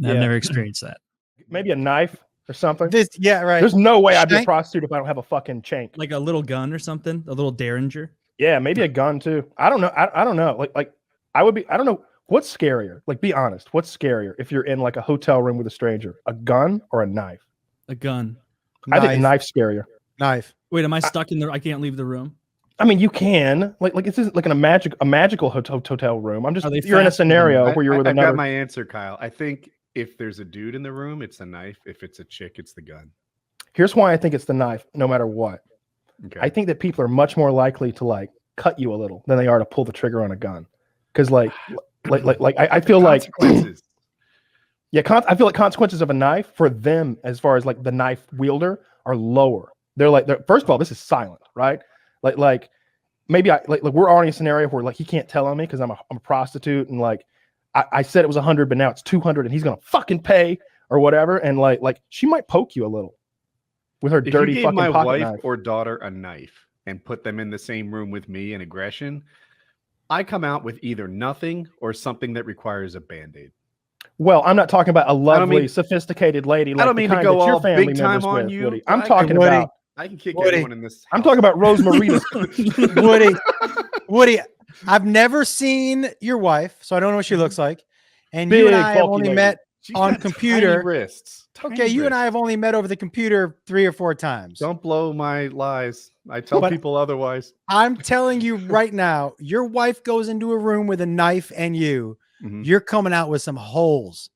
I've never experienced that. Maybe a knife or something. Right. There's no way I'd be a prostitute if I don't have a fucking chank. Like a little gun or something, a little derringer. Yeah, maybe a gun too. I don't know. I don't know. Like I would be. I don't know what's scarier. Like, be honest. What's scarier if you're in like a hotel room with a stranger? A gun or a knife? A gun. I think knife's scarier. Knife. Wait, am I stuck in there? I can't leave the room. I mean, you can like this isn't like a magical hotel room. I'm just you're in a scenario where you're with another. I got my answer, Kyle. I think if there's a dude in the room, it's a knife. If it's a chick, it's the gun. Here's why I think it's the knife, no matter what. Okay. I think that people are much more likely to like cut you a little than they are to pull the trigger on a gun, because I feel like I feel like consequences of a knife for them, as far as like the knife wielder, are lower. They're first of all, this is silent, right? Like maybe we're already in a scenario where like he can't tell on me because I'm a prostitute, and like I said it was 100, but now it's 200, and he's gonna fucking pay or whatever, and like she might poke you a little with her dirty fucking pocket knife. If you gave my wife or daughter a knife and put them in the same room with me in aggression, I come out with either nothing or something that requires a Band-Aid. Well, I'm not talking about a lovely, sophisticated lady. Like I don't mean to go all big time on you. Woody. I'm talking about. I can kick anyone in this house. I'm talking about Rosemarita's. Woody, I've never seen your wife, so I don't know what she looks like. And Big, you and I have only lady. met She's on got computer. tiny wrists. Okay, you and I have only met over the computer 3 or 4 times. Don't blow my lies. I tell people otherwise. I'm telling you right now, your wife goes into a room with a knife and you're coming out with some holes.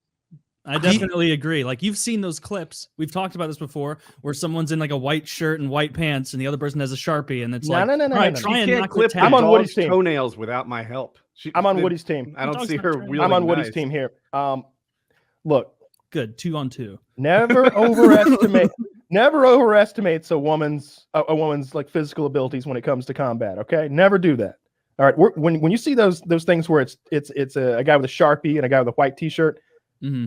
I definitely agree. Like, you've seen those clips. We've talked about this before, where someone's in like a white shirt and white pants, and the other person has a Sharpie, and it's no. Try and knock clip I'm on Woody's team. Toenails without my help. I'm on Woody's team. I don't see her wielding I'm on Woody's knives. team here. Look, good 2-on-2. Never overestimates a woman's like physical abilities when it comes to combat. Okay, never do that. All right, when you see those things where it's a guy with a Sharpie and a guy with a white T-shirt, mm-hmm.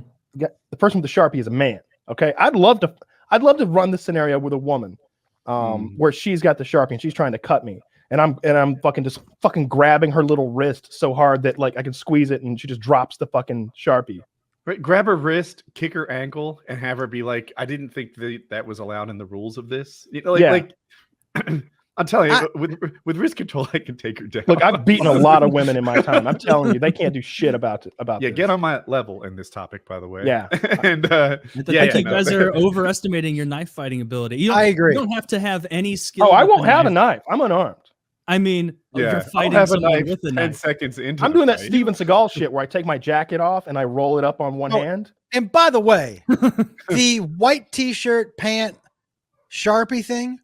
The person with the Sharpie is a man. Okay, I'd love to run this scenario with a woman, where she's got the Sharpie and she's trying to cut me, and I'm fucking grabbing her little wrist so hard that like I can squeeze it and she just drops the fucking Sharpie. Right, grab her wrist, kick her ankle, and have her be like, "I didn't think that was allowed in the rules of this." Like I'm telling you, with wrist control, I can take her down. Look, I've beaten a lot of women in my time. I'm telling you, they can't do shit about this. Get on my level in this topic, by the way. Yeah, and I think you guys are overestimating your knife fighting ability. I agree. You don't have to have any skill. Oh, I won't have a knife. I'm unarmed. I mean, you're fighting I'll have someone a knife with a 10 knife. seconds into. I'm doing that Steven Seagal shit where I take my jacket off and I roll it up on one hand. And by the way, the white T-shirt, pant, Sharpie thing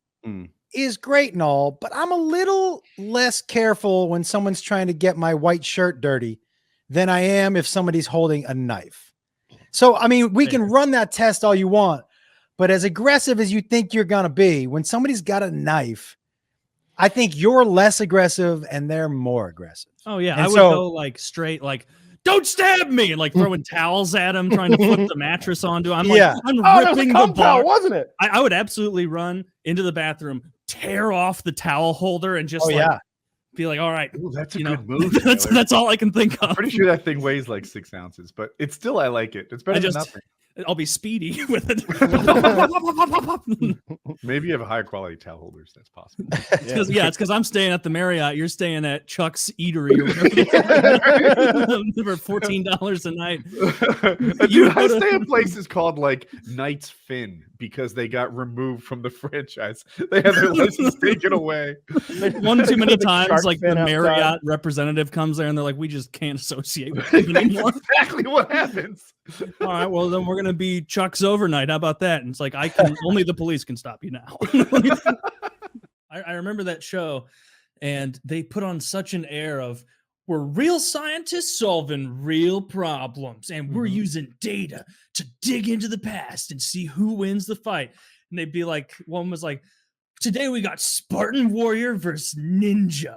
is great and all, but I'm a little less careful when someone's trying to get my white shirt dirty than I am if somebody's holding a knife. So, I mean, we can run that test all you want, but as aggressive as you think you're going to be, when somebody's got a knife, I think you're less aggressive and they're more aggressive. Oh, yeah. And I would go like straight, like, don't stab me, and like throwing towels at him, trying to flip the mattress onto him. I'm ripping the bar, wasn't it? I would absolutely run into the bathroom, tear off the towel holder, and just be like, all right. Ooh, that's a good move. That's all I can think of. I'm pretty sure that thing weighs like 6 ounces, but it's still, I like it. It's better than nothing. I'll be speedy with it. Maybe you have a higher quality towel holders. That's possible. It's because I'm staying at the Marriott. You're staying at Chuck's Eatery or whatever. For $14 a night. Dude, I stay at places called like Knight's Fin because they got removed from the franchise. They had their license taken away. One too many times, like the Marriott representative comes there and they're like, "We just can't associate with you anymore." That's exactly what happens. All right, well then we're gonna be Chuck's overnight. How about that? And it's like only the police can stop you now. I remember that show, and they put on such an air of we're real scientists solving real problems, and we're using data to dig into the past and see who wins the fight. And they'd be like, one was like, today we got Spartan warrior versus ninja.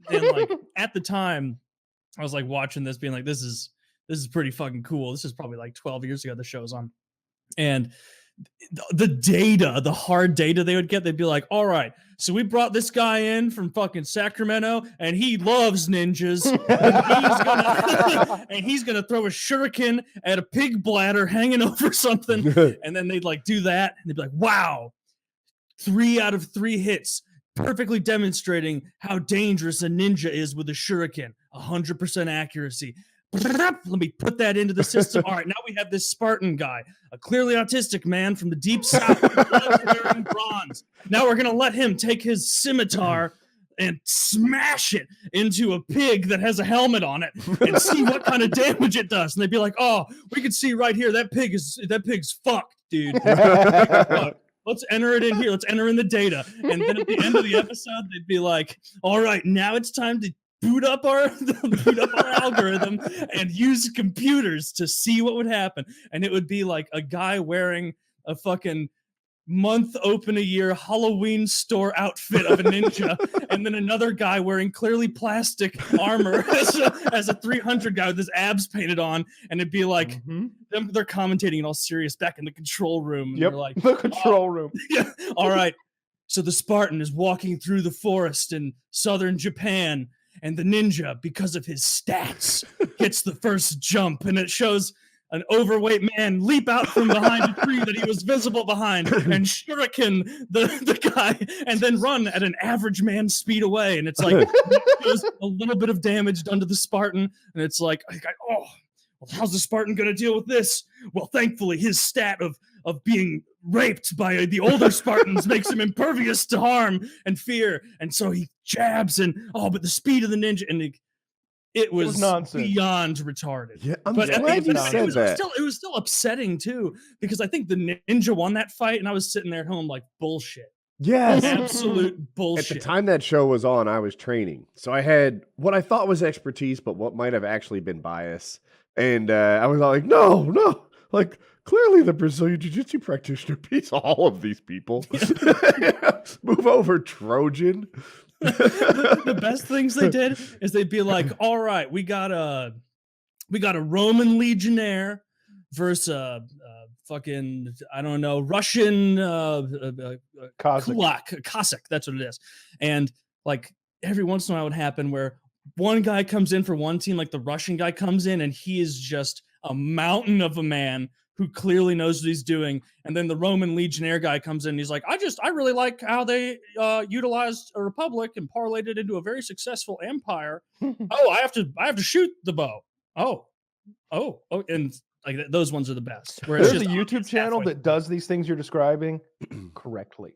And like at the time, I was like watching this, being like, this is pretty fucking cool. This is probably like 12 years ago the show was on. And the data, the hard data they would get, they'd be like, all right, so we brought this guy in from fucking Sacramento and he loves ninjas. And he's gonna throw a shuriken at a pig bladder hanging over something. And then they'd like do that and they'd be like, wow, 3 out of 3 hits, perfectly demonstrating how dangerous a ninja is with a shuriken. 100% accuracy. Let me put that into the system. All right, now we have this Spartan guy, a clearly autistic man from the deep south, wearing bronze. Now we're gonna let him take his scimitar and smash it into a pig that has a helmet on it and see what kind of damage it does. And they'd be like, "Oh, we can see right here that pig's fucked, dude. Let's enter it in here. Let's enter in the data." And then at the end of the episode, they'd be like, "All right, now it's time to boot up our algorithm and use computers to see what would happen." And it would be like a guy wearing a fucking month open a year Halloween store outfit of a ninja, and then another guy wearing clearly plastic armor as a 300 guy with his abs painted on. And it'd be like they're commentating it all serious back in the control room. And they're like, the control room. Yeah, all right. So the Spartan is walking through the forest in southern Japan, and the ninja, because of his stats, gets the first jump, and it shows an overweight man leap out from behind a tree that he was visible behind and shuriken the guy and then run at an average man's speed away. And it's like, there's a little bit of damage done to the Spartan. And it's like, oh, well, how's the Spartan going to deal with this? Well, thankfully, his stat of being raped by the older Spartans makes him impervious to harm and fear. And so he jabs but the speed of the ninja, and it was beyond retarded. Yeah, I'm but glad you said that. It was still upsetting too, because I think the ninja won that fight, and I was sitting there at home like, bullshit. Yes. Absolute bullshit. At the time that show was on, I was training. So I had what I thought was expertise, but what might have actually been bias. And I was all like, no. Like, clearly the Brazilian Jiu-Jitsu practitioner beats all of these people. Move over, Trojan. The best things they did is they'd be like, all right, we got a Roman legionnaire versus fucking, I don't know, Russian Cossack, that's what it is. And like every once in a while it would happen where one guy comes in for one team, like the Russian guy comes in and he is just a mountain of a man who clearly knows what he's doing. And then the Roman legionnaire guy comes in and he's like, I really like how they utilized a republic and parlayed it into a very successful empire. Oh, I have to shoot the bow. Oh, and like those ones are the best. Where there's a YouTube channel that does these things you're describing correctly.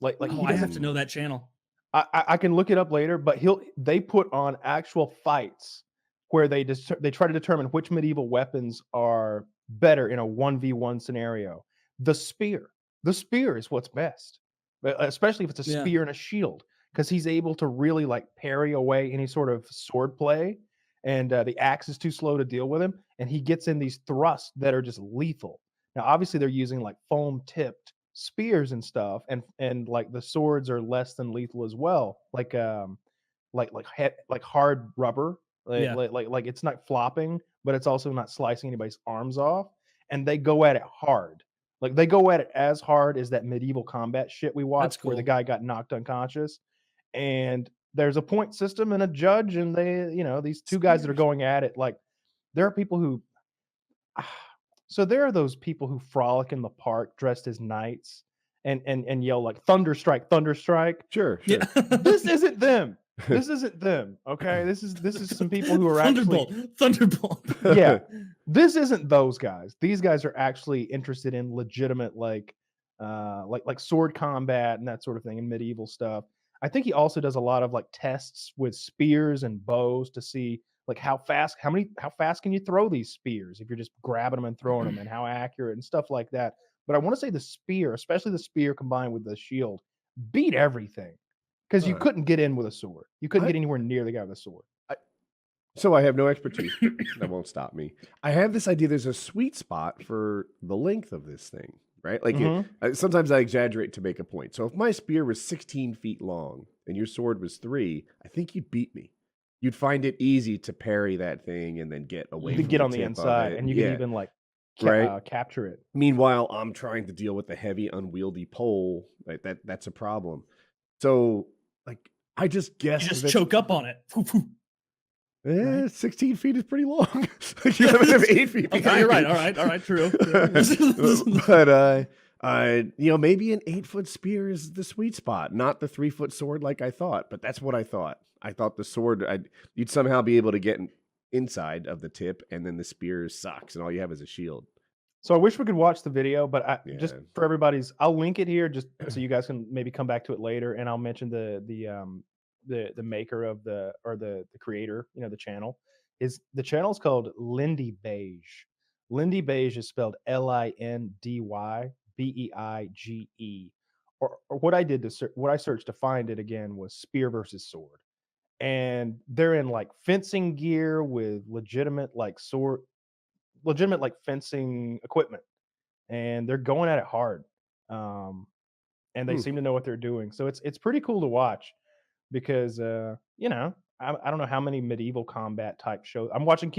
Like I have to know that channel. I can look it up later, but they put on actual fights where they try to determine which medieval weapons are better in a 1v1 scenario. The spear is what's best, especially if it's a spear and a shield, because he's able to really like parry away any sort of sword play, and the axe is too slow to deal with him, and he gets in these thrusts that are just lethal. Now, obviously, they're using like foam tipped spears and stuff, and like the swords are less than lethal as well, like hard rubber. Like it's not flopping, but it's also not slicing anybody's arms off. And they go at it hard. Like they go at it as hard as that medieval combat shit we watched, where the guy got knocked unconscious. And there's a point system and a judge, and they, these two guys that are going at it. Like there are people who So there are those people who frolic in the park dressed as knights and yell like thunder strike, thunder strike. Sure. Yeah. This isn't them. This isn't them. Okay. This is some people who are Thunderbolt. Yeah. This isn't those guys. These guys are actually interested in legitimate like sword combat and that sort of thing and medieval stuff. I think he also does a lot of like tests with spears and bows to see like how fast can you throw these spears if you're just grabbing them and throwing them, and how accurate and stuff like that. But I want to say the spear, especially the spear combined with the shield, beat everything, because you couldn't get in with a sword. You couldn't get anywhere near the guy with a sword. So I have no expertise. That won't stop me. I have this idea. There's a sweet spot for the length of this thing, right? Like sometimes I exaggerate to make a point. So if my spear was 16 feet long and your sword was 3, I think you'd beat me. You'd find it easy to parry that thing and then get away. You could get on the inside, and you could even like capture it. Meanwhile, I'm trying to deal with the heavy, unwieldy pole. Like that's a problem. So, like, I just guess you just choke up on it. 16 feet is pretty long. You have 8 feet. Okay, you're right. All right, true. But maybe an 8-foot spear is the sweet spot, not the 3-foot sword like I thought. But that's what I thought. I thought the sword, you'd somehow be able to get inside of the tip, and then the spear sucks, and all you have is a shield. So I wish we could watch the video, but just for everybody's, I'll link it here just so you guys can maybe come back to it later, and I'll mention the maker of the creator, the channel. The channel is called Lindy Beige. Lindy Beige is spelled LINDYBEIGE. Or what I did what I searched to find it again was spear versus sword. And they're in like fencing gear with legitimate fencing equipment, and they're going at it hard. And they seem to know what they're doing. So it's pretty cool to watch, because I don't know how many medieval combat type shows. I'm watching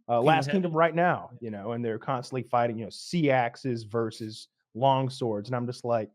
Last Kingdom right now, and they're constantly fighting, sea axes versus long swords, and I'm just like,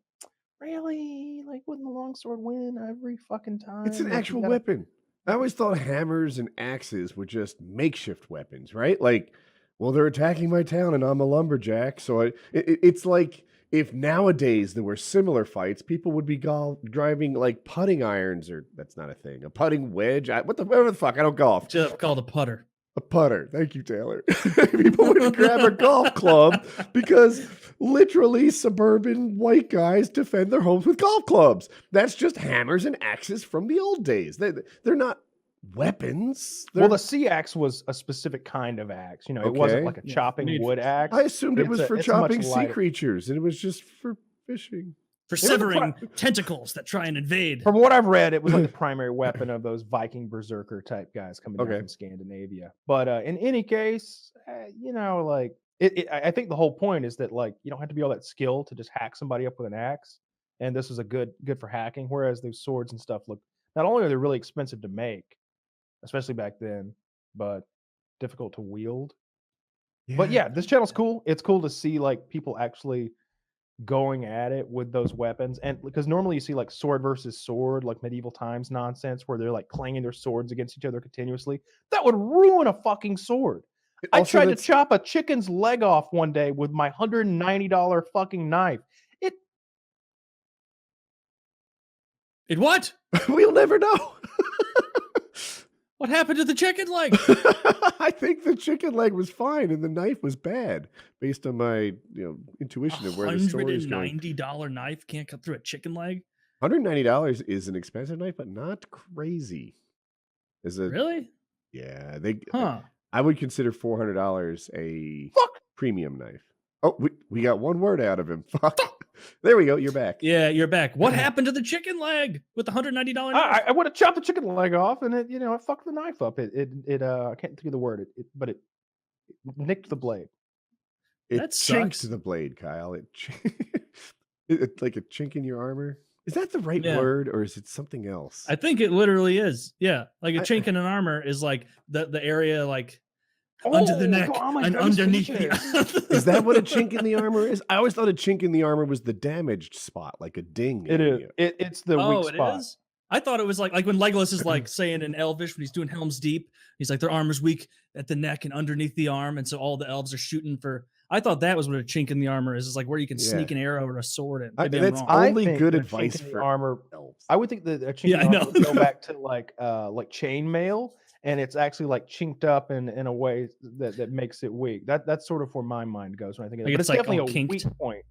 really? Like, wouldn't the longsword win every fucking time? It's an actual weapon. I always thought hammers and axes were just makeshift weapons, right? Like, well, they're attacking my town and I'm a lumberjack. So it's like if nowadays there were similar fights, people would be driving like putting irons, or that's not a thing. A putting wedge. Whatever the fuck. I don't golf. It's called a putter. A putter. Thank you, Taylor. People would grab a golf club because literally suburban white guys defend their homes with golf clubs. That's just hammers and axes from the old days. They're not weapons. Well, the sea axe was a specific kind of axe. It wasn't like a chopping wood axe. I assumed it was for chopping sea creatures, and it was just for fishing. For severing tentacles that try and invade. From what I've read, it was like the primary weapon of those Viking berserker type guys coming down from Scandinavia. But in any case, I think the whole point is that like you don't have to be all that skilled to just hack somebody up with an axe, and this is a good for hacking. Whereas those swords and stuff look, not only are they really expensive to make, especially back then, but difficult to wield. Yeah. But yeah, this channel's cool. It's cool to see like people actually going at it with those weapons, and because normally you see like sword versus sword, like medieval times nonsense where they're like clanging their swords against each other continuously. That would ruin a fucking sword. I tried to chop a chicken's leg off one day with my $190 fucking knife. It what? We'll never know. What happened to the chicken leg? I think the chicken leg was fine and the knife was bad, based on my intuition of where the story is going. $190 knife can't cut through a chicken leg? $190 is an expensive knife, but not crazy. Really? Yeah, I would consider $400 a premium knife. Oh, we got one word out of him. Fuck. There we go. You're back. Yeah, you're back. What happened to the chicken leg with the $190 knife? I would have chopped the chicken leg off, and it fucked the knife up. I can't think of the word. But it nicked the blade. It chinked the blade, Kyle. It's like a chink in your armor. Is that the right word, or is it something else? I think it literally is. Yeah, like a chink in an armor is like the area like under the neck and underneath the Is that what a chink in the armor is? I always thought a chink in the armor was the damaged spot, like a ding. It is. It's the weak spot. Is? I thought it was like when Legolas is like saying in Elvish when he's doing Helm's Deep, he's like their armor's weak at the neck and underneath the arm, and so all the elves are shooting for. I thought that was what a chink in the armor is like where you can sneak an arrow or a sword in. Maybe that's only good advice for armor. elves. I would think that a chink in armor would go back to like chainmail, and it's actually like chinked up in a way that makes it weak. That's sort of where my mind goes when I think of it. But it's definitely a weak point.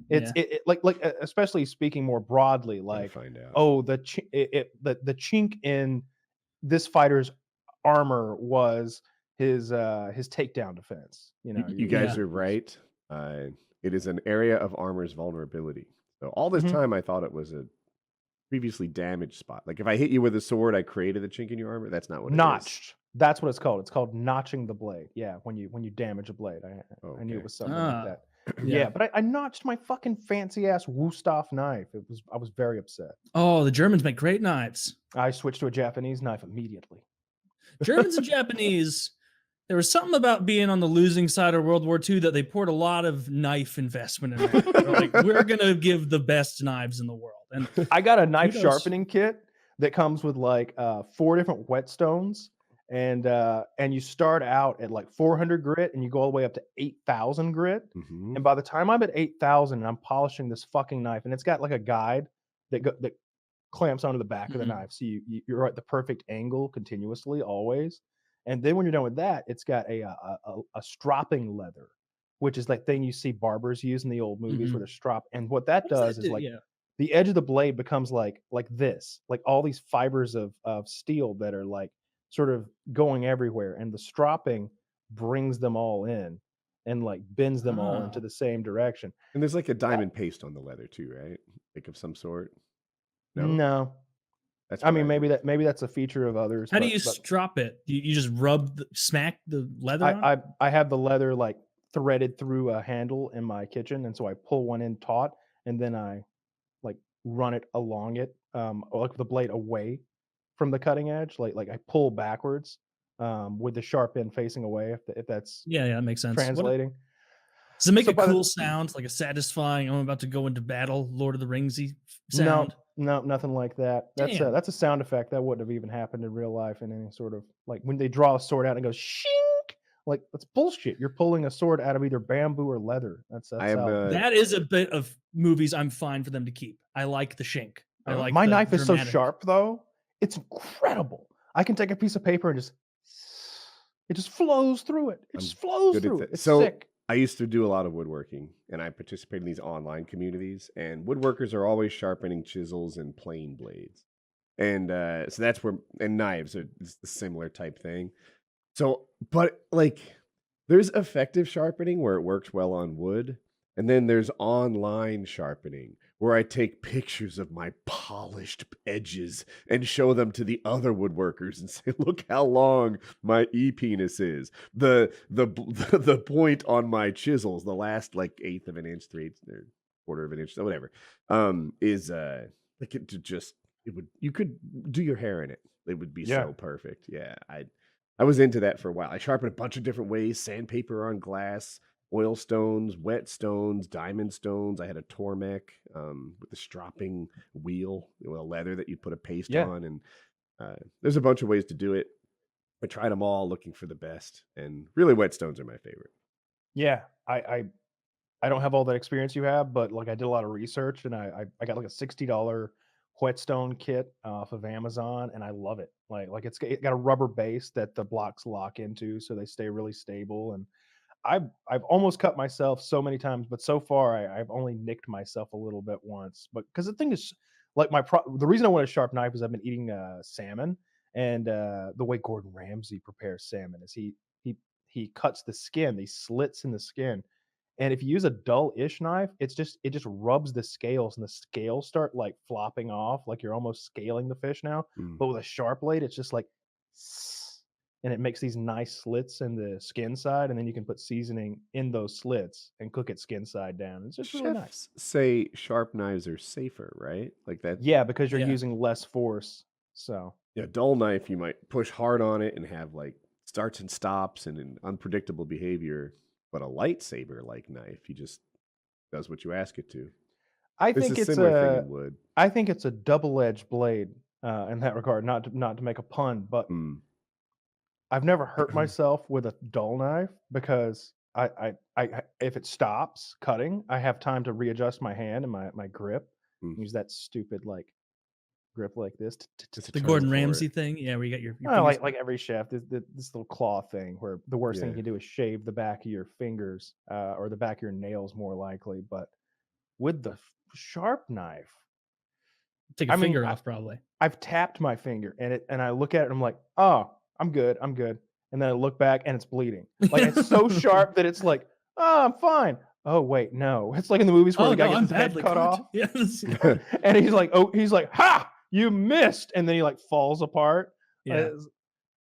It's like especially speaking more broadly, like the chink in this fighter's armor was his takedown defense. You know, you guys are right. It is an area of armor's vulnerability. So all this time, I thought it was a previously damaged spot. Like if I hit you with a sword, I created a chink in your armor. That's not what notched. It is. That's what it's called. It's called notching the blade. Yeah, when you damage a blade. I knew it was something like that. Yeah, but I notched my fucking fancy ass Wusthof knife. I was very upset. Oh, the Germans make great knives. I switched to a Japanese knife immediately. Germans and Japanese. There was something about being on the losing side of World War II that they poured a lot of knife investment in. Like, we're gonna give the best knives in the world. And I got a knife sharpening kit that comes with like 4 different whetstones, and you start out at like 400 grit and you go all the way up to 8,000 grit. And by the time I'm at 8,000 and I'm polishing this fucking knife, and it's got like a guide that clamps onto the back of the knife, so you're at the perfect angle continuously always. And then when you're done with that, it's got a stropping leather, which is like thing you see barbers use in the old movies where they're strop. And what that does is like the edge of the blade becomes like this, like all these fibers of steel that are like sort of going everywhere, and the stropping brings them all in and like bends them all into the same direction. And there's like a diamond paste on the leather too, right? Like of some sort. No. That's maybe that's a feature of others. How do you strop it? You just smack the leather on? I have the leather like threaded through a handle in my kitchen, and so I pull one in taut, and then I like run it along it, like the blade away from the cutting edge. Like I pull backwards with the sharp end facing away. If that's that makes sense. Translating. Does it make a cool sound, like a satisfying? I'm about to go into battle, Lord of the Ringsy sound. No, nothing like that. That's a sound effect that wouldn't have even happened in real life in any sort of like when they draw a sword out and it goes shink. Like that's bullshit. You're pulling a sword out of either bamboo or leather. That is a bit of movies I'm fine for them to keep. I like the shink. I like my knife is so sharp though. It's incredible. I can take a piece of paper and it just flows through it. It just flows through it. It's sick. I used to do a lot of woodworking, and I participated in these online communities, and woodworkers are always sharpening chisels and plane blades. And so that's where, and knives are the similar type thing. So, but like there's effective sharpening where it works well on wood. And then there's online sharpening where I take pictures of my polished edges and show them to the other woodworkers and say, look how long my e-penis is. The point on my chisels, the last like 1/8 of an inch, 3/8 or 1/4 of an inch, whatever, is like you could do your hair in it. It would be so perfect. Yeah. I was into that for a while. I sharpened a bunch of different ways, sandpaper on glass, oil stones, wet stones, diamond stones. I had a Tormek with the stropping wheel, leather that you'd put a paste on. And there's a bunch of ways to do it. I tried them all looking for the best. And really, wet stones are my favorite. Yeah, I don't have all that experience you have, but like I did a lot of research, and I got like a $60 whetstone kit off of Amazon, and I love it. Like it got a rubber base that the blocks lock into, so they stay really stable. And I've almost cut myself so many times, but so far I've only nicked myself a little bit once. But because the thing is, like the reason I want a sharp knife is I've been eating salmon, and the way Gordon Ramsay prepares salmon is he cuts the skin, these slits in the skin, and if you use a dull-ish knife, it just rubs the scales, and the scales start like flopping off, like you're almost scaling the fish now. But with a sharp blade, it's just like. And it makes these nice slits in the skin side, and then you can put seasoning in those slits and cook it skin side down. It's just really nice. Say sharp knives are safer, right? Like that. Yeah, because you're using less force. So dull knife, you might push hard on it and have like starts and stops and an unpredictable behavior. But a lightsaber like knife, you just does what you ask it to. I think it's a double-edged blade. in that regard. Not to make a pun, but I've never hurt myself with a dull knife because I if it stops cutting, I have time to readjust my hand and my grip. Use that stupid like grip like this. The Gordon Ramsay thing, yeah, where you got your like every chef, this little claw thing where the worst thing you can do is shave the back of your fingers or the back of your nails more likely. But with the sharp knife, take a finger off probably. I've tapped my finger and I look at it and I'm like, oh, I'm good. And then I look back and it's bleeding. Like it's so sharp that it's like, oh, I'm fine. Oh wait, no. It's like in the movies where the guy gets his head cut off. Yes. And he's like, ha, you missed. And then he like falls apart. Yeah.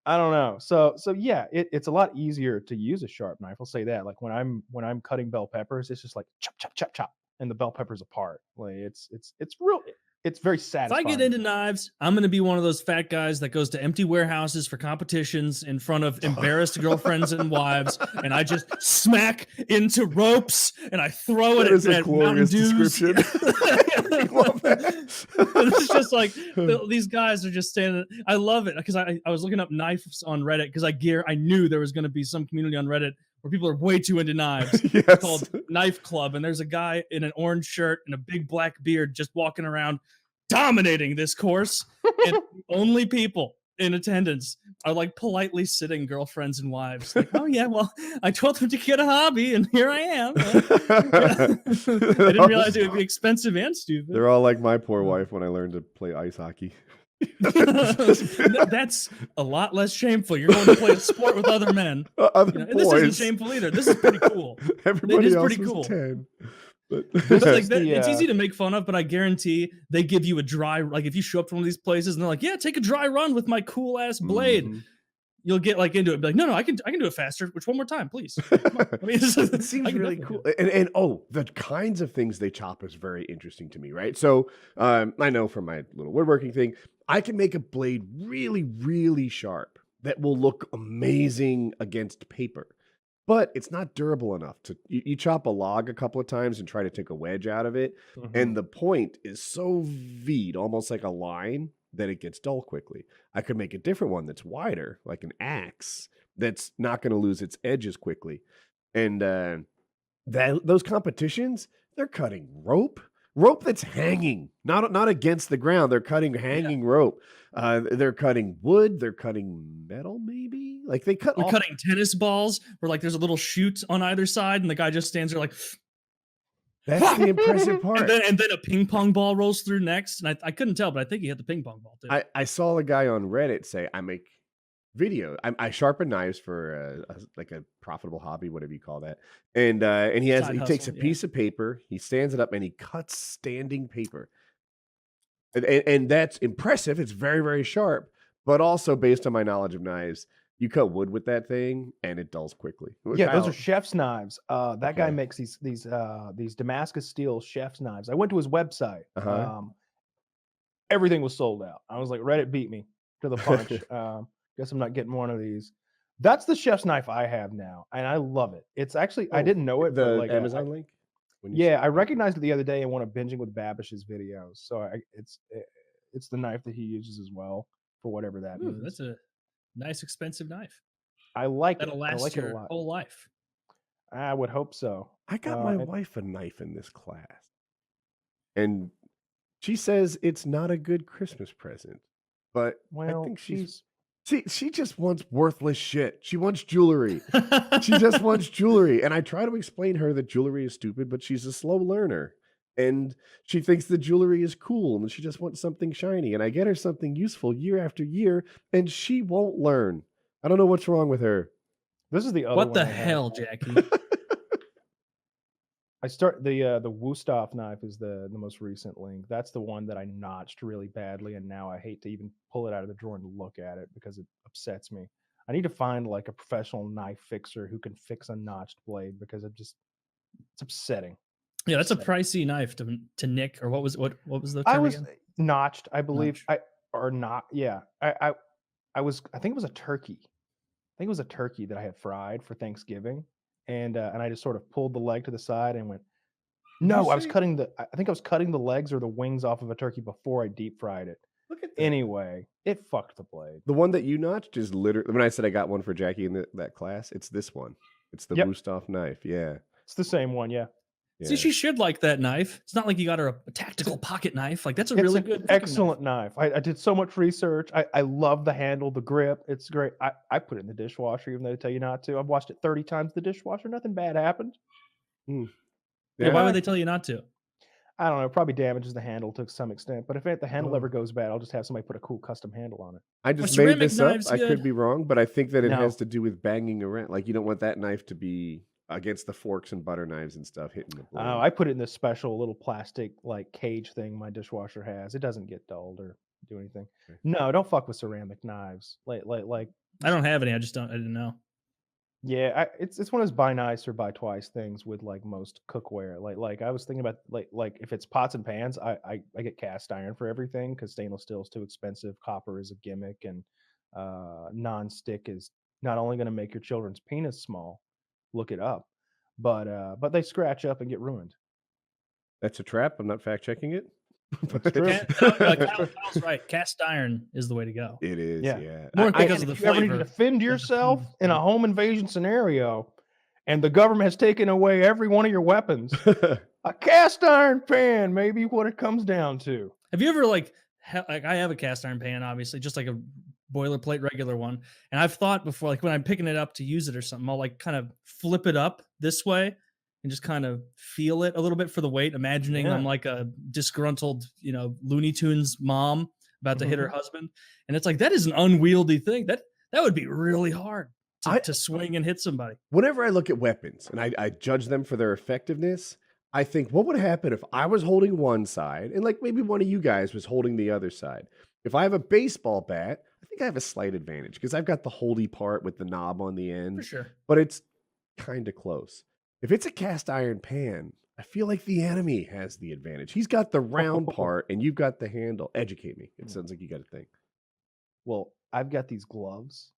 I don't know. So yeah, it's a lot easier to use a sharp knife. I'll say that. Like when I'm cutting bell peppers, it's just like chop, chop, chop, chop, and the bell peppers apart. Like it's real. It's very satisfying. If I get into knives, I'm going to be one of those fat guys that goes to empty warehouses for competitions in front of embarrassed girlfriends and wives, and I just smack into ropes and I throw it at Mountain Dews. I love that. It's just like these guys are just standing. I love it because I was looking up knives on Reddit because I knew there was going to be some community on Reddit where people are way too into knives. Yes. It's called Knife Club, and there's a guy in an orange shirt and a big black beard just walking around dominating this course, and only people in attendance are like politely sitting girlfriends and wives. Like, oh yeah, well, I told them to get a hobby, and here I am. I didn't realize it would be expensive and stupid. They're all like my poor wife when I learned to play ice hockey. That's a lot less shameful. You're going to play a sport with other men. Other boys. This isn't shameful either. This is pretty cool. Everybody it is else pretty was cool. 10. It's easy to make fun of, but I guarantee they give you a dry. Like if you show up to one of these places and they're like, "Yeah, take a dry run with my cool ass blade," you'll get like into it. Be like, "No, I can do it faster. Which one more time, please?" It seems really cool. And the kinds of things they chop is very interesting to me, right? So I know from my little woodworking thing, I can make a blade really, really sharp that will look amazing against paper. But it's not durable enough to you chop a log a couple of times and try to take a wedge out of it. And the point is so V'd, almost like a line, that it gets dull quickly. I could make a different one that's wider, like an axe, that's not going to lose its edges quickly. And those competitions, they're cutting rope that's hanging, not against the ground. They're cutting hanging rope. They're cutting wood. They're cutting metal, maybe. Like they're cutting tennis balls where like there's a little chute on either side, and the guy just stands there like. That's the impressive part. And then a ping pong ball rolls through next, and I couldn't tell, but I think he hit the ping pong ball too. I saw a guy on Reddit say, "I make video. I sharpen knives for like a profitable hobby, whatever you call that." And he takes a piece of paper, he stands it up, and he cuts standing paper. And that's impressive. It's very, very sharp, but also based on my knowledge of knives, you cut wood with that thing and it dulls quickly. Yeah, those are chef's knives. That guy makes these Damascus steel chef's knives. I went to his website. Everything was sold out. I was like, Reddit beat me to the punch. Guess I'm not getting one of these. That's the chef's knife I have now, and I love it. It's actually I didn't know it. The but like Amazon link. I recognized it the other day in one of Binging with Babish's videos. So it's the knife that he uses as well for whatever that means. That's a nice expensive knife. I like That'll last I like your it a lot. whole life. I would hope so. I got my wife a knife in this class, and she says it's not a good Christmas present. But I think she just wants worthless shit. She wants jewelry. She just wants jewelry. And I try to explain her that jewelry is stupid, but she's a slow learner. And she thinks the jewelry is cool and she just wants something shiny. And I get her something useful year after year, and she won't learn. I don't know what's wrong with her. This is the other What the hell, Jackie? I start the Wusthof knife is the most recent link. That's the one that I notched really badly, and now I hate to even pull it out of the drawer and look at it because it upsets me. I need to find like a professional knife fixer who can fix a notched blade because it's upsetting. Yeah, that's a pricey knife to nick, or what was the term I was again? notched, I believe. I think it was a turkey. I think it was a turkey that I had fried for Thanksgiving. And I just sort of pulled the leg to the side and went, no, I think I was cutting the legs or the wings off of a turkey before I deep fried it. Look at that. Anyway, it fucked the blade. The one that you notched is literally when I said I got one for Jackie in that class. It's this one. It's the Wusthof knife. Yeah, it's the same one. Yeah. See, she should like that knife. It's not like you got her a tactical pocket knife. Like that's a really good, excellent knife. I did so much research. I love the handle, the grip. It's great. I put it in the dishwasher, even though they tell you not to. I've washed it 30 times in the dishwasher. Nothing bad happened. Yeah, why would they tell you not to? I don't know. It probably damages the handle to some extent. But if the handle ever goes bad, I'll just have somebody put a cool custom handle on it. I just made this up. I could be wrong, but I think that it has to do with banging around. Like you don't want that knife to be against the forks and butter knives and stuff hitting the blade. Oh, I put it in this special little plastic like cage thing my dishwasher has. It doesn't get dulled or do anything. No, don't fuck with ceramic knives. Like I don't have any. I didn't know. Yeah, it's one of those buy nice or buy twice things with like most cookware. Like I was thinking about like if it's pots and pans, I get cast iron for everything because stainless steel is too expensive. Copper is a gimmick, and non-stick is not only going to make your children's penis small. Look it up, but they scratch up and get ruined. That's a trap. I'm not fact checking it. Kyle's right. Cast iron is the way to go. It is, yeah. More because of the flavor. If you ever need to defend yourself in a home invasion scenario, and the government has taken away every one of your weapons, a cast iron pan may be what it comes down to. Have you ever like I have a cast iron pan, obviously, just like a boilerplate regular one, and I've thought before, like when I'm picking it up to use it or something, I'll like kind of flip it up this way and just kind of feel it a little bit for the weight, imagining I'm like a disgruntled, Looney Tunes mom about to hit her husband. And it's like, that is an unwieldy thing. That would be really hard to swing and hit somebody. Whenever I look at weapons and I judge them for their effectiveness, I think, what would happen if I was holding one side and like maybe one of you guys was holding the other side? If I have a baseball bat, I think I have a slight advantage because I've got the holdy part with the knob on the end. For sure. But it's kind of close. If it's a cast iron pan, I feel like the enemy has the advantage. He's got the round part and you've got the handle. Educate me. It sounds like you got a thing. Well, I've got these gloves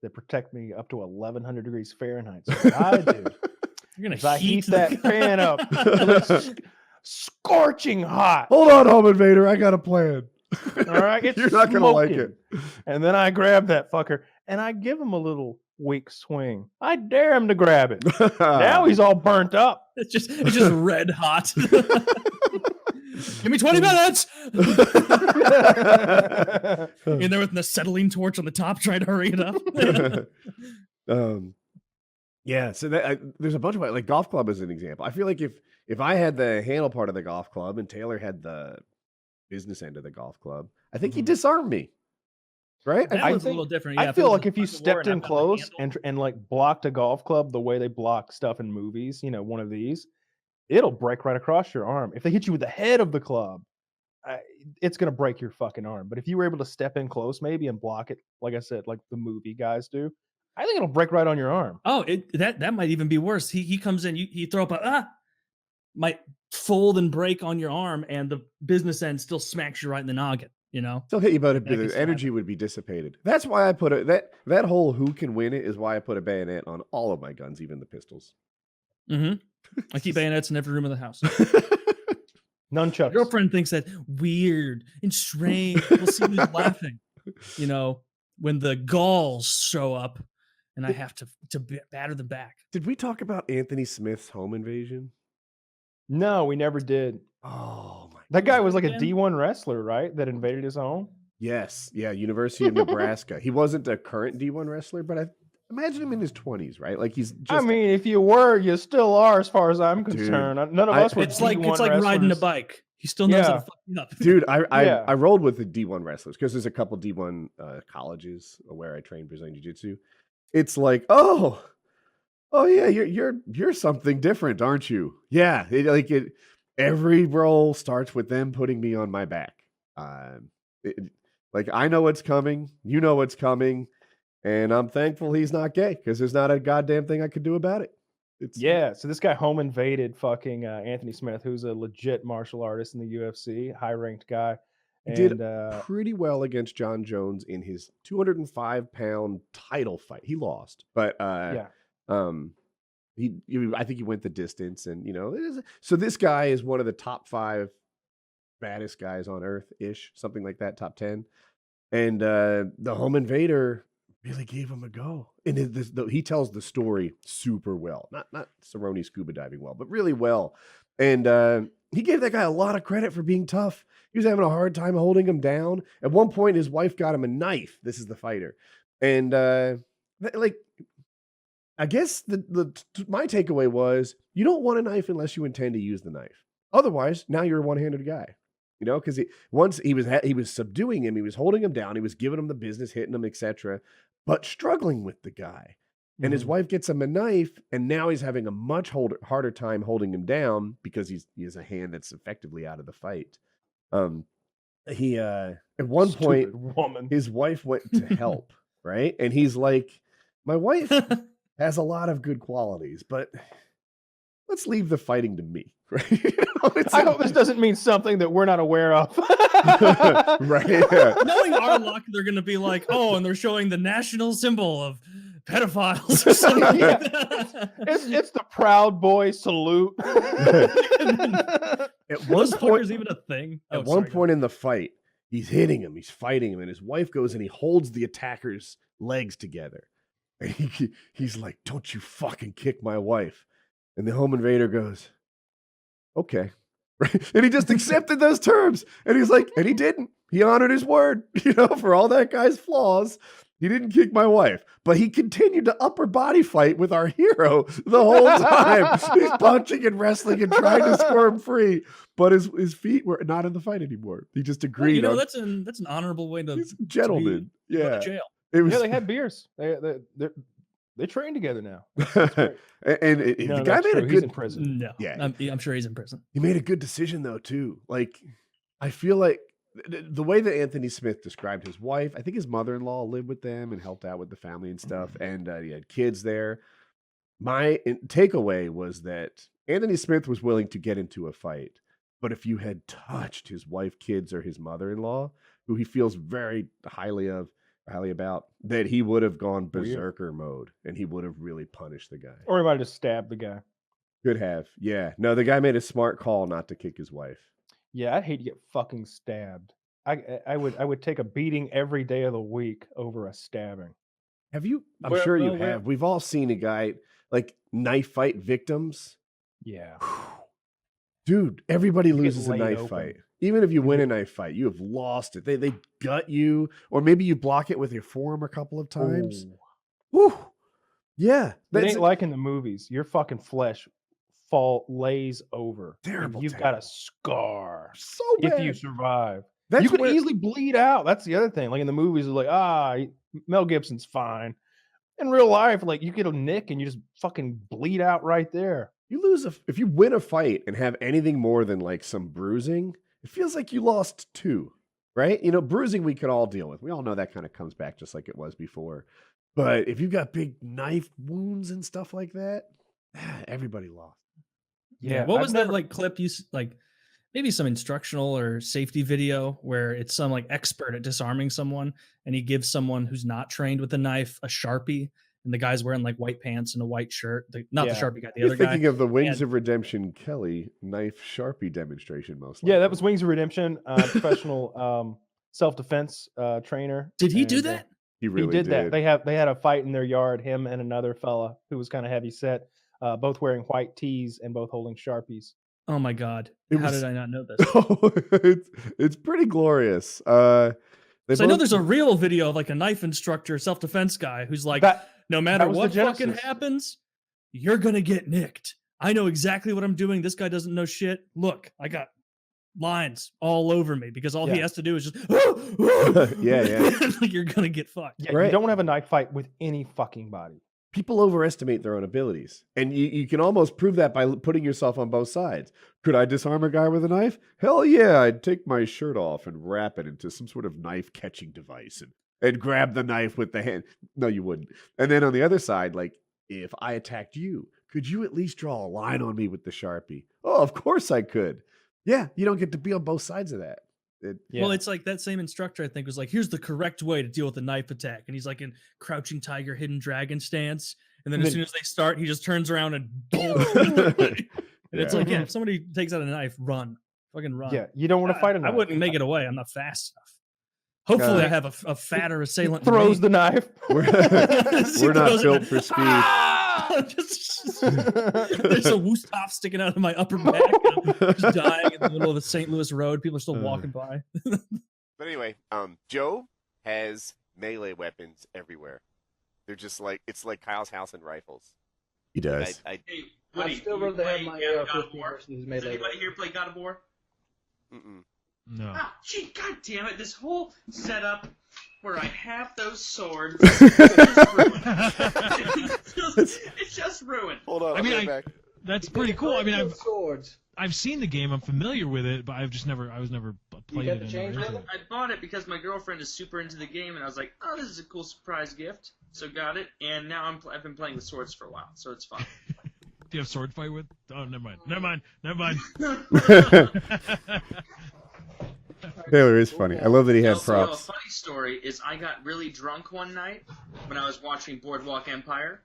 that protect me up to 1100 degrees Fahrenheit. So what I do You're is I heat that pan up till it's scorching hot. Hold on, home invader. I got a plan. All right, you're not gonna like it. And then I grab that fucker and I give him a little weak swing. I dare him to grab it. Now he's all burnt up. It's just red hot. Give me 20 minutes. In there with an acetylene torch on the top, trying to hurry it up. Yeah, so there's a bunch of like golf club as an example. I feel like if I had the handle part of the golf club and Taylor had the business end of the golf club, I think he'd disarm me. Right? That was a little different. Yeah, I feel like if you stepped in close and like blocked a golf club the way they block stuff in movies, one of these, it'll break right across your arm. If they hit you with the head of the club, it's going to break your fucking arm. But if you were able to step in close maybe and block it, like I said, like the movie guys do, I think it'll break right on your arm. Oh, that might even be worse. He comes in, you throw up might fold and break on your arm, and the business end still smacks you right in the noggin. Still hit you, but the energy would be dissipated. That's why I put that whole who can win it is why I put a bayonet on all of my guns, even the pistols. Mm-hmm. I keep bayonets in every room of the house. Nunchucks. My girlfriend thinks that weird and strange. We'll see who's laughing. When the Gauls show up, and I have to batter them back. Did we talk about Anthony Smith's home invasion? No, we never did. Oh my! That guy was like a D1 wrestler, right? That invaded his home. Yes, yeah, University of Nebraska. He wasn't a current D1 wrestler, but I imagine him in his 20s, right? Like he's. I mean, if you were, you still are, as far as I'm concerned. None of us were. It's like riding a bike. He still knows how to fuck you up, dude. I rolled with the D1 wrestlers because there's a couple D1 colleges where I trained Brazilian Jiu-Jitsu. It's like, oh yeah, you're something different, aren't you? Yeah, every roll starts with them putting me on my back. Like I know what's coming, you know what's coming, and I'm thankful he's not gay because there's not a goddamn thing I could do about it. So this guy home invaded fucking Anthony Smith, who's a legit martial artist in the UFC, high ranked guy. He did pretty well against John Jones in his 205-pound title fight. He lost, but I think he went the distance, and so this guy is one of the top 5 baddest guys on earth ish, something like that, top 10. And the home invader really gave him a go. And he tells the story super well. Not Cerrone scuba diving well, but really well. And he gave that guy a lot of credit for being tough. He was having a hard time holding him down. At one point, his wife got him a knife. This is the fighter. And like, I guess my takeaway was you don't want a knife unless you intend to use the knife. Otherwise, now you're a one-handed guy. You know, because once he was subduing him, he was holding him down, he was giving him the business, hitting him, etc., but struggling with the guy. And his wife gets him a knife, and now he's having a much harder time holding him down because he has a hand that's effectively out of the fight. He at one point, his wife went to help, right? And he's like, my wife has a lot of good qualities, but let's leave the fighting to me, right? I hope this doesn't mean something that we're not aware of. Right? Yeah. Knowing our luck, they're going to be like, oh, and they're showing the national symbol of pedophiles or something like that. It's the Proud Boy salute. At one point, even a thing. At one point in the fight, he's hitting him, he's fighting him, and his wife goes and he holds the attacker's legs together. And he's like, don't you fucking kick my wife. And the home invader goes, okay. Right? And he just accepted those terms. And he's like, and he didn't. He honored his word, for all that guy's flaws. He didn't kick my wife, but he continued to upper body fight with our hero the whole time. He's punching and wrestling and trying to squirm free, but his feet were not in the fight anymore. He just agreed. Well, that's an honorable way to gentleman. To go to jail. It was, they had beers. They train together now. And the guy made a good. He's in prison. No, yeah, I'm sure he's in prison. He made a good decision though too. Like, I feel like the way that Anthony Smith described his wife, I think his mother-in-law lived with them and helped out with the family and stuff, and he had kids there. My takeaway was that Anthony Smith was willing to get into a fight, but if you had touched his wife, kids, or his mother-in-law, who he feels very highly about, that he would have gone berserker mode and he would have really punished the guy. Or he might have just stabbed the guy. Could have. Yeah. No, the guy made a smart call not to kick his wife. Yeah, I'd hate to get fucking stabbed. I would take a beating every day of the week over a stabbing. Have you? I'm sure you have. We've all seen a guy like knife fight victims. Yeah. Dude, everybody loses a knife fight. Even if you win a knife fight, you have lost it. They gut you, or maybe you block it with your forearm a couple of times. Whew. Yeah. It ain't like in the movies. Your fucking flesh lays over. Terrible. You've got a scar. So bad. If you survive. That's you could easily bleed out. That's the other thing. Like in the movies, it's like, Mel Gibson's fine. In real life, like you get a nick and you just fucking bleed out right there. You lose if you win a fight and have anything more than like some bruising, it feels like you lost two, right? Bruising we could all deal with. We all know that kind of comes back just like it was before. But if you've got big knife wounds and stuff like that, everybody lost. Yeah. What was that like clip you like? Maybe some instructional or safety video where it's some like expert at disarming someone, and he gives someone who's not trained with a knife a Sharpie, and the guy's wearing like white pants and a white shirt. Not the Sharpie guy, the other guy. Thinking of the Wings of Redemption Kelly knife Sharpie demonstration, most likely. Yeah, that was Wings of Redemption, professional self-defense trainer. Did he do that? He really did that. They had a fight in their yard, him and another fella who was kind of heavy set, both wearing white tees and both holding Sharpies. Oh my God! How did I not know this? It's pretty glorious. I know there's a real video of like a knife instructor, self-defense guy who's like, no matter what fucking happens, you're gonna get nicked. I know exactly what I'm doing. This guy doesn't know shit. Look, I got lines all over me because all he has to do is just like you're gonna get fucked. Yeah, you don't want to have a knife fight with any fucking body. People overestimate their own abilities. And you can almost prove that by putting yourself on both sides. Could I disarm a guy with a knife? Hell yeah, I'd take my shirt off and wrap it into some sort of knife catching device and grab the knife with the hand. No, you wouldn't. And then on the other side, like, if I attacked you, could you at least draw a line on me with the Sharpie? Oh, of course I could. Yeah, you don't get to be on both sides of that. Well, it's like that same instructor, I think, was like, here's the correct way to deal with a knife attack. And he's like in crouching tiger, hidden dragon stance. And then as soon as they start, he just turns around and boom. And it's like, if somebody takes out a knife, run. Fucking run. Yeah, you don't want to fight a knife. I wouldn't make it away. I'm not fast enough. Hopefully, I have a fatter assailant. Throws the knife. We're not built for speed. There's a Wusthof sticking out of my upper back. I'm just dying in the middle of the St. Louis road. People are still walking by. But anyway, Joe has melee weapons everywhere. They're just like it's like Kyle's house and rifles. He does. Hey, I'd still rather have my AR-15 versus his melee. Does anybody here play God of War? Mm-mm. No. Ah, gee, god damn it! This whole setup where I have those swords, it's just ruined. Hold on, I mean, back. That's pretty cool. I mean, swords. I've seen the game. I'm familiar with it, but I was never played it. I bought it because my girlfriend is super into the game, and I was like, "Oh, this is a cool surprise gift." So got it, and now I've been playing with swords for a while, so it's fun. Do you have sword fight with? Oh, never mind. Taylor is funny. I love that he had Also, props. a funny story is I got really drunk one night when I was watching Boardwalk Empire.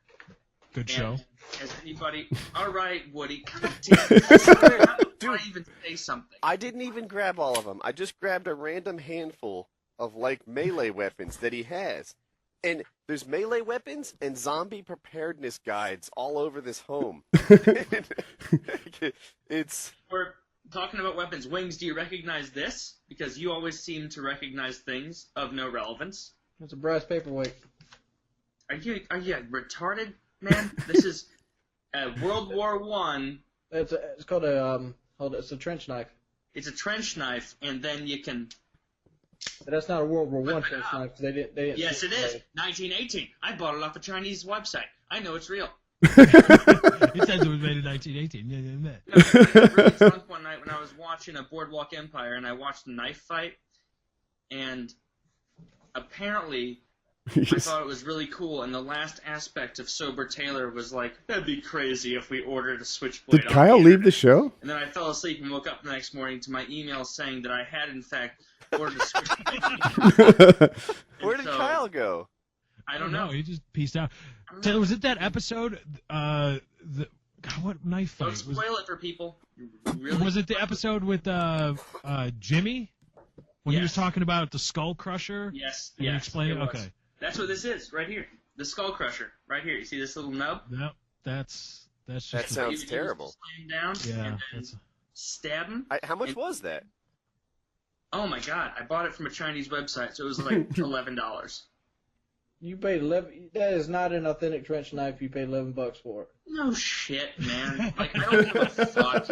Good show. Has anybody? All right, Woody. God damn it. How do I even say something? I didn't even grab all of them. I just grabbed a random handful of like melee weapons that he has. And there's melee weapons and zombie preparedness guides all over this home. We're talking about weapons. Wings, do you recognize this? Because you always seem to recognize things of no relevance. It's a brass paperweight. Are you retarded, man? This is World War One. It's called a it's a trench knife. It's a trench knife, and then you can. But that's not a World War One trench knife. They didn't. Yes, it is. 1918. I bought it off a Chinese website. I know it's real. It says it was made in 1918. I got really drunk one night when I was watching a Boardwalk Empire, and I watched a knife fight, and apparently I thought it was really cool. And the last aspect of Sober Taylor was like, "That'd be crazy if we ordered a switchblade." Did Kyle leave the show? And then I fell asleep and woke up the next morning to my email saying that I had in fact ordered a switchblade. Where did Kyle go? I don't know. He just peaced out. Taylor, was it that episode? God, what knife fight? Don't spoil it for people. Really? Was it the episode with Jimmy when he was talking about the Skull Crusher? Yes. Can you explain it? was. Okay. That's what this is right here. The Skull Crusher right here. You see this little nub? No, that's just. That sounds You terrible. Slam down and then stab him. How much was that? Oh my god! I bought it from a Chinese website, so it was like $11. You paid 11. That is not an authentic trench knife. You paid $11 for it. No shit, man. Like I don't give a fuck.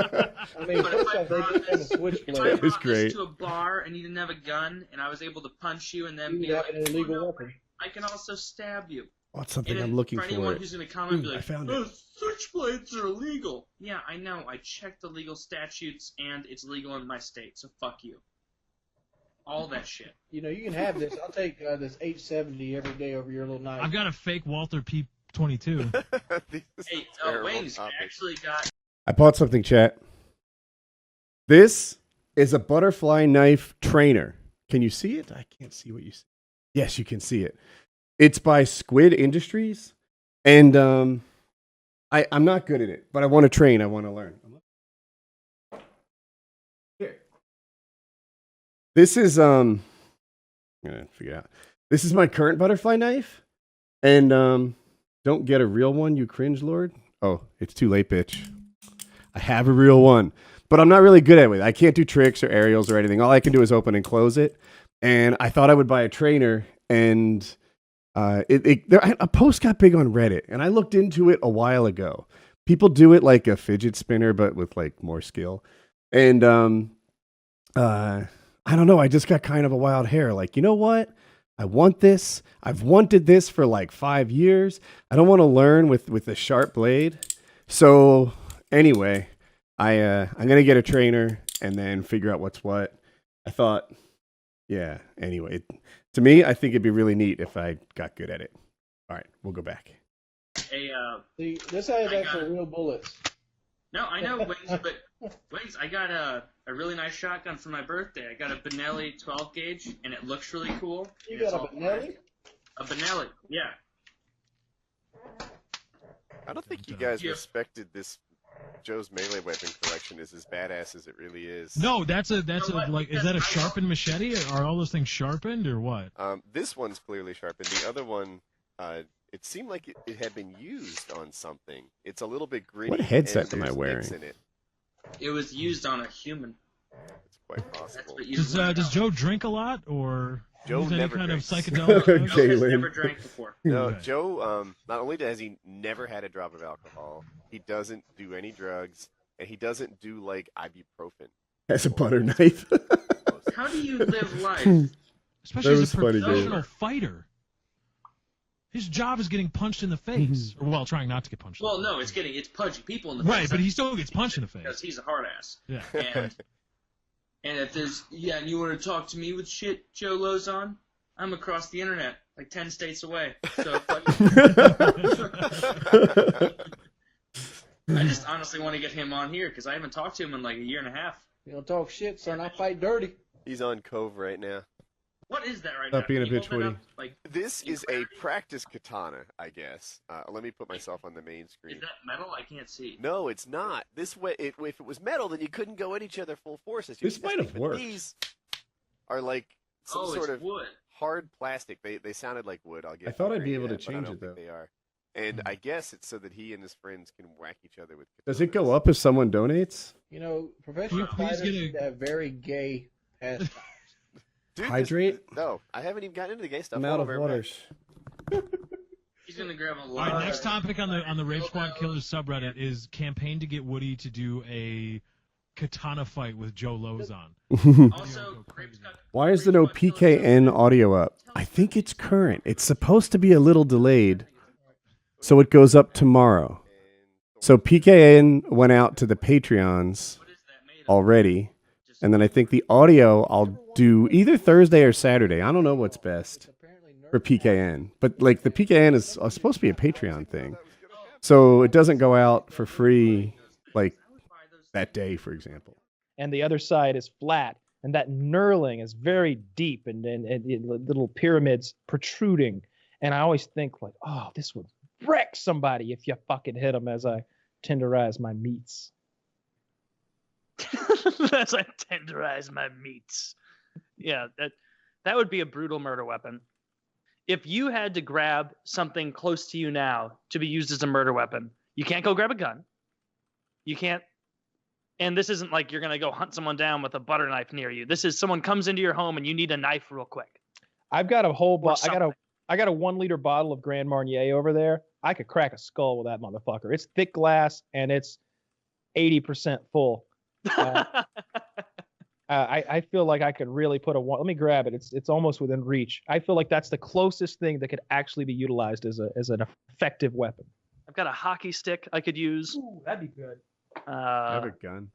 I mean, But first off, they just have a switchblade. If I That was brought great. this to a bar and you didn't have a gun, and I was able to punch you and then You be would have like, an illegal "Oh, no, weapon. I can also stab you." What's something And I'm then looking for for? anyone who's going to comment and be I like, found "Oh, switchblades are illegal." Yeah, I know. I checked the legal statutes, and it's legal in my state. So fuck you. All that shit. You know, you can have this. I'll take this 870 every day over your little knife. I've got a fake Walther P22. Hey, Wings, I actually got. I bought something, chat. This is a butterfly knife trainer. Can you see it? I can't see what you see. Yes, you can see it. It's by Squid Industries, and I'm not good at it, but I want to train. I want to learn. Here. This is I'm gonna figure it out. This is my current butterfly knife, and don't get a real one, you cringe lord. Oh, it's too late, bitch. I have a real one, but I'm not really good at it. I can't do tricks or aerials or anything. All I can do is open and close it. And I thought I would buy a trainer, and a post got big on Reddit, and I looked into it a while ago. People do it like a fidget spinner, but with like more skill. And I don't know. I just got kind of a wild hair. Like, you know what? I want this. I've wanted this for like 5 years. I don't want to learn with a sharp blade. So anyway, I'm gonna get a trainer and then figure out what's what. I thought, yeah. Anyway, to me, I think it'd be really neat if I got good at it. All right, we'll go back. Hey, See, this has actual real bullets. No, I know, Wings, but Wings, I got a really nice shotgun for my birthday. I got a Benelli 12 gauge, and it looks really cool. You got a Benelli? A Benelli, yeah. I don't think you guys respected this Joe's melee weapon collection is as badass as it really is. No, that's a like. Is that a sharpened machete? Are all those things sharpened or what? This one's clearly sharpened. The other one, it seemed like it had been used on something. It's a little bit gritty. What headset and am I there's wearing? nicks in it. It was used on a human. It's quite possible. Does Joe drink a lot or Joe use any never kind drinks. of psychedelic drugs? Joe has never drank before. No, Okay. Joe. Not only has he never had a drop of alcohol, he doesn't do any drugs, and he doesn't do like ibuprofen. That's a butter knife. How do you live life? Especially That as a was funny, professional dude. fighter. His job is getting punched in the face, or well, trying not to get punched. Well, no, it's punching people in the Right, face. but he still gets punched in the face. Because he's a hard ass. Yeah. And if there's and you want to talk to me with shit Joe Lowe's on, I'm across the internet, like 10 states away. So I just honestly want to get him on here because I haven't talked to him in like a year and a half. You don't talk shit, son. I fight dirty. He's on Cove right now. What is that right Stop now? being a Can you bitch, hold that Woody. up? Like, This is a practice katana, I guess. Let me put myself on the main screen. is that metal? I can't see. No, it's not. This way, if it was metal, then you couldn't go at each other full force. As you This might have but worked. These are like some Oh, sort it's of wood. hard plastic. They sounded like wood. I'll get. I thought you I'd be there, able to but I change don't it, think though. They are, and I guess it's so that he and his friends can whack each other with. Does it go up if someone donates? You know, professional Can you please fighters get a- seem to have very gay pastimes. Dude, Hydrate? No, I haven't even gotten into the gay stuff. I'm Hold out on, of we're back. waters. He's gonna grab a All lot. right, next topic on the Rape Squad Killers subreddit is campaign to get Woody to do a katana fight with Joe Lowe's on. Also, Rape Squad. Why is there no PKN audio up? I think it's current. It's supposed to be a little delayed, so it goes up tomorrow. So PKN went out to the Patreons already, and then I think the audio I'll do either Thursday or Saturday. I don't know what's best for PKN, but like the PKN is supposed to be a Patreon thing, so it doesn't go out for free like that day, for example. And the other side is flat, and that knurling is very deep and little pyramids protruding. And I always think like, oh, this would wreck somebody if you fucking hit them as I tenderize my meats. As I tenderize my meats. Yeah, that would be a brutal murder weapon. If you had to grab something close to you now to be used as a murder weapon, you can't go grab a gun. You can't. And this isn't like you're going to go hunt someone down with a butter knife near you. This is someone comes into your home and you need a knife real quick. I've got a whole Or I got a 1 liter bottle of Grand Marnier over there. I could crack a skull with that motherfucker. It's thick glass and it's 80% full. I feel like I could really put let me grab it. It's almost within reach. I feel like that's the closest thing that could actually be utilized as an effective weapon. I've got a hockey stick I could use. Ooh, that'd be good. I have a gun.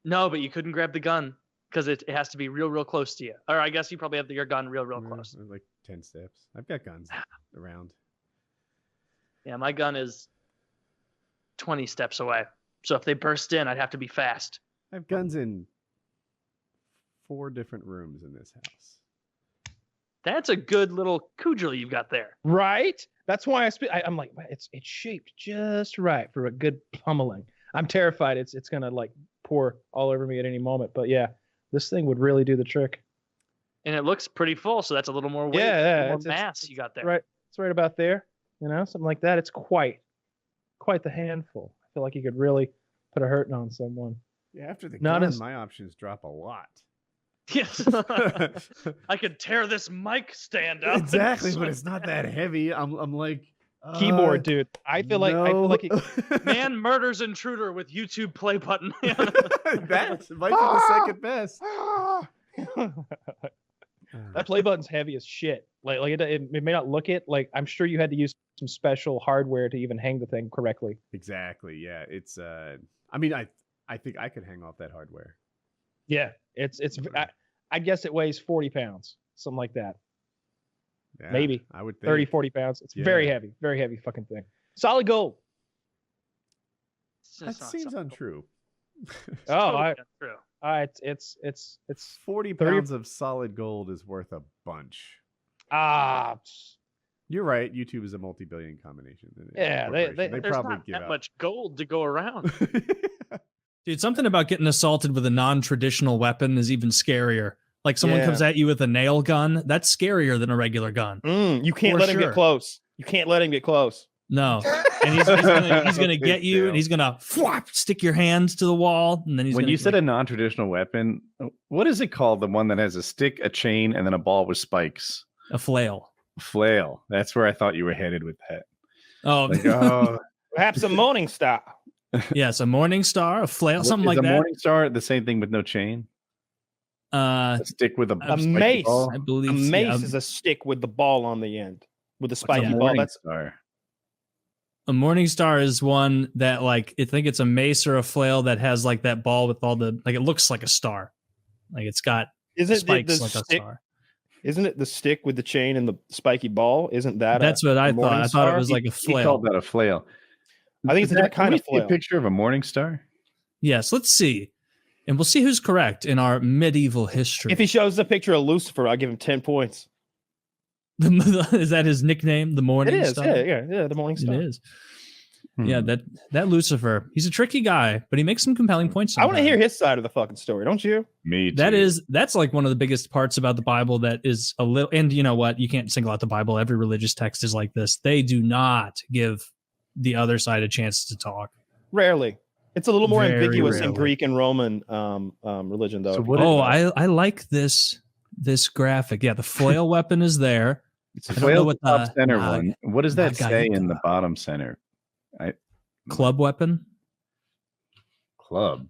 No, but you couldn't grab the gun because it has to be real close to you. Or I guess you probably have your gun real close. Like 10 steps. I've got guns around. Yeah, my gun is 20 steps away. So if they burst in, I'd have to be fast. I have guns in 4 different rooms in this house. That's a good little cudgel you've got there. Right? That's why I'm like, it's shaped just right for a good pummeling. I'm terrified it's gonna like pour all over me at any moment. But yeah, this thing would really do the trick. And it looks pretty full, so that's a little more weight, Yeah, more mass you got there. Right, it's right about there. You know, something like that. It's quite the handful. I feel like you could really put a hurting on someone. Yeah, after the Not gun, as- my options drop a lot. Yes. I could tear this mic stand up. Exactly, but it's not that heavy. I'm like Keyboard, dude. I feel like Man murders intruder with YouTube play button. That might be the second best. That play button's heavy as shit. Like it may not look it. Like I'm sure you had to use some special hardware to even hang the thing correctly. Exactly. Yeah. It's I mean, I think I could hang off that hardware. Yeah. It's I guess it weighs 40 pounds, something like that. Yeah, Maybe I would think. 30, 40 pounds. It's very heavy fucking thing. Solid gold. That seems untrue. True. It's 40 pounds of solid gold is worth a bunch. Ah, You're right. YouTube is a multi-billion combination. Yeah, they probably not give that out. much gold to go around. Dude, something about getting assaulted with a non-traditional weapon is even scarier. Like someone Yeah. comes at you with a nail gun, that's scarier than a regular gun. You can't let him get close. You can't let him get close. No, and he's gonna get you, and he's gonna stick your hands to the wall, and then he's. When gonna, you said a non-traditional weapon, what is it called? The one that has a stick, a chain, and then a ball with spikes. A flail. Flail. That's where I thought you were headed with that. Oh, Perhaps a morning star. Yes, a morning star, a flail, something like a that. Morning star, the same thing with no chain. A stick with A mace. ball. I believe A mace is a stick with the ball on the end, with a spiky ball. That's star. A morning star is one that, like, I think it's a mace or a flail that has like that ball with all the, like, it looks like a star, like it's got spikes like a star. Isn't it the stick with the chain and the spiky ball? Isn't that? That's what I thought. I thought it was like a He flail. called that a flail. I think it's a different kind of Can we see flail. a picture of a morning star? Yes, let's see, and we'll see who's correct in our medieval history. If he shows the picture of Lucifer, I'll give him 10 points. Is that his nickname? The morning It is. star. Yeah. The morning star. It is. Yeah, that Lucifer. He's a tricky guy, but he makes some compelling points. I want to hear his side of the fucking story, don't you? Me too. That's like one of the biggest parts about the Bible that is a little, and you know what? You can't single out the Bible. Every religious text is like this. They do not give the other side a chance to talk. Rarely. It's a little more Very ambiguous in rarely. Greek and Roman religion, though. I like this graphic. Yeah, the flail weapon is there. It's I a don't know flail what top the center Nag- one. What does that say Nagaika. in the bottom center? Club weapon. Club.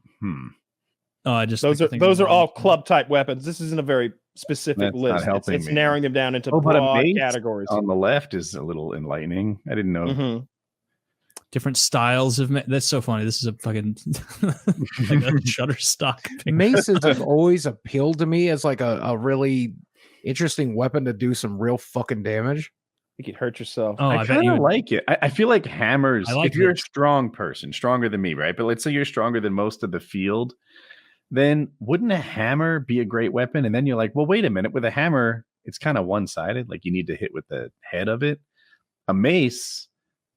Oh, I just those are all club type weapons. This isn't a very specific That's not list. helping It's me. narrowing them down into Oh, but a broad mace categories. on the left is a little enlightening. I didn't know. Mhm. different styles of that's so funny. This is a fucking like a Shutterstock picture. Maces have always appealed to me as like a really interesting weapon to do some real fucking damage. You could hurt yourself. Oh, I kind of like it. I feel like hammers, I like if you're it. a strong person, stronger than me, right? But let's say you're stronger than most of the field, then wouldn't a hammer be a great weapon? And then you're like, well, wait a minute. With a hammer, it's kind of one-sided. Like you need to hit with the head of it. A mace,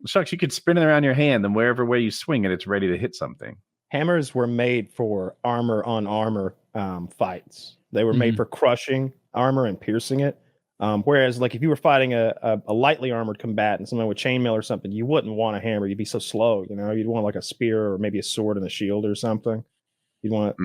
shucks, you could spin it around your hand, and wherever way you swing it, it's ready to hit something. Hammers were made for armor on armor fights. They were made for crushing armor and piercing it. Whereas, like if you were fighting a lightly armored combatant, someone with chainmail or something, you wouldn't want a hammer. You'd be so slow. You know, you'd want like a spear or maybe a sword and a shield or something. You'd want,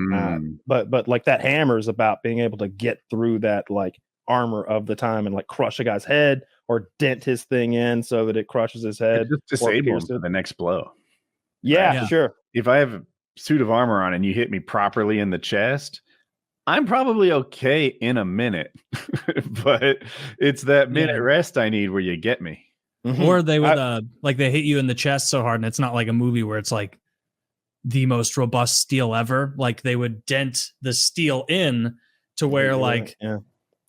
but like that hammer is about being able to get through that like armor of the time and like crush a guy's head or dent his thing in so that it crushes his head. Just disable him for the next blow. Yeah, sure. If I have a suit of armor on and you hit me properly in the chest, I'm probably okay in a minute, but it's that minute rest I need where you get me. Or they would like they hit you in the chest so hard, and it's not like a movie where it's like the most robust steel ever. Like they would dent the steel in to where like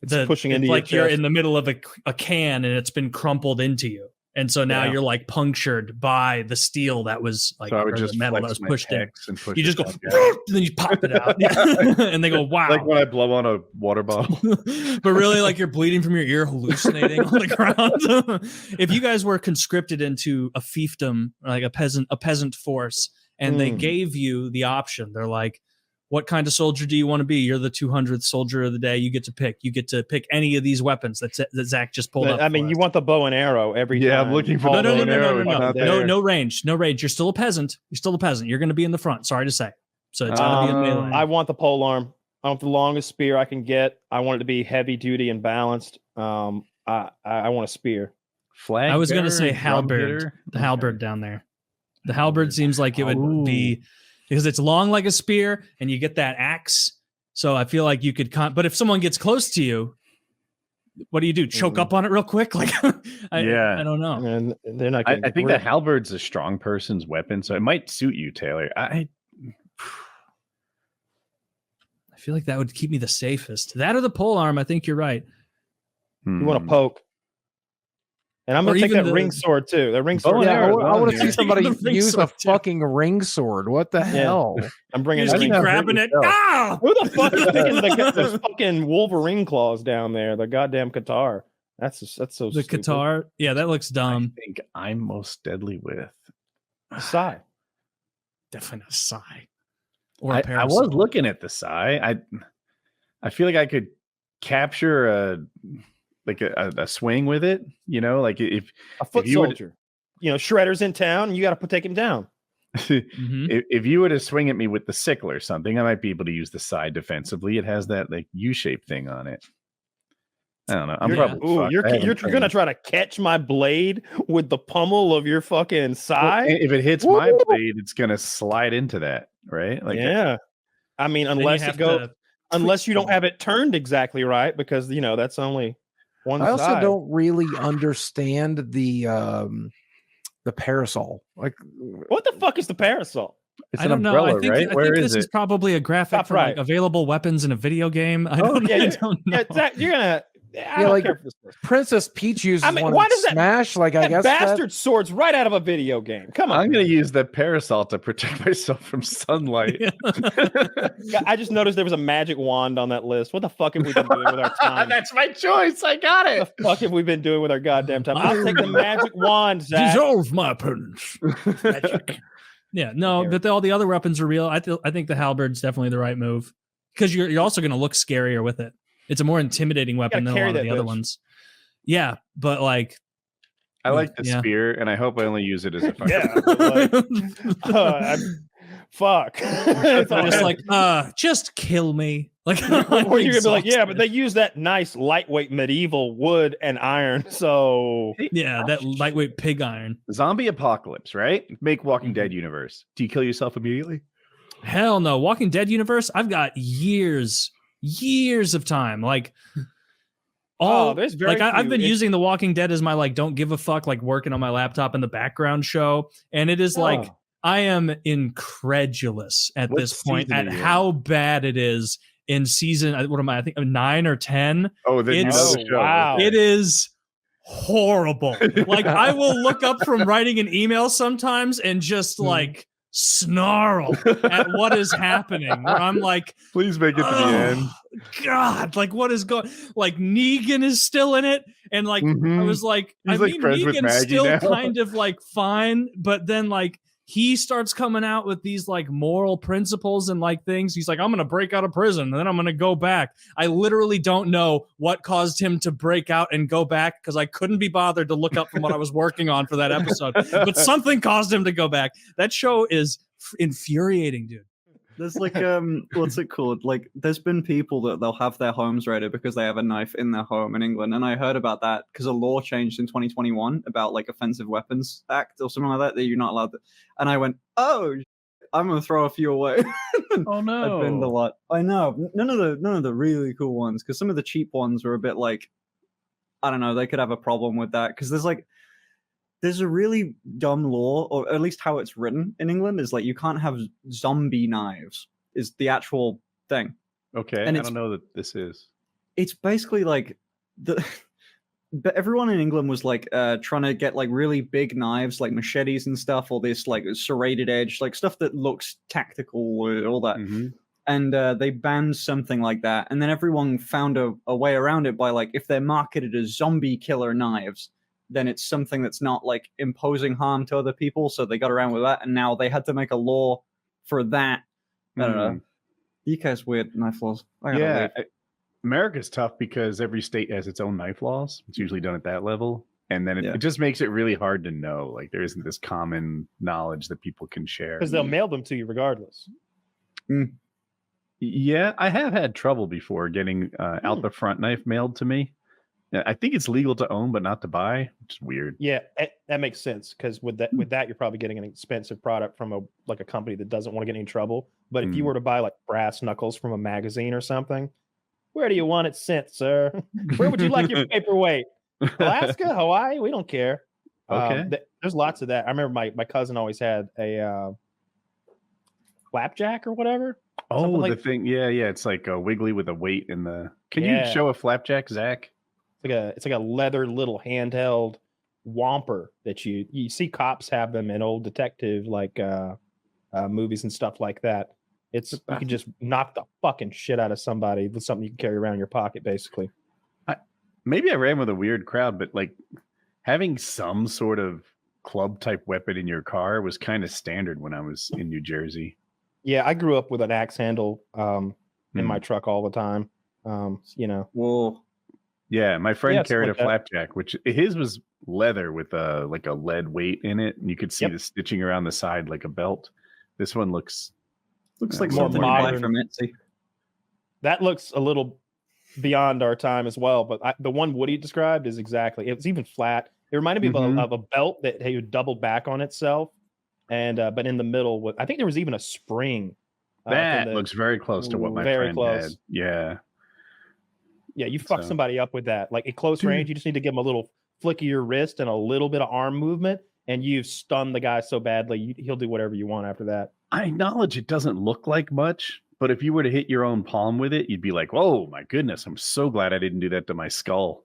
it's pushing into like your you're chest. in the middle of a can and it's been crumpled into you. And so now you're like punctured by the steel that was like So I would or just the metal that flex was my pushed in. pecs and push You just it go, up, yeah. and then you pop it out, and they go, "Wow!" Like when I blow on a water bottle. But really, like you're bleeding from your ear, hallucinating on the ground. If you guys were conscripted into a fiefdom, like a peasant force, and they gave you the option, they're like, what kind of soldier do you want to be? You're the 200th soldier of the day. You get to pick. You get to pick any of these weapons that Zach just pulled up. I mean, you want the bow and arrow every time. Yeah, I'm looking for No, the bow and arrow. no range. No range. You're still a peasant. You're going to be in the front. Sorry to say. So it's going to be in melee. I want the pole arm. I want the longest spear I can get. I want it to be heavy duty and balanced. I want a spear. Flag. I was going to bearer, say drum halberd. hitter? The halberd down there. The halberd seems like it would be because it's long like a spear and you get that axe. So I feel like you could but if someone gets close to you, what do you do? Choke up on it real quick? Like I don't know. And they're not I think the halberd's a strong person's weapon, so it might suit you, Taylor. I feel like that would keep me the safest. That or the pole arm. I think you're right. You want to poke. And I'm going to take that ring sword too. That ring sword. I want to see somebody The ring use a sword, too. fucking ring sword. What the hell? I'm bringing. You just that keep ring grabbing sword. it. Ah! Who the fuck is picking the fucking Wolverine claws down there? The goddamn Qatar. That's so the stupid. Qatar. Yeah, that looks dumb. I think I'm most deadly with Sai. Definitely not Sai. Or I was looking at the Sai. I feel like I could capture a swing with it. You know, like if a foot soldier. You know, Shredder's in town. You got to take him down. If you were to swing at me with the sickle or something, I might be able to use the side defensively. It has that like U-shaped thing on it. I don't know. You're gonna try to catch my blade with the pummel of your fucking side. Well, if it hits my blade, it's gonna slide into that, right? Like, yeah. I mean, unless you don't have it turned exactly right, because you know that's only one I also side. don't really understand the parasol. Like, what the fuck is the parasol? It's I an don't know. umbrella, I think, right? I Where think is this is it? probably a graphic from like available weapons in a video game. I don't know. Zach, you're gonna. I don't like care for this. Princess Peach uses one why in does that Smash. Like, I that guess bastard sword's right out of a video game. Come on. I'm gonna use the parasol to protect myself from sunlight. I just noticed there was a magic wand on that list. What the fuck have we been doing with our time? That's my choice. I got it. What the fuck have we been doing with our goddamn time? I'll take the magic wand, Zach. Dissolve my opponents. Yeah, no, but all the other weapons are real. I think the halberd's definitely the right move because you're also going to look scarier with it. It's a more intimidating weapon than a lot of the other ones. Yeah, but like, I like the spear, and I hope I only use it as a fuck. It's just like, just kill me. Like, or you're gonna be like, yeah, but they use that nice lightweight medieval wood and iron. So yeah, that lightweight pig iron. Zombie apocalypse, right? Make Walking Dead universe. Do you kill yourself immediately? Hell no. Walking Dead universe, I've got years of time. Like, there's very I've been using The Walking Dead as my like don't give a fuck, like working on my laptop in the background show, and it is like I am incredulous at this point at how bad it is in season. What am I think 9 or 10? Wow, it is horrible. Like I will look up from writing an email sometimes and just like snarl at what is happening. Where I'm like, please make it to the end. God, like what is going? Like Negan is still in it, and like I was like, He's like friends with Negan's Maggie still now. kind of like fine, but then like he starts coming out with these like moral principles and like things. He's like, I'm gonna break out of prison and then I'm gonna go back. I literally don't know what caused him to break out and go back because I couldn't be bothered to look up from what I was working on for that episode. But something caused him to go back. That show is infuriating, dude. There's like what's it called? Like there's been people that they'll have their homes raided because they have a knife in their home in England, and I heard about that because a law changed in 2021 about like Offensive Weapons Act or something like that you're not allowed to. And I went, oh, I'm gonna throw a few away. Oh no! I've been a lot. I know none of the really cool ones because some of the cheap ones were a bit like I don't know. They could have a problem with that because there's a really dumb law, or at least how it's written in England, is like you can't have zombie knives, is the actual thing. Okay, and I don't know that this is. It's basically like but everyone in England was like trying to get like really big knives, like machetes and stuff, or this like serrated edge, like stuff that looks tactical or all that. And they banned something like that, and then everyone found a way around it by like if they're marketed as zombie killer knives, then it's something that's not like imposing harm to other people. So they got around with that. And now they had to make a law for that. I don't know. You guys weird knife laws. Yeah. America's tough because every state has its own knife laws. It's usually done at that level. And then it just makes it really hard to know. Like there isn't this common knowledge that people can share. Because they'll mail them to you regardless. Yeah, I have had trouble before getting out the front knife mailed to me. I think it's legal to own, but not to buy, which is weird. Yeah, that makes sense because with that, you're probably getting an expensive product from a company that doesn't want to get in trouble. But if you were to buy like brass knuckles from a magazine or something, where do you want it sent, sir? Where would you like your paperweight? Alaska, Hawaii, we don't care. Okay, there's lots of that. I remember my cousin always had a flapjack or whatever. Oh, the thing, yeah, it's like a wiggly with a weight in the. Can you show a flapjack, Zach? It's like a leather little handheld whomper that you see cops have them in old detective like movies and stuff like that. You can just knock the fucking shit out of somebody with something you can carry around in your pocket, basically. maybe I ran with a weird crowd, but like having some sort of club type weapon in your car was kind of standard when I was in New Jersey. Yeah, I grew up with an axe handle in my truck all the time. You know. Whoa. Yeah, my friend Yeah, carried a something like that. flapjack, which his was leather with a like a lead weight in it, and you could see the stitching around the side like a belt. This one looks like more something you buy modern. from Etsy. That looks a little beyond our time as well, but the one Woody described is exactly. It was even flat. It reminded me of a belt that had doubled back on itself, and but in the middle, I think there was even a spring. That looks very close to what my friend had. Yeah. Yeah, you fuck somebody up with that. Like at close range, you just need to give them a little flick of your wrist and a little bit of arm movement, and you've stunned the guy so badly, he'll do whatever you want after that. I acknowledge it doesn't look like much, but if you were to hit your own palm with it, you'd be like, "Whoa, my goodness! I'm so glad I didn't do that to my skull."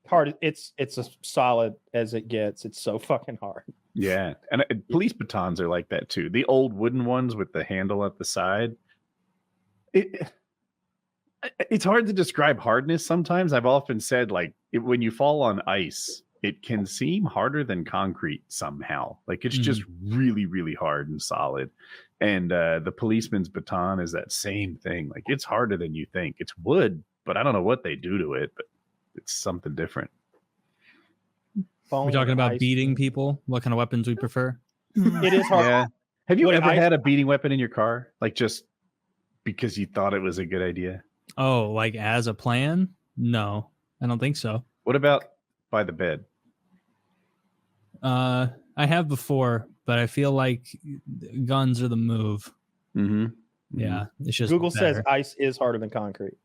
Hard. It's as solid as it gets. It's so fucking hard. Yeah, and police batons are like that too. The old wooden ones with the handle at the side. It's hard to describe hardness sometimes. I've often said, like, when you fall on ice, it can seem harder than concrete somehow. Like, it's just really, really hard and solid. And the policeman's baton is that same thing. Like, it's harder than you think. It's wood, but I don't know what they do to it, but it's something different. We're talking about beating people. What kind of weapons we prefer? It is hard. Yeah. Have you ever had a beating weapon in your car? Like, just because you thought it was a good idea? Oh, like as a plan? No, I don't think so. What about by the bed? I have before, but I feel like guns are the move. Yeah, it's just Google better. says ice is harder than concrete.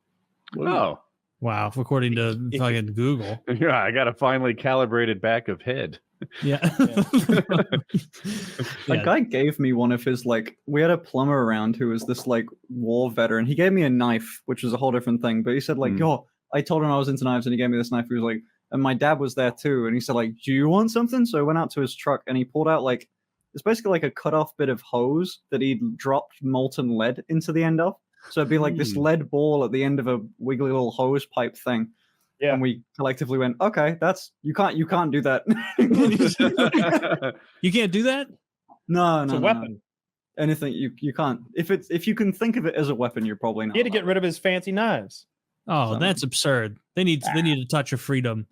Oh, wow! According to fucking Google. Yeah, I got a finely calibrated back of head. Yeah. A guy gave me one of his, like, we had a plumber around who was this, like, war veteran. He gave me a knife, which was a whole different thing. But he said, like, yo, I told him I was into knives, and he gave me this knife. He was like, and my dad was there too. And he said, like, do you want something? So I went out to his truck, and he pulled out, like, it's basically like a cut off bit of hose that he'd dropped molten lead into the end of. So it'd be like this lead ball at the end of a wiggly little hose pipe thing. Yeah. And we collectively went, okay, you can't do that. You can't do that? No, It's a weapon. No. Anything you can't. If you can think of it as a weapon, you're probably not. He had to get rid of his fancy knives. Oh, that's absurd. They need a touch of freedom.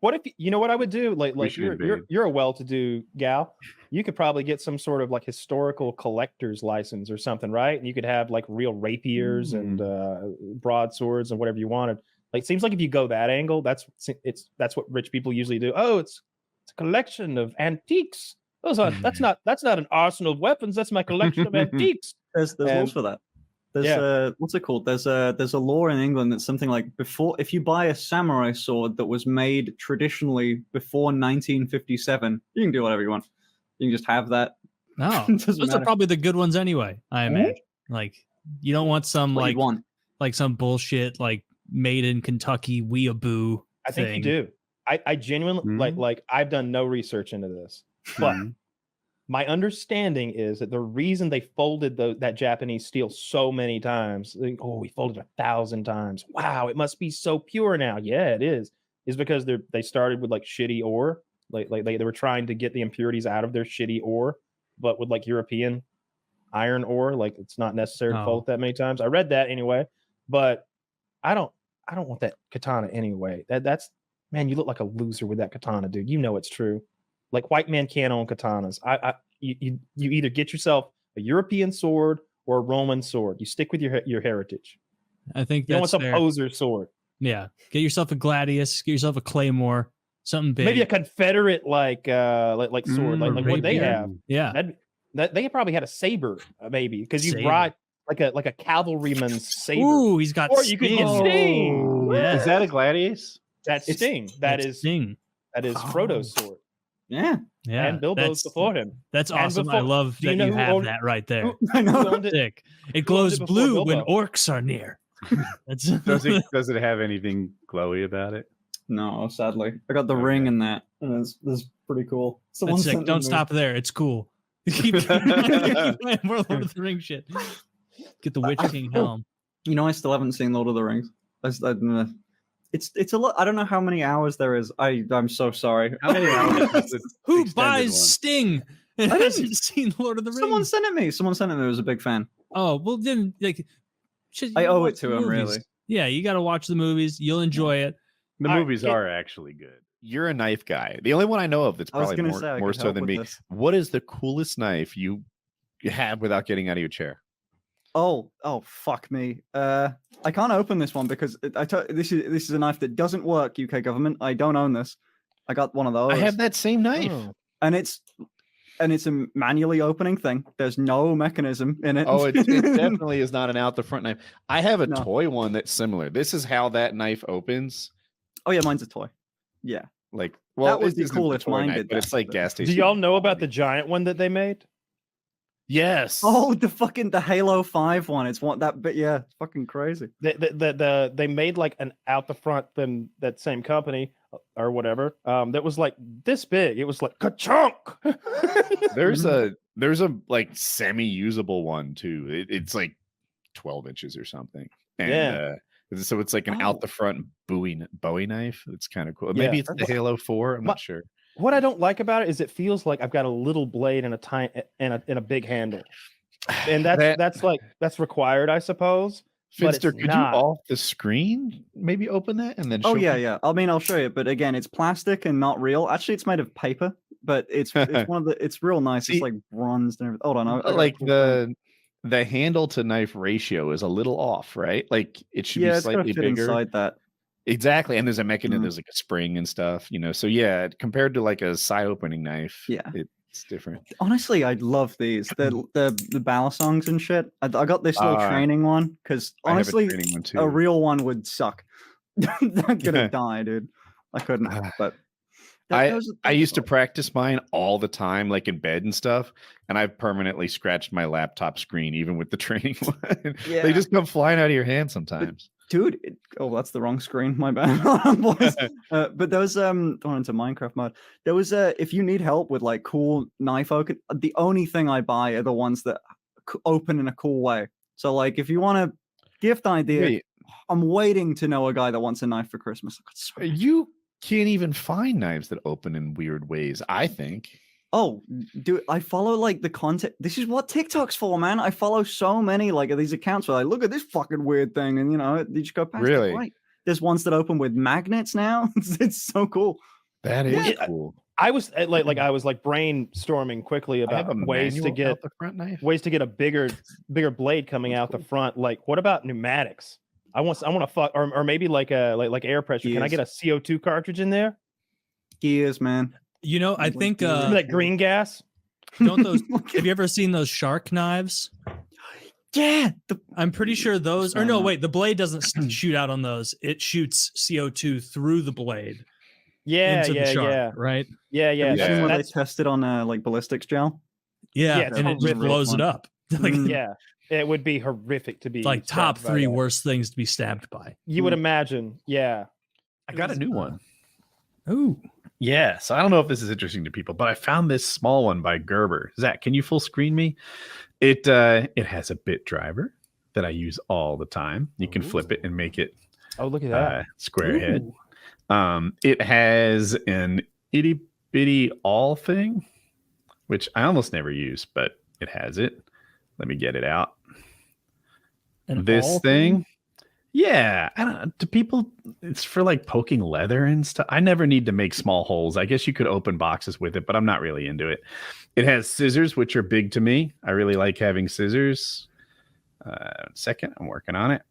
What if you know what I would do? Like you're a well-to-do gal. You could probably get some sort of like historical collector's license or something, right? And you could have like real rapiers and broadswords and whatever you wanted. Like, it seems like if you go that angle, that's what rich people usually do. Oh, it's a collection of antiques. That's not an arsenal of weapons. That's my collection of antiques. There's laws for that. There's what's it called? There's a law in England that's something like if you buy a samurai sword that was made traditionally before 1957, you can do whatever you want. You can just have that. No, those are probably the good ones anyway. I imagine. Like, you don't want some like some bullshit like made in Kentucky weeaboo. I think you do. I genuinely like I've done no research into this, but my understanding is that the reason they folded that Japanese steel so many times, we folded 1,000 times. Wow, it must be so pure now. Yeah, it is because they started with like shitty ore, like they were trying to get the impurities out of their shitty ore, but with like European iron ore, like it's not necessary to fold it that many times. I read that anyway, but I don't want that katana anyway. That's man, you look like a loser with that katana, dude. You know it's true. Like, white men can't own katanas. You either get yourself a European sword or a Roman sword. You stick with your heritage. I think you don't want some poser sword. Yeah, get yourself a gladius. Get yourself a claymore. Something big. Maybe a Confederate like sword, like what they have. Yeah, they probably had a saber, maybe because you ride like a cavalryman's saber. Ooh, he's got. Or you could get Sting. Yeah. Is that a gladius? That's Sting. That is Sting. That is Frodo's sword. Yeah. And Bilbo's before him. That's awesome. I love that you have that right there. I know. It glows blue when orcs are near. Does it have anything glowy about it? No, sadly. I got the ring in that, and it's pretty cool. That's sick. Don't stop there. It's cool. Keep playing more Lord of the Rings shit. Get the Witch King helm. You know, I still haven't seen Lord of the Rings. It's a lot. I don't know how many hours there is. I'm so sorry. How many hours? Who buys Sting and hasn't seen Lord of the Rings? Someone sent it me. Someone sent it me. I was a big fan. Oh well, then like, I owe it watch to the him, movies. really. Yeah, you got to watch the movies. You'll enjoy it. The movies are actually good. You're a knife guy. The only one I know of that's I was probably gonna say I more could so help than with me. this. What is the coolest knife you have without getting out of your chair? Oh, fuck me. I can't open this one because this is a knife that doesn't work. UK government. I don't own this. I got one of those. I have that same knife, and it's a manually opening thing. There's no mechanism in it. Oh, it definitely is not an out the front knife. I have a toy one that's similar. This is how that knife opens. Oh yeah, mine's a toy. Yeah, like well, that would it be isn't cool a if toy mine knife, did but that. it's like gas Do station. y'all know about the giant one that they made? Yes. Oh, the Halo 5 one. It's one that, but yeah, it's fucking crazy. They made like an out the front than that same company or whatever. That was like this big. It was like ka-chunk. There's a like semi-usable one too. It's like 12 inches or something. And Yeah. So it's like an out the front Bowie knife. It's kind of cool. Maybe it's the Halo 4. I'm not sure. What I don't like about it is it feels like I've got a little blade and a tiny and a big handle, and that's required, I suppose. Finster, but could you off the screen maybe open that and then? Oh show yeah, me? yeah. I mean, I'll show you, but again, it's plastic and not real. Actually, it's made of paper, but it's one of the. It's real nice. It's like bronzed and everything. Hold on, I got like a cool the handle to knife ratio is a little off, right? Like it should be it's gotta slightly fit bigger. inside that. Exactly, and there's a mechanism. Mhm. There's like a spring and stuff, So yeah, compared to like a side opening knife, Yeah. it's different. Honestly, I love these. The ballad songs and shit. I got this little training one because I have a honestly, training one, too. a real one would suck. I'm gonna die, dude. I couldn't. But I used to practice mine all the time, like in bed and stuff, and I've permanently scratched my laptop screen, even with the training one. Yeah. They just come flying out of your hand sometimes. Dude, that's the wrong screen. My bad, boys. But there was going into Minecraft mode. There was if you need help with like cool knife open, the only thing I buy are the ones that open in a cool way. So like, if you want a gift idea, Wait. I'm waiting to know a guy that wants a knife for Christmas. You can't even find knives that open in weird ways, I think. Oh, dude, I follow like the content. This is what TikTok's for, man. I follow so many like of these accounts where I look at this fucking weird thing, and you just go past it. Really? Right. There's ones that open with magnets now. It's so cool. That is cool. I was like I was like brainstorming quickly I have about a ways to manual get out the front knife. ways to get a bigger blade coming out the front. Like, what about pneumatics? I want to fuck or maybe like air pressure. Can I get a CO2 cartridge in there? Gears, man. I think that green gas. Don't those? Have you ever seen those shark knives? Yeah, I'm pretty sure those. Or no, wait, the blade doesn't shoot out on those. It shoots CO2 through the blade. Yeah, into the shark, right? Yeah. Have you seen where they tested on like ballistics gel? Yeah, and it just blows it up. Like, yeah, it would be horrific to be like top stabbed by 3 that. worst things to be stabbed by. You would imagine, yeah. I got a new one. Ooh. Yeah, so I don't know if this is interesting to people, but I found this small one by Gerber. Zach, can you full screen me? It has a bit driver that I use all the time. You can flip it and make it look at that square head. It has an itty bitty awl thing, which I almost never use, but it has it. Let me get it out. This thing. Yeah, I don't know. Do people? It's for like poking leather and stuff. I never need to make small holes. I guess you could open boxes with it, but I'm not really into it. It has scissors, which are big to me. I really like having scissors. Second, I'm working on it.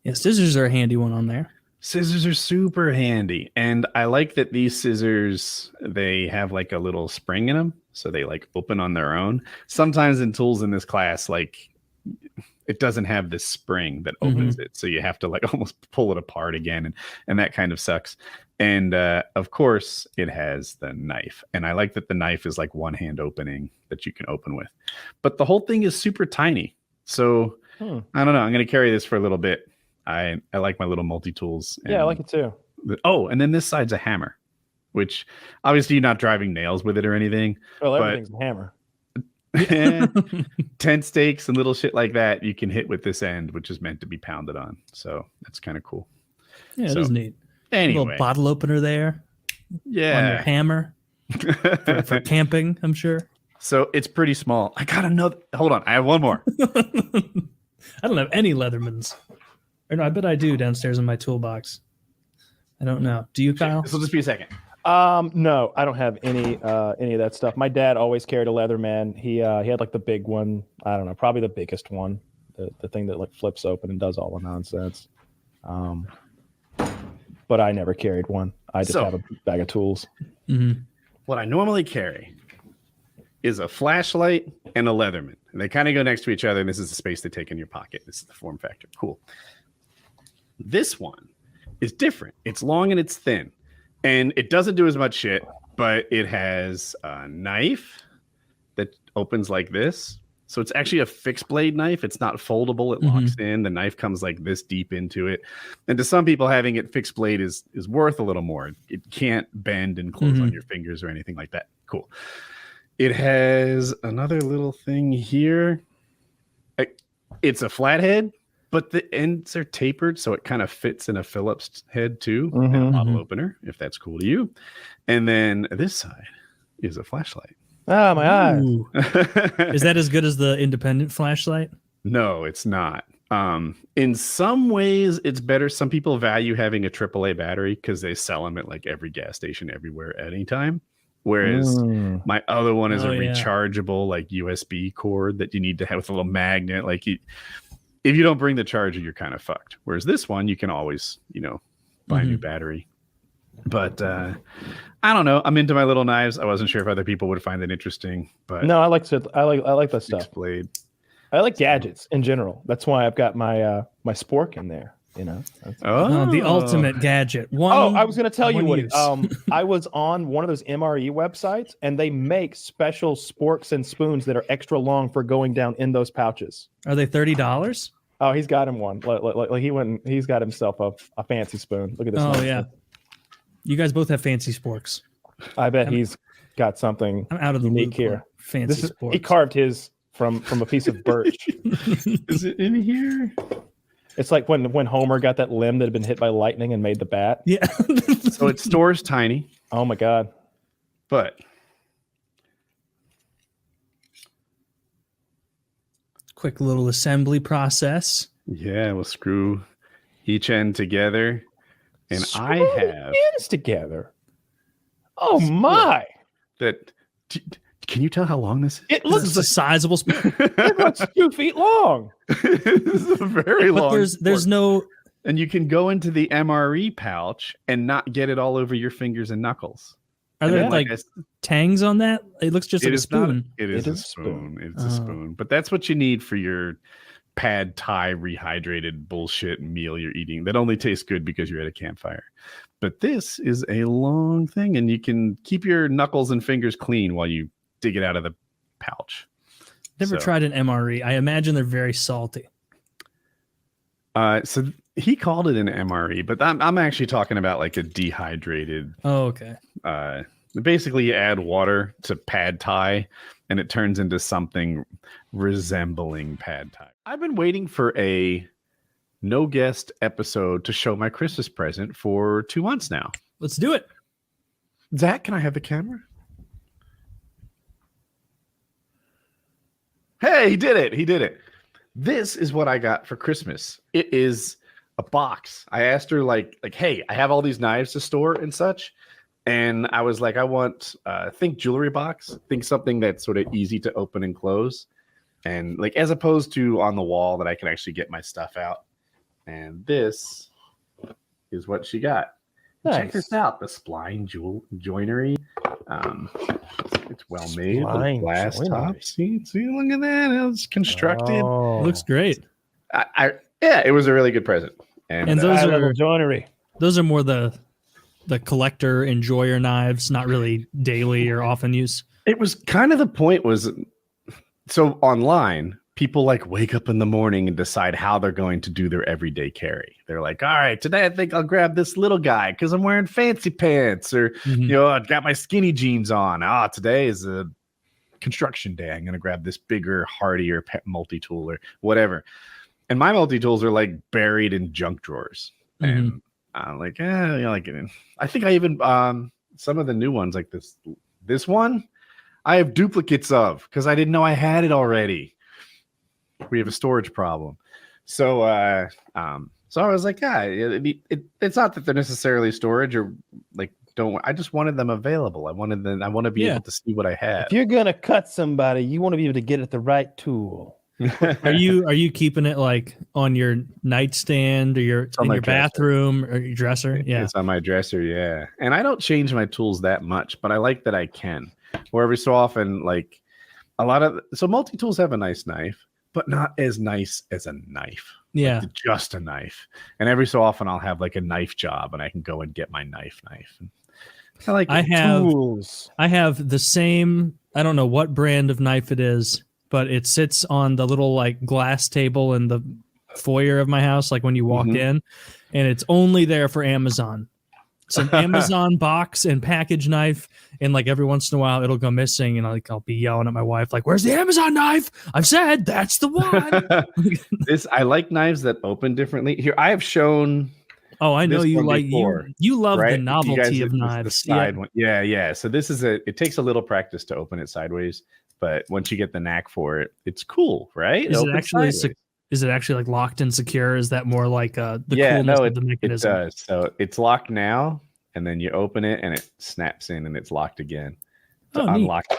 Yeah, scissors are a handy one on there. Scissors are super handy, and I like that these scissors, they have like a little spring in them, so they like open on their own. Sometimes in tools in this class, like it doesn't have this spring that opens it, so you have to like almost pull it apart again, and that kind of sucks. And of course, it has the knife, and I like that the knife is like one hand opening that you can open with, but the whole thing is super tiny. So I don't know. I'm going to carry this for a little bit. I like my little multi-tools. Yeah, I like it too. And then this side's a hammer, which obviously you're not driving nails with it or anything. Well, everything's a hammer. tent stakes and little shit like that you can hit with this end, which is meant to be pounded on. So that's kind of cool. Yeah, it So, is neat. Anyway, little bottle opener there. Yeah, on your hammer for camping, I'm sure. So it's pretty small. I got another. Hold on, I have one more. I don't have any Leathermans. Or no, I bet I do downstairs in my toolbox. I don't know. Do you, Kyle? This will just be a second. No, I don't have any of that stuff. My dad always carried a Leatherman. He had like the big one. I don't know, probably the biggest one, the thing that like flips open and does all the nonsense. But I never carried one. I just have a bag of tools. Mm-hmm. What I normally carry is a flashlight and a Leatherman. And they kind of go next to each other, and this is the space they take in your pocket. This is the form factor. Cool. This one is different. It's long and it's thin. And it doesn't do as much shit, but it has a knife that opens like this. So it's actually a fixed blade knife. It's not foldable. It locks in. The knife comes like this deep into it. And to some people, having it fixed blade is worth a little more. It can't bend and close on your fingers or anything like that. Cool. It has another little thing here. It's a flathead, but the ends are tapered, so it kind of fits in a Phillips head too, and a bottle opener, if that's cool to you. And then this side is a flashlight. Ah, my eyes. Is that as good as the independent flashlight? No, it's not. In some ways, it's better. Some people value having a AAA battery because they sell them at like every gas station everywhere at any time. Whereas my other one is a rechargeable like USB cord that you need to have with a little magnet. Like if you don't bring the charger, you're kind of fucked. Whereas this one, you can always, buy a new battery. But I don't know. I'm into my little knives. I wasn't sure if other people would find it interesting. But no, I like that stuff. Blade. I like gadgets in general. That's why I've got my my spork in there. The ultimate gadget. I was going to tell you what. I was on one of those MRE websites, and they make special sporks and spoons that are extra long for going down in those pouches. Are they $30? Oh, he's got him one. Like he went. He's got himself a fancy spoon. Look at this. Oh yeah. You guys both have fancy sporks. I bet he's got something out of the unique loop here. Fancy sporks. He carved his from a piece of birch. Is it in here? It's like when Homer got that limb that had been hit by lightning and made the bat. Yeah. So it stores tiny. Oh my god. But quick little assembly process. Yeah, we'll screw each end together. And I have ends together. Oh my! Can you tell how long this is? It looks a sizable spoon. It looks 2 feet long. This is a very long. There's no, and you can go into the MRE pouch and not get it all over your fingers and knuckles. Are there like tangs on that? It looks just like a spoon. It is a spoon. It's a spoon. But that's what you need for your pad thai rehydrated bullshit meal you're eating that only tastes good because you're at a campfire. But this is a long thing, and you can keep your knuckles and fingers clean while you dig it out of the pouch. Never tried an MRE. I imagine they're very salty. So he called it an MRE, but I'm actually talking about like a dehydrated. Oh, okay. Basically, you add water to pad thai, and it turns into something resembling pad thai. I've been waiting for a no guest episode to show my Christmas present for 2 months now. Let's do it. Zach, can I have the camera? Hey, he did it. He did it. This is what I got for Christmas. It is a box. I asked her like, hey, I have all these knives to store and such. And I was like, I want, think jewelry box, think something that's sort of easy to open and close. And like, as opposed to on the wall that I can actually get my stuff out. And this is what she got. Nice. Check this out. The spline joinery. It's well made. The glass top. See, look at that. It's constructed. Oh. Looks great. Yeah, it was a really good present. And those are joinery. Those are more the collector enjoyer knives, not really daily or often use. It was kind of the point was, so online, people like wake up in the morning and decide how they're going to do their everyday carry. They're like, all right, today I think I'll grab this little guy because I'm wearing fancy pants, or I've got my skinny jeans on. Today is a construction day. I'm going to grab this bigger, hardier multi-tool or whatever. And my multi-tools are like buried in junk drawers. And I'm like, I think I even, some of the new ones like this one, I have duplicates of because I didn't know I had it already. We have a storage problem. So I was like, it's not that they're necessarily storage or like, I just wanted them available. I want to be able to see what I have. If you're gonna cut somebody, you want to be able to get at the right tool. Are you keeping it like on your nightstand or in your dresser. bathroom or your dresser? Yeah, it's on my dresser. Yeah, and I don't change my tools that much, but I like that I can. Or every so often, like so multi-tools have a nice knife, but not as nice as a knife. Yeah, like just a knife. And every so often, I'll have like a knife job, and I can go and get my knife. I have tools. I have the same. I don't know what brand of knife it is, but it sits on the little like glass table in the foyer of my house, like when you walk in, and it's only there for Amazon. It's an Amazon box and package knife, and like every once in a while it'll go missing, and I'll be yelling at my wife like, "Where's the Amazon knife? I've said that's the one." I like knives that open differently. Here, I have shown. Oh, I know you like you love right? the novelty of knives. Yeah. So this is it takes a little practice to open it sideways, but once you get the knack for it, it's cool, right? Is it actually like locked and secure? Is that more like the coolness of the mechanism? It does. So it's locked now, and then you open it and it snaps in and it's locked again. To unlock it.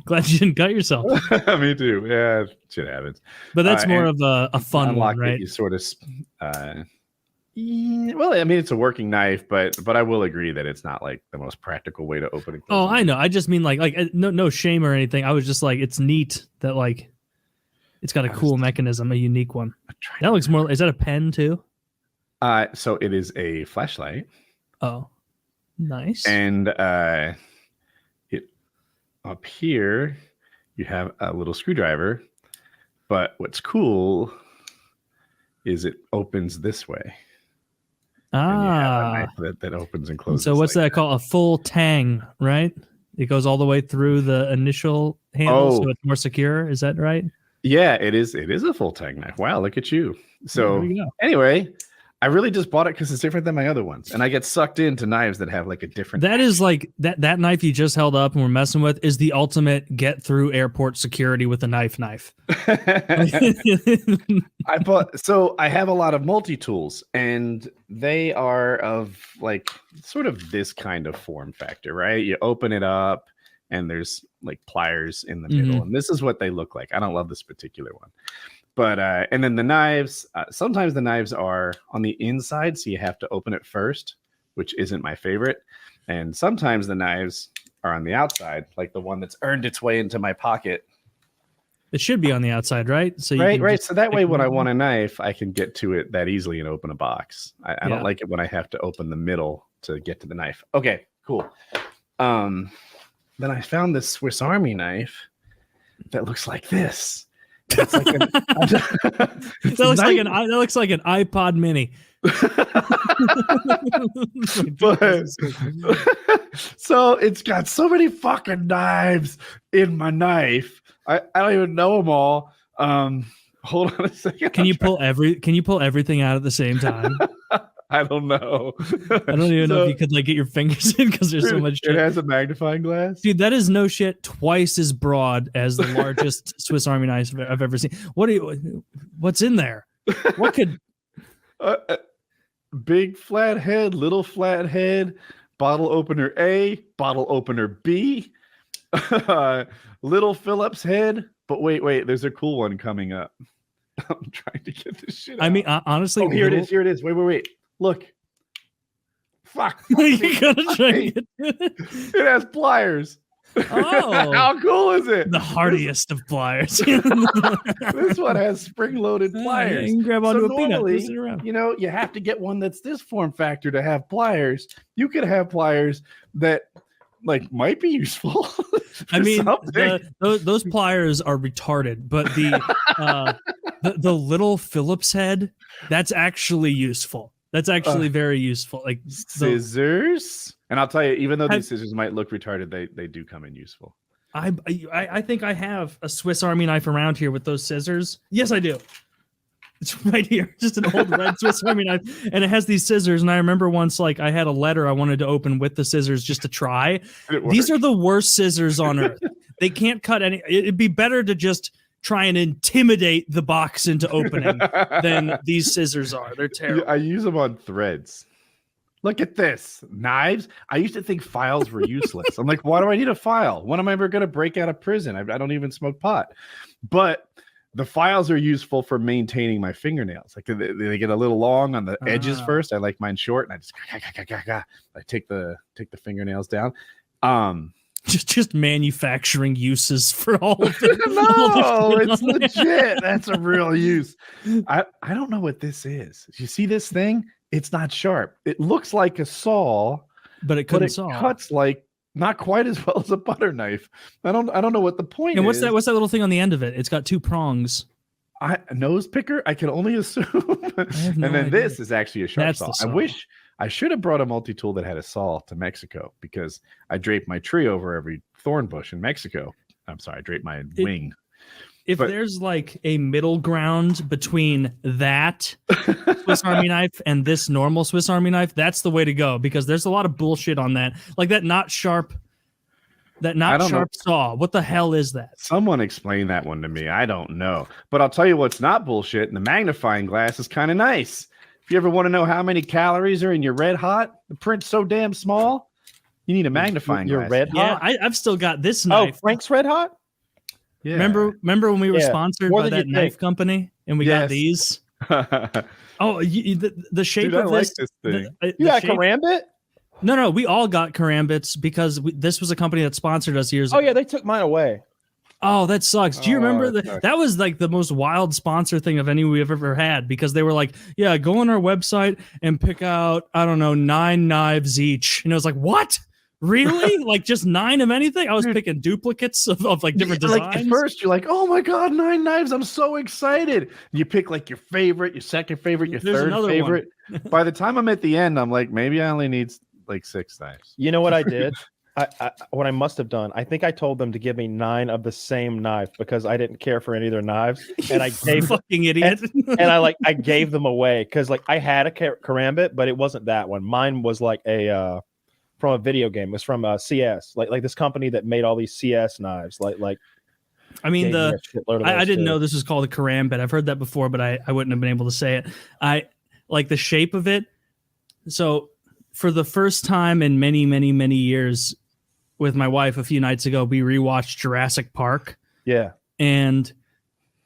Glad you didn't cut yourself. Me too. Yeah, shit happens. But that's more of a fun one, right? You sort of well, I mean, it's a working knife, but I will agree that it's not like the most practical way to open it. Oh, I know. I just mean like no shame or anything. I was just like, it's neat that like it's got a cool mechanism, a unique one. That looks more. Is that a pen too? So it is a flashlight. Oh, nice. And it up here you have a little screwdriver, but what's cool is it opens this way. That opens and closes. So what's that called? A full tang, right? It goes all the way through the initial handle, so it's more secure. Is that right? Yeah, it is. It is a full tang knife. Wow, look at you. So anyway, I really just bought it because it's different than my other ones, and I get sucked into knives that have like a different. That is like that knife you just held up and we're messing with is the ultimate get through airport security with a knife. I have a lot of multi-tools, and they are of like sort of this kind of form factor, right? You open it up and there's like pliers in the middle, and this is what they look like. I don't love this particular one. But and then the knives, sometimes the knives are on the inside, so you have to open it first, which isn't my favorite. And sometimes the knives are on the outside, like the one that's earned its way into my pocket. It should be on the outside, right? So right. So that way, when I want a knife, I can get to it that easily and open a box. I don't like it when I have to open the middle to get to the knife. Okay, cool. Then I found this Swiss Army knife that looks like this. It's like that looks like an iPod Mini. So it's got so many fucking knives in my knife. I don't even know them all. Hold on a second. Can you pull everything out at the same time? I don't know. I don't even know if you could like get your fingers in because there's so much shit. It has a magnifying glass. Dude, that is no shit twice as broad as the largest Swiss Army knife I've ever seen. What's in there? What could big flat head, little flat head, bottle opener A, bottle opener B, little Phillips head. But wait, there's a cool one coming up. I'm trying to get this shit out. I mean, honestly, here it is. Wait. Look. Fuck. You gotta try and get it has pliers. Oh, how cool is it? The hardiest of pliers. This one has spring-loaded pliers. You can grab onto a normally, peanut. You have to get one that's this form factor to have pliers. You could have pliers that like might be useful. I mean, those pliers are retarded, but the little Phillips head, that's actually useful. That's actually very useful. Like scissors. And I'll tell you, even though these scissors might look retarded, they do come in useful. I think I have a Swiss Army knife around here with those scissors. Yes, I do. It's right here, just an old red Swiss Army knife, and it has these scissors. And I remember once, like, I had a letter I wanted to open with the scissors just to try. These are the worst scissors on earth. They can't cut any. It'd be better to just try and intimidate the box into opening than these scissors are. They're terrible. I use them on threads. Look at this. Knives. I used to think files were useless. I'm like, why do I need a file? When am I ever going to break out of prison? I don't even smoke pot. But the files are useful for maintaining my fingernails. Like they get a little long on the edges first. I like mine short, and I just I take the fingernails down. Just manufacturing uses for all of it. No, it's legit. That's a real use. I don't know what this is. You see this thing? It's not sharp. It looks like a saw, but it cuts like not quite as well as a butter knife. I don't know what the point and is. What's that little thing on the end of it? It's got 2 prongs. A nose picker? I can only assume. And then idea. This is actually a sharp saw. Saw. I wish I should have brought a multi-tool that had a saw to Mexico, because I draped my tree over every thorn bush in Mexico. I'm sorry, I draped my wing. If there's like a middle ground between that Swiss Army knife and this normal Swiss Army knife, that's the way to go, because there's a lot of bullshit on that. Like that not sharp saw. What the hell is that? Someone explain that one to me. I don't know. But I'll tell you what's not bullshit, and the magnifying glass is kind of nice. If you ever want to know how many calories are in your Red Hot, the print's so damn small, you need a magnifying glass. Red Hot? Yeah, I've still got this knife. Oh, Frank's Red Hot? Yeah. Remember when we were sponsored by that knife company and we got these? Oh, the shape of like this thing. You got Karambit? No, we all got Karambits because this was a company that sponsored us years ago. Oh yeah, they took mine away. Oh, that sucks. Do you remember that? That was like the most wild sponsor thing of any we've ever had, because they were like, yeah, go on our website and pick out, I don't know, 9 knives each. And I was like, what? Really? Like just 9 of anything? I was picking duplicates of like different designs. Like at first you're like, oh my God, 9 knives. I'm so excited. You pick like your favorite, your second favorite, your third favorite. By the time I'm at the end, I'm like, maybe I only need like 6 knives. You know what I did? What I must have done, I think I told them to give me 9 of the same knife because I didn't care for any of their knives, and I gave fucking idiot. And I gave them away because like I had a Karambit, but it wasn't that one. Mine was like a from a video game. It was from CS, like this company that made all these CS knives. Like I mean I didn't know this was called a Karambit. I've heard that before, but I wouldn't have been able to say it. I like the shape of it. So for the first time in many, many, many years, with my wife a few nights ago, we rewatched Jurassic Park. Yeah. And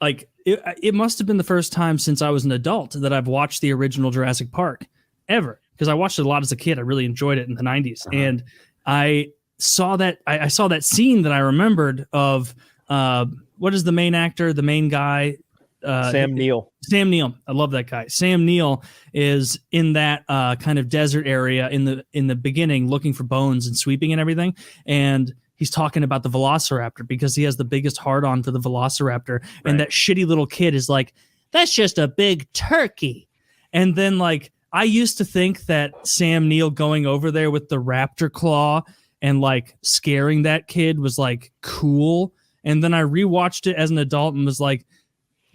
like it must have been the first time since I was an adult that I've watched the original Jurassic Park ever, because I watched it a lot as a kid. I really enjoyed it in the 90s. And I saw that I saw that scene that I remembered of what is the main actor, the main guy? Sam Neill. Sam Neill. I love that guy. Sam Neill is in that kind of desert area in the beginning, looking for bones and sweeping and everything. And he's talking about the Velociraptor because he has the biggest hard on for the Velociraptor. Right. And that shitty little kid is like, that's just a big turkey. And then like, I used to think that Sam Neill going over there with the raptor claw and like scaring that kid was like cool. And then I rewatched it as an adult and was like,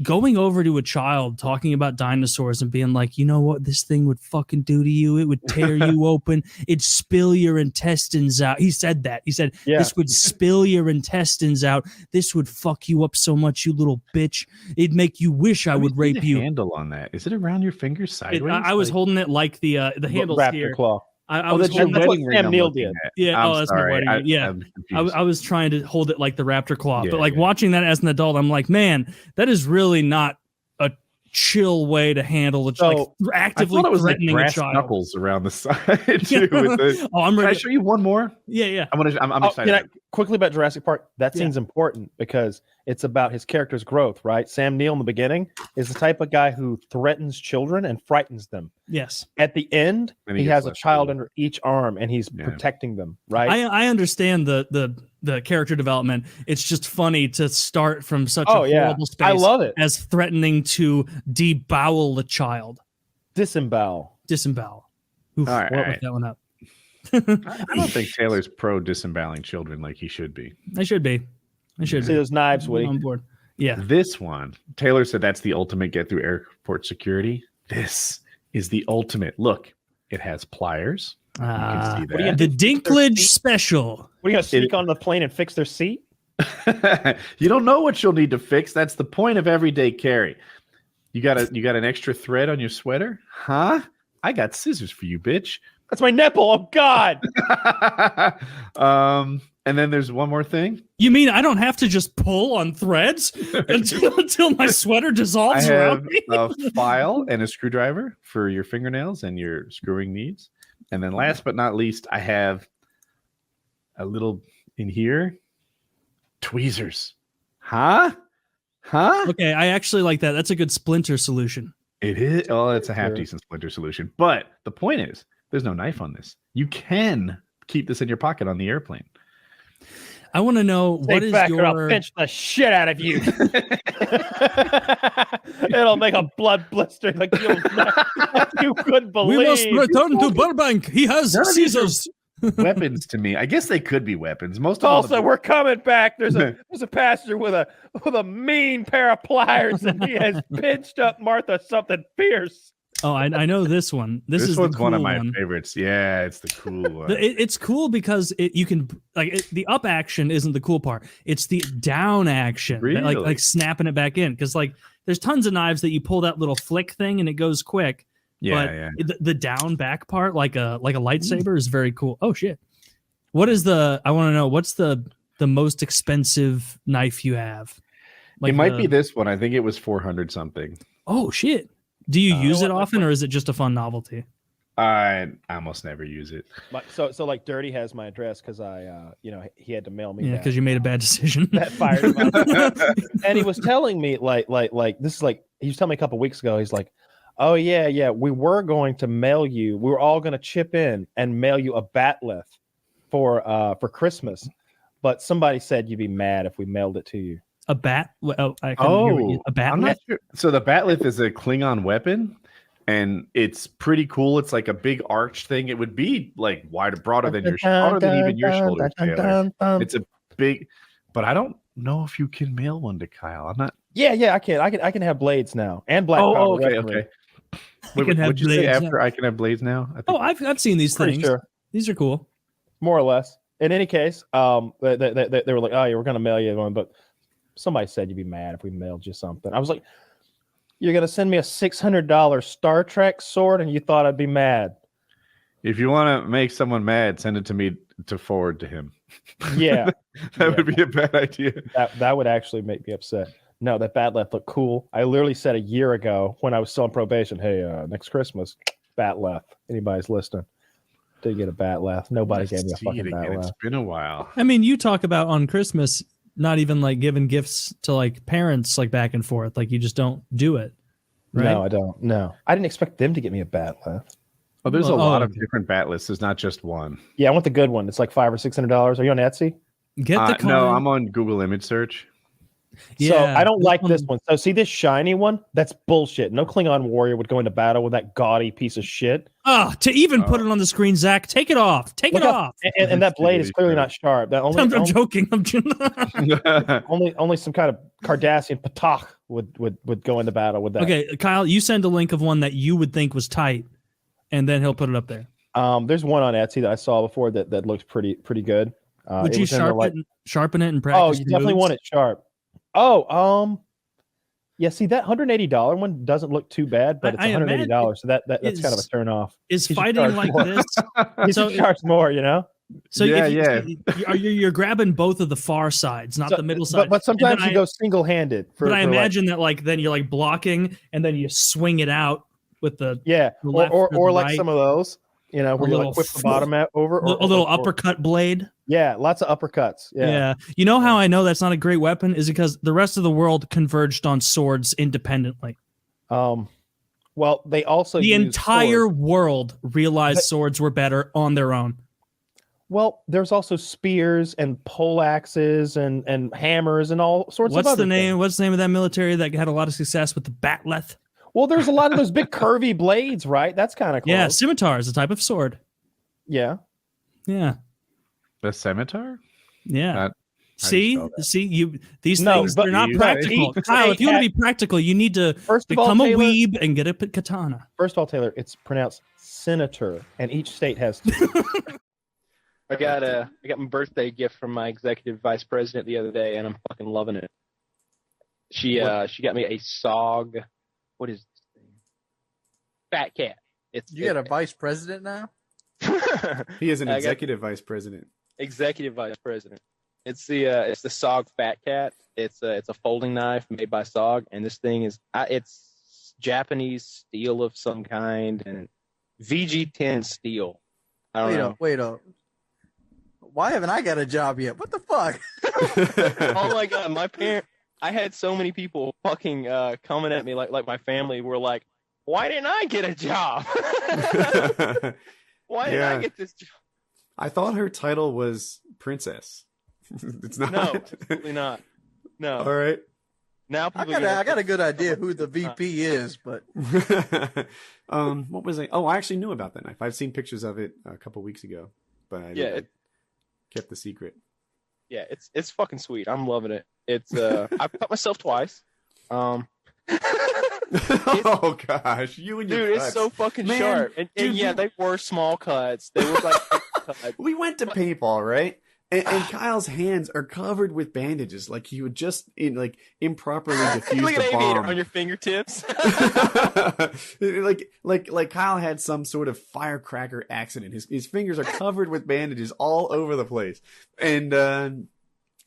going over to a child talking about dinosaurs and being like, you know what this thing would fucking do to you? It would tear you open. It'd spill your intestines out. He said that. He said, this would spill your intestines out. This would fuck you up so much, you little bitch. It'd make you wish I would rape you. Handle on that. Is it around your finger sideways? I was holding it like the handles raptor here. Claw. I was that's what Sam Neill did. Yeah. That's my wedding ring. Yeah. I was trying to hold it like the raptor claw, but like watching that as an adult, I'm like, man, that is really not a chill way to handle it. Like actively threatening a child. Knuckles around the side too. Can I show you one more? Yeah. I'm excited. Can I, quickly about Jurassic Park. That scene's important because it's about his character's growth, right? Sam Neill in the beginning is the type of guy who threatens children and frightens them. Yes. At the end, he has a child under each arm and he's protecting them, right? I understand the character development. It's just funny to start from such a horrible space. I love it. As threatening to debowel a child. Disembowel. Oof, All right. look that one up. I don't think Taylor's pro disemboweling children like he should be. I should be. See those knives, Woody. On board. Yeah. This one, Taylor said that's the ultimate get through airport security. This is the ultimate. Look, it has pliers. You can see that. The Dinklage special. What are you gonna sneak on the plane and fix their seat? You don't know what you'll need to fix. That's the point of everyday carry. You got an extra thread on your sweater? Huh? I got scissors for you, bitch. That's my nipple. Oh God. And then there's one more thing. You mean I don't have to just pull on threads until my sweater dissolves I around have me? a file and a screwdriver for your fingernails and your screwing needs. And then last but not least, I have a little in here. Tweezers. Huh? Okay, I actually like that. That's a good splinter solution. It is. Oh, it's a half decent splinter solution. But the point is, there's no knife on this. You can keep this in your pocket on the airplane. I want to know what is back your. or I'll pinch the shit out of you. It'll make a blood blister like you couldn't believe. We must return to Burbank. He has scissors. Weapons to me. I guess they could be weapons. Most of Also, we're coming back. There's a passenger with a mean pair of pliers, and he has pinched up Martha something fierce. Oh, I know this one. This is one's the cool one of my favorites. Yeah, it's the cool one. It's cool because you can the up action isn't the cool part. It's the down action, Really? like snapping it back in. Because like there's tons of knives that you pull that little flick thing and it goes quick. Yeah, but the down back part, like a lightsaber, is very cool. Oh shit! What is I want to know what's the most expensive knife you have? It might be this one. I think it was 400 something. Oh shit! Do you use it often, or is it just a fun novelty? I almost never use it. So like Dirty has my address because he had to mail me. Yeah, because you made a bad decision. That fired him up. And he was telling me like this is like he was telling me a couple weeks ago. He's like, oh yeah, we were going to mail you. We were all going to chip in and mail you a batleth for Christmas, but somebody said you'd be mad if we mailed it to you. A bat? Well, a bat? I'm not sure. So the batleth is a Klingon weapon, and it's pretty cool. It's like a big arch thing. It would be like broader than even your shoulders, Taylor. It's a big, but I don't know if you can mail one to Kyle. I'm not. Yeah, I can. I can have blades now and black. Okay. What'd you say after I can have blades now? I think I've seen these things. Sure. These are cool, more or less. In any case, they were like, oh yeah, we're gonna mail you one, but somebody said you'd be mad if we mailed you something. I was like, you're going to send me a $600 Star Trek sword and you thought I'd be mad. If you want to make someone mad, send it to me to forward to him. Yeah. That would be a bad idea. That would actually make me upset. No, that batleth looked cool. I literally said a year ago when I was still on probation, hey, next Christmas, batleth. Anybody's listening. Did get a batleth. Nobody gave me a fucking batleth. It's been a while. I mean, you talk about on Christmas not even like giving gifts to like parents like back and forth. Like you just don't do it. Right? No, I don't. No. I didn't expect them to get me a batleth. Oh, there's a lot of different batleths. There's not just one. Yeah, I want the good one. It's like $500 or $600. Are you on Etsy? Get the no, I'm on Google image search. Yeah, so I don't like this one. So see this shiny one? That's bullshit. No Klingon warrior would go into battle with that gaudy piece of shit. To even put it on the screen, Zach, take it off. Take it off. And that blade is clearly not sharp. That I'm joking. only some kind of Cardassian patak would go into battle with that. Okay, Kyle, you send a link of one that you would think was tight, and then he'll put it up there. There's one on Etsy that I saw before that looks pretty good. Would you sharpen it and practice? Oh, you definitely want it sharp. Oh, yeah. See, that $180 one doesn't look too bad, but it's $180, so that's kind of a turn off. Is fighting like this? You should charge more, you know. So you're grabbing both of the far sides, not the middle side. But sometimes you go single-handed. But I imagine that like then you're like blocking, and then you swing it out with the or like some of those. You know, where you like whip the bottom over. A little uppercut blade. Yeah, lots of uppercuts. Yeah. You know how I know that's not a great weapon is because the rest of the world converged on swords independently. Well, they also the entire world realized swords were better on their own. Well, there's also spears and pole axes and hammers and all sorts of other things. What's the name of that military that had a lot of success with the batleth? Well, there's a lot of those big curvy blades, right? That's kind of cool. Yeah, scimitar is a type of sword. Yeah. Yeah. The scimitar? Yeah. How do you See, spell that? these No, things but they're not you- practical. he- Kyle, if you want to he- be practical, you need to First of all, become a Taylor- weeb and get a katana. First of all, Taylor, it's pronounced senator, and each state has two. I got my birthday gift from my executive vice president the other day, and I'm fucking loving it. She got me a SOG. What is this thing? Fat cat. You got a vice president now? He is an I got- executive vice president. Executive vice president. It's the SOG Fat Cat. It's a folding knife made by SOG, and this thing is it's Japanese steel of some kind and VG10 steel. I don't know. Wait up. Why haven't I got a job yet? What the fuck? Oh my god, I had so many people fucking coming at me like my family were like, why didn't I get a job? Why didn't I get this job? I thought her title was princess. It's not. No, absolutely not. No. All right. Now I people got a good idea who the VP is, but What was it? Oh, I actually knew about that knife. I've seen pictures of it a couple weeks ago, but I kept the secret. Yeah, it's fucking sweet. I'm loving it. It's I've cut myself twice. Oh gosh, you and your dude, cuts. it's so fucking Man, sharp. And dude, yeah, they were small cuts. They look like cuts. We went to paintball, right? And Kyle's hands are covered with bandages, like he would just improperly defuse Look the at Aviator bomb. on your fingertips. like Kyle had some sort of firecracker accident. His fingers are covered with bandages all over the place, and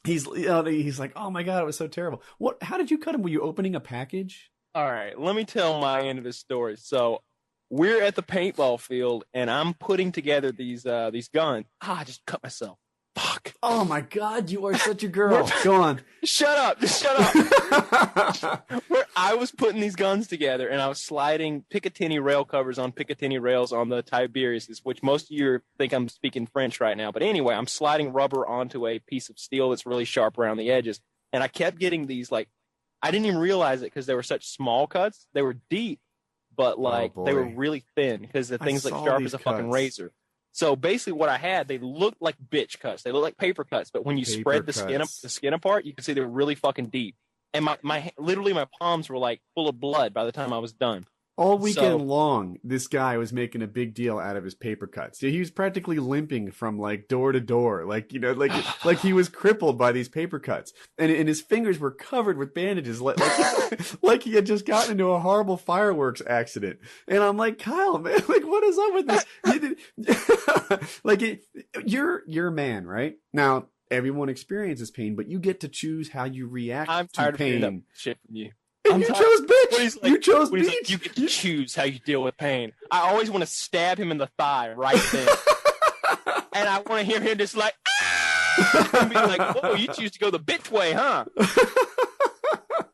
he's like, oh my god, it was so terrible. What? How did you cut him? Were you opening a package? All right, let me tell my end of the story. So we're at the paintball field, and I'm putting together these guns. I just cut myself. Fuck. Oh my god, you are such a girl. Go on. Shut up. Just shut up. Where I was putting these guns together, and I was sliding Picatinny rail covers on Picatinny rails on the Tiberius, which most of you think I'm speaking French right now. But anyway, I'm sliding rubber onto a piece of steel that's really sharp around the edges. And I kept getting these, I didn't even realize it because they were such small cuts. They were deep, but they were really thin because the thing's sharp as a fucking razor. So basically what I had, they looked like bitch cuts. They looked like paper cuts, but when you spread the skin apart, you can see they were really fucking deep. And my palms were full of blood by the time I was done. All weekend long, this guy was making a big deal out of his paper cuts. He was practically limping from door to door, like he was crippled by these paper cuts, and his fingers were covered with bandages, like he had just gotten into a horrible fireworks accident. And I'm like, Kyle, man, what is up with this? You're a man, right? Now everyone experiences pain, but you get to choose how you react I'm to tired pain. of hearing that shit from you. And you chose bitch. You chose bitch. bitch. You get to choose how you deal with pain. I always want to stab him in the thigh right then. And I want to hear him just and be like, whoa, you choose to go the bitch way, huh?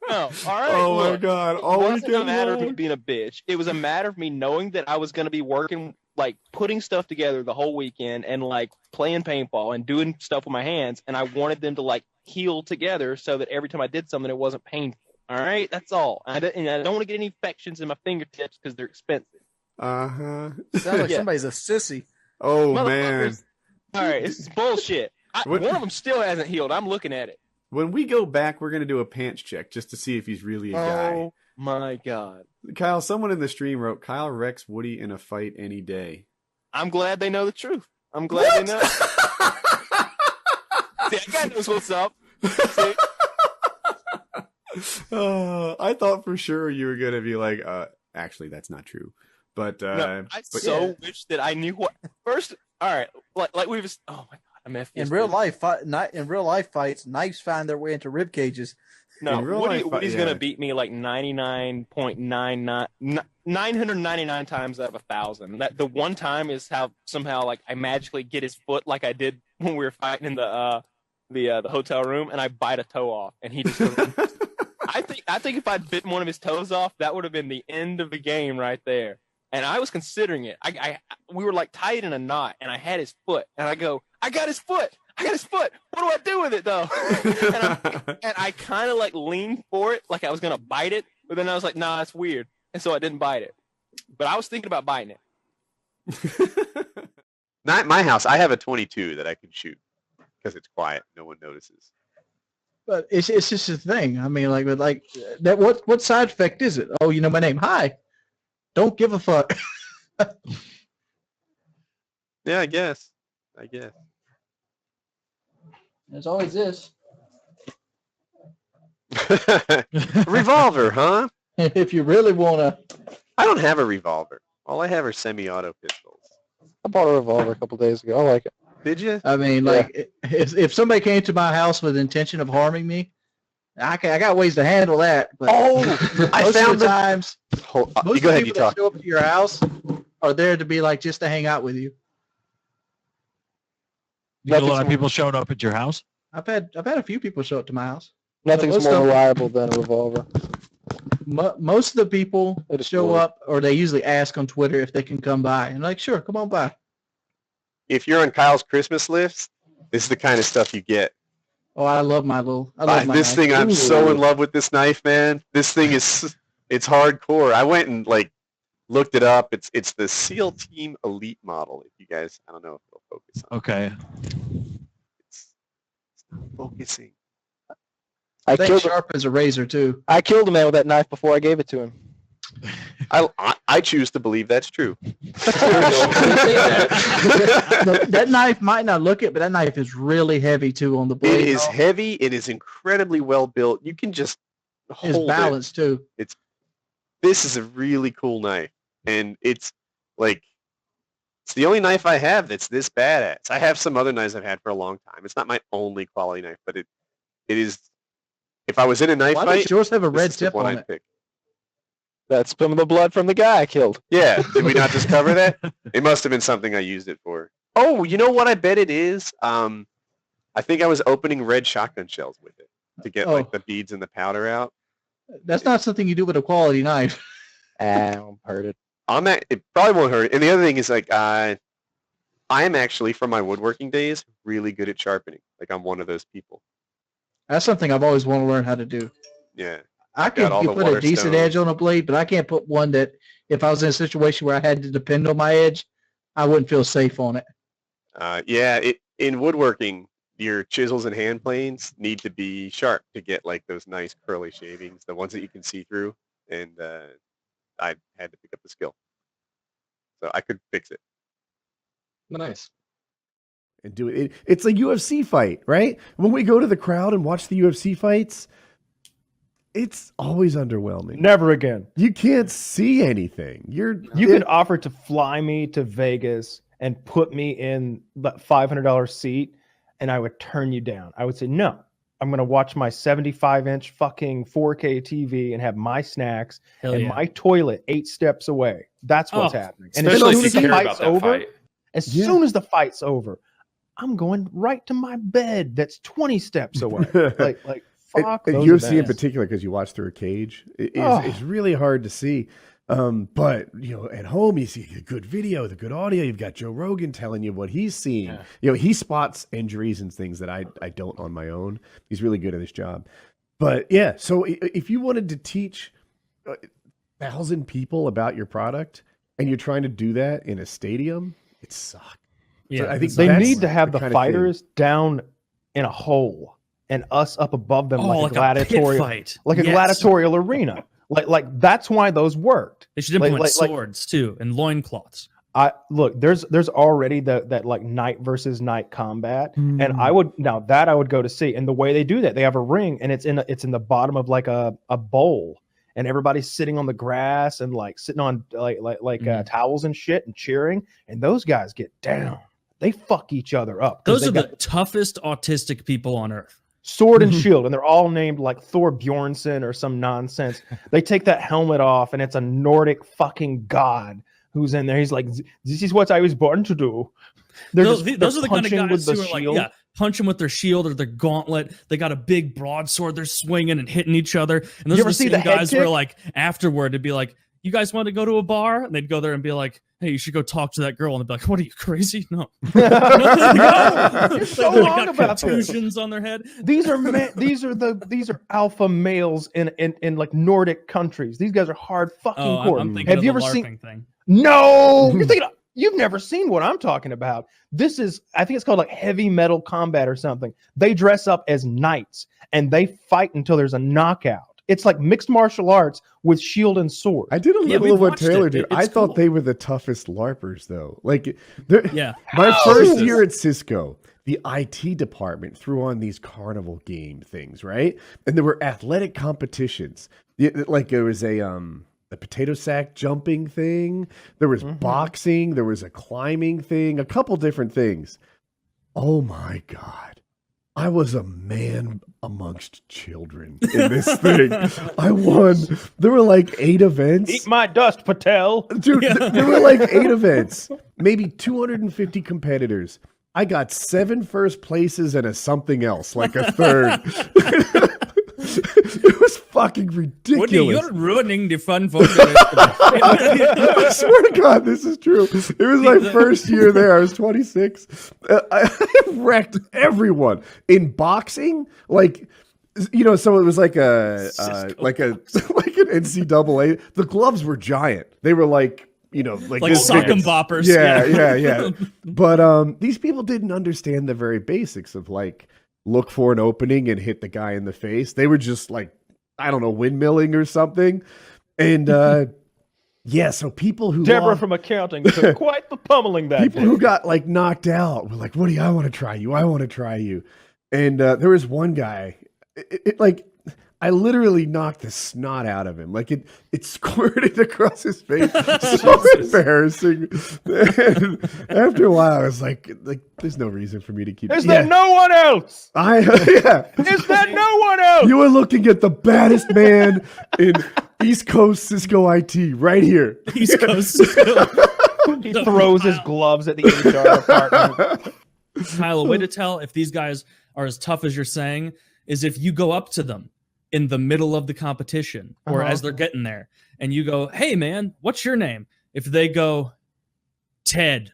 No, all right. Oh look, my god. It All wasn't a weekend matter of me long. being a bitch. It was a matter of me knowing that I was going to be working, putting stuff together the whole weekend and playing paintball and doing stuff with my hands. And I wanted them to heal together so that every time I did something, it wasn't painful. All right, that's all. And I don't want to get any infections in my fingertips because they're expensive. Sounds like somebody's a sissy. Oh man! All right, this is bullshit. One of them still hasn't healed. I'm looking at it. When we go back, we're gonna do a pants check just to see if he's really a guy. Oh my god, Kyle! Someone in the stream wrote, "Kyle wrecks Woody in a fight any day." I'm glad they know the truth. I'm glad they know. See, that guy knows what's up. See? I thought for sure you were gonna be like, actually, that's not true. But no, I wish that I knew what. First, all right, like we was. Oh my god, I'm FDS. In real life fights, knives find their way into rib cages. No, Woody's gonna beat me 999 times out of 1,000. That the one time is how somehow I magically get his foot like I did when we were fighting in the hotel room, and I bite a toe off, and he just. I think if I'd bitten one of his toes off, that would have been the end of the game right there. And I was considering it. We were tied in a knot, and I had his foot, and I go, I got his foot. What do I do with it though? and I kind of leaned for it, like I was gonna bite it, but then I was like, nah, that's weird, and so I didn't bite it. But I was thinking about biting it. Not at my house. I have a 22 that I can shoot because it's quiet. No one notices. But it's just a thing. I mean, like that. What side effect is it? Oh, you know my name. Hi. Don't give a fuck. Yeah, I guess. There's always this. Revolver, huh? If you really wanna. I don't have a revolver. All I have are semi-auto pistols. I bought a revolver a couple days ago. I like it. Did you? I mean, like, if somebody came to my house with the intention of harming me, I got ways to handle that. But I found the times. Most Most go of the ahead. You people that talk. show up to your house are there to be like just to hang out with you. You had a lot of people showed up at your house. I've had a few people show up to my house. Nothing's more reliable than a revolver. Most of the people show up, or they usually ask on Twitter if they can come by, and like, sure, come on by. If you're on Kyle's Christmas list, this is the kind of stuff you get. Oh, I love my this knife. thing. I'm so in love with this knife, man. This thing it's hardcore. I went and like looked it up. It's the SEAL Team Elite model. If you guys, I don't know if it'll focus on. Okay. It's not focusing. I think sharp as a razor too. I killed a man with that knife before I gave it to him. I choose to believe that's true. That knife might not look it, but that knife is really heavy too on the blade. It is heavy. It is incredibly well built. You can just hold It's balanced too. This is a really cool knife, and it's like it's the only knife I have that's this badass. I have some other knives I've had for a long time. It's not my only quality knife, but it is. If I was in a knife Why fight, does yours have a this red is the tip one on I'd it? pick. That's some of the blood from the guy I killed. Yeah, did we not just cover that? It must have been something I used it for. Oh, you know what I bet it is? I think I was opening red shotgun shells with it to get like the beads and the powder out. That's not something you do with a quality knife. I won't hurt it. On that, it probably won't hurt. And the other thing is like I am actually from my woodworking days really good at sharpening. Like I'm one of those people. That's something I've always wanted to learn how to do. Yeah. I can put a decent edge on a blade, but I can't put one that if I was in a situation where I had to depend on my edge, I wouldn't feel safe on it. In woodworking, your chisels and hand planes need to be sharp to get like those nice curly shavings, the ones that you can see through. And I had to pick up the skill, so I could fix it. Nice. And do it. It's a UFC fight, right? When we go to the crowd and watch the UFC fights, it's always underwhelming. Never again. You can't see anything. You can offer to fly me to Vegas and put me in that $500 seat, and I would turn you down. I would say, no, I'm going to watch my 75-inch fucking 4K TV and have my snacks and my toilet 8 steps away. That's what's happening. And as soon as the fight's over, soon as the fight's over, I'm going right to my bed that's 20 steps away. like fuck those UFC in events. particular, because you watch through a cage, it's really hard to see. But at home you see the good video, the good audio. You've got Joe Rogan telling you what he's seeing. He spots injuries and things that I don't on my own. He's really good at his job. But yeah, so if you wanted to teach 1,000 people about your product and you're trying to do that in a stadium, it sucks. Yeah, So I think they that's need to have the kind of fighters down in a hole and us up above them like a pit gladiatorial fight. like a Yes. gladiatorial arena. Like that's why those worked. They should implement swords too and loincloths. Look, there's already that like night versus night combat, and I would go to see. And the way they do that, they have a ring, and it's in the bottom of like a bowl, and everybody's sitting on the grass and like sitting on towels and shit and cheering, and those guys get down. They fuck each other up. Those are the toughest autistic people on earth. Sword and shield, and they're all named like Thor Bjornsson or some nonsense. They take that helmet off, and it's a Nordic fucking god who's in there. He's like, "This is what I was born to do." Those are the kind of punching guys with who the are like, shield. punching with their shield or their gauntlet. They got a big broadsword. They're swinging and hitting each other. And those You are ever the see same the head guys who are kick? like, afterward, to be like, "You guys want to go to a bar?" And they'd go there and be like, "Hey, you should go talk to that girl." And they'd be like, "What are you, crazy? No." You're so They wrong got about this. contusions on their head. These are alpha males in like Nordic countries. These guys are hard fucking core. I'm thinking Have of you the ever LARPing seen? thing. No, you're thinking of You've never seen what I'm talking about. This is, I think it's called like heavy metal combat or something. They dress up as knights and they fight until there's a knockout. It's like mixed martial arts with shield and sword. I did a little of what Taylor did. I thought they were the toughest LARPers, though. Like, my first year at Cisco, the IT department threw on these carnival game things, right? And there were athletic competitions. Like there was a potato sack jumping thing. There was boxing. There was a climbing thing. A couple different things. Oh my God. I was a man amongst children in this thing. I won. There were like 8 events. Eat my dust, Patel. Dude, there were like 8 events. Maybe 250 competitors. I got 7 first places and a something else, like a third. It was fucking ridiculous. Woody, you're ruining the fun for the I swear to God, this is true. It was my first year there. I was 26. I wrecked everyone in boxing. Like, you know, so it was like an NCAA. The gloves were giant. They were like, you know, like sock and boppers. Yeah. But these people didn't understand the very basics of like look for an opening and hit the guy in the face. They were just like, I don't know, windmilling or something. And so people who Deborah from accounting took quite the pummeling that people who got like knocked out were like, Woody, I want to try you. I want to try you. And there was one guy, like, I literally knocked the snot out of him. Like it squirted across his face. So embarrassing. And after a while, I was like, there's no reason for me to keep. Is there no one else? Is there no one else? You are looking at the baddest man in East Coast Cisco IT right here. East Coast Cisco. He throws his gloves at the HR department. Kyle, a way to tell if these guys are as tough as you're saying is if you go up to them in the middle of the competition or as they're getting there and you go, hey man, what's your name? If they go, Ted,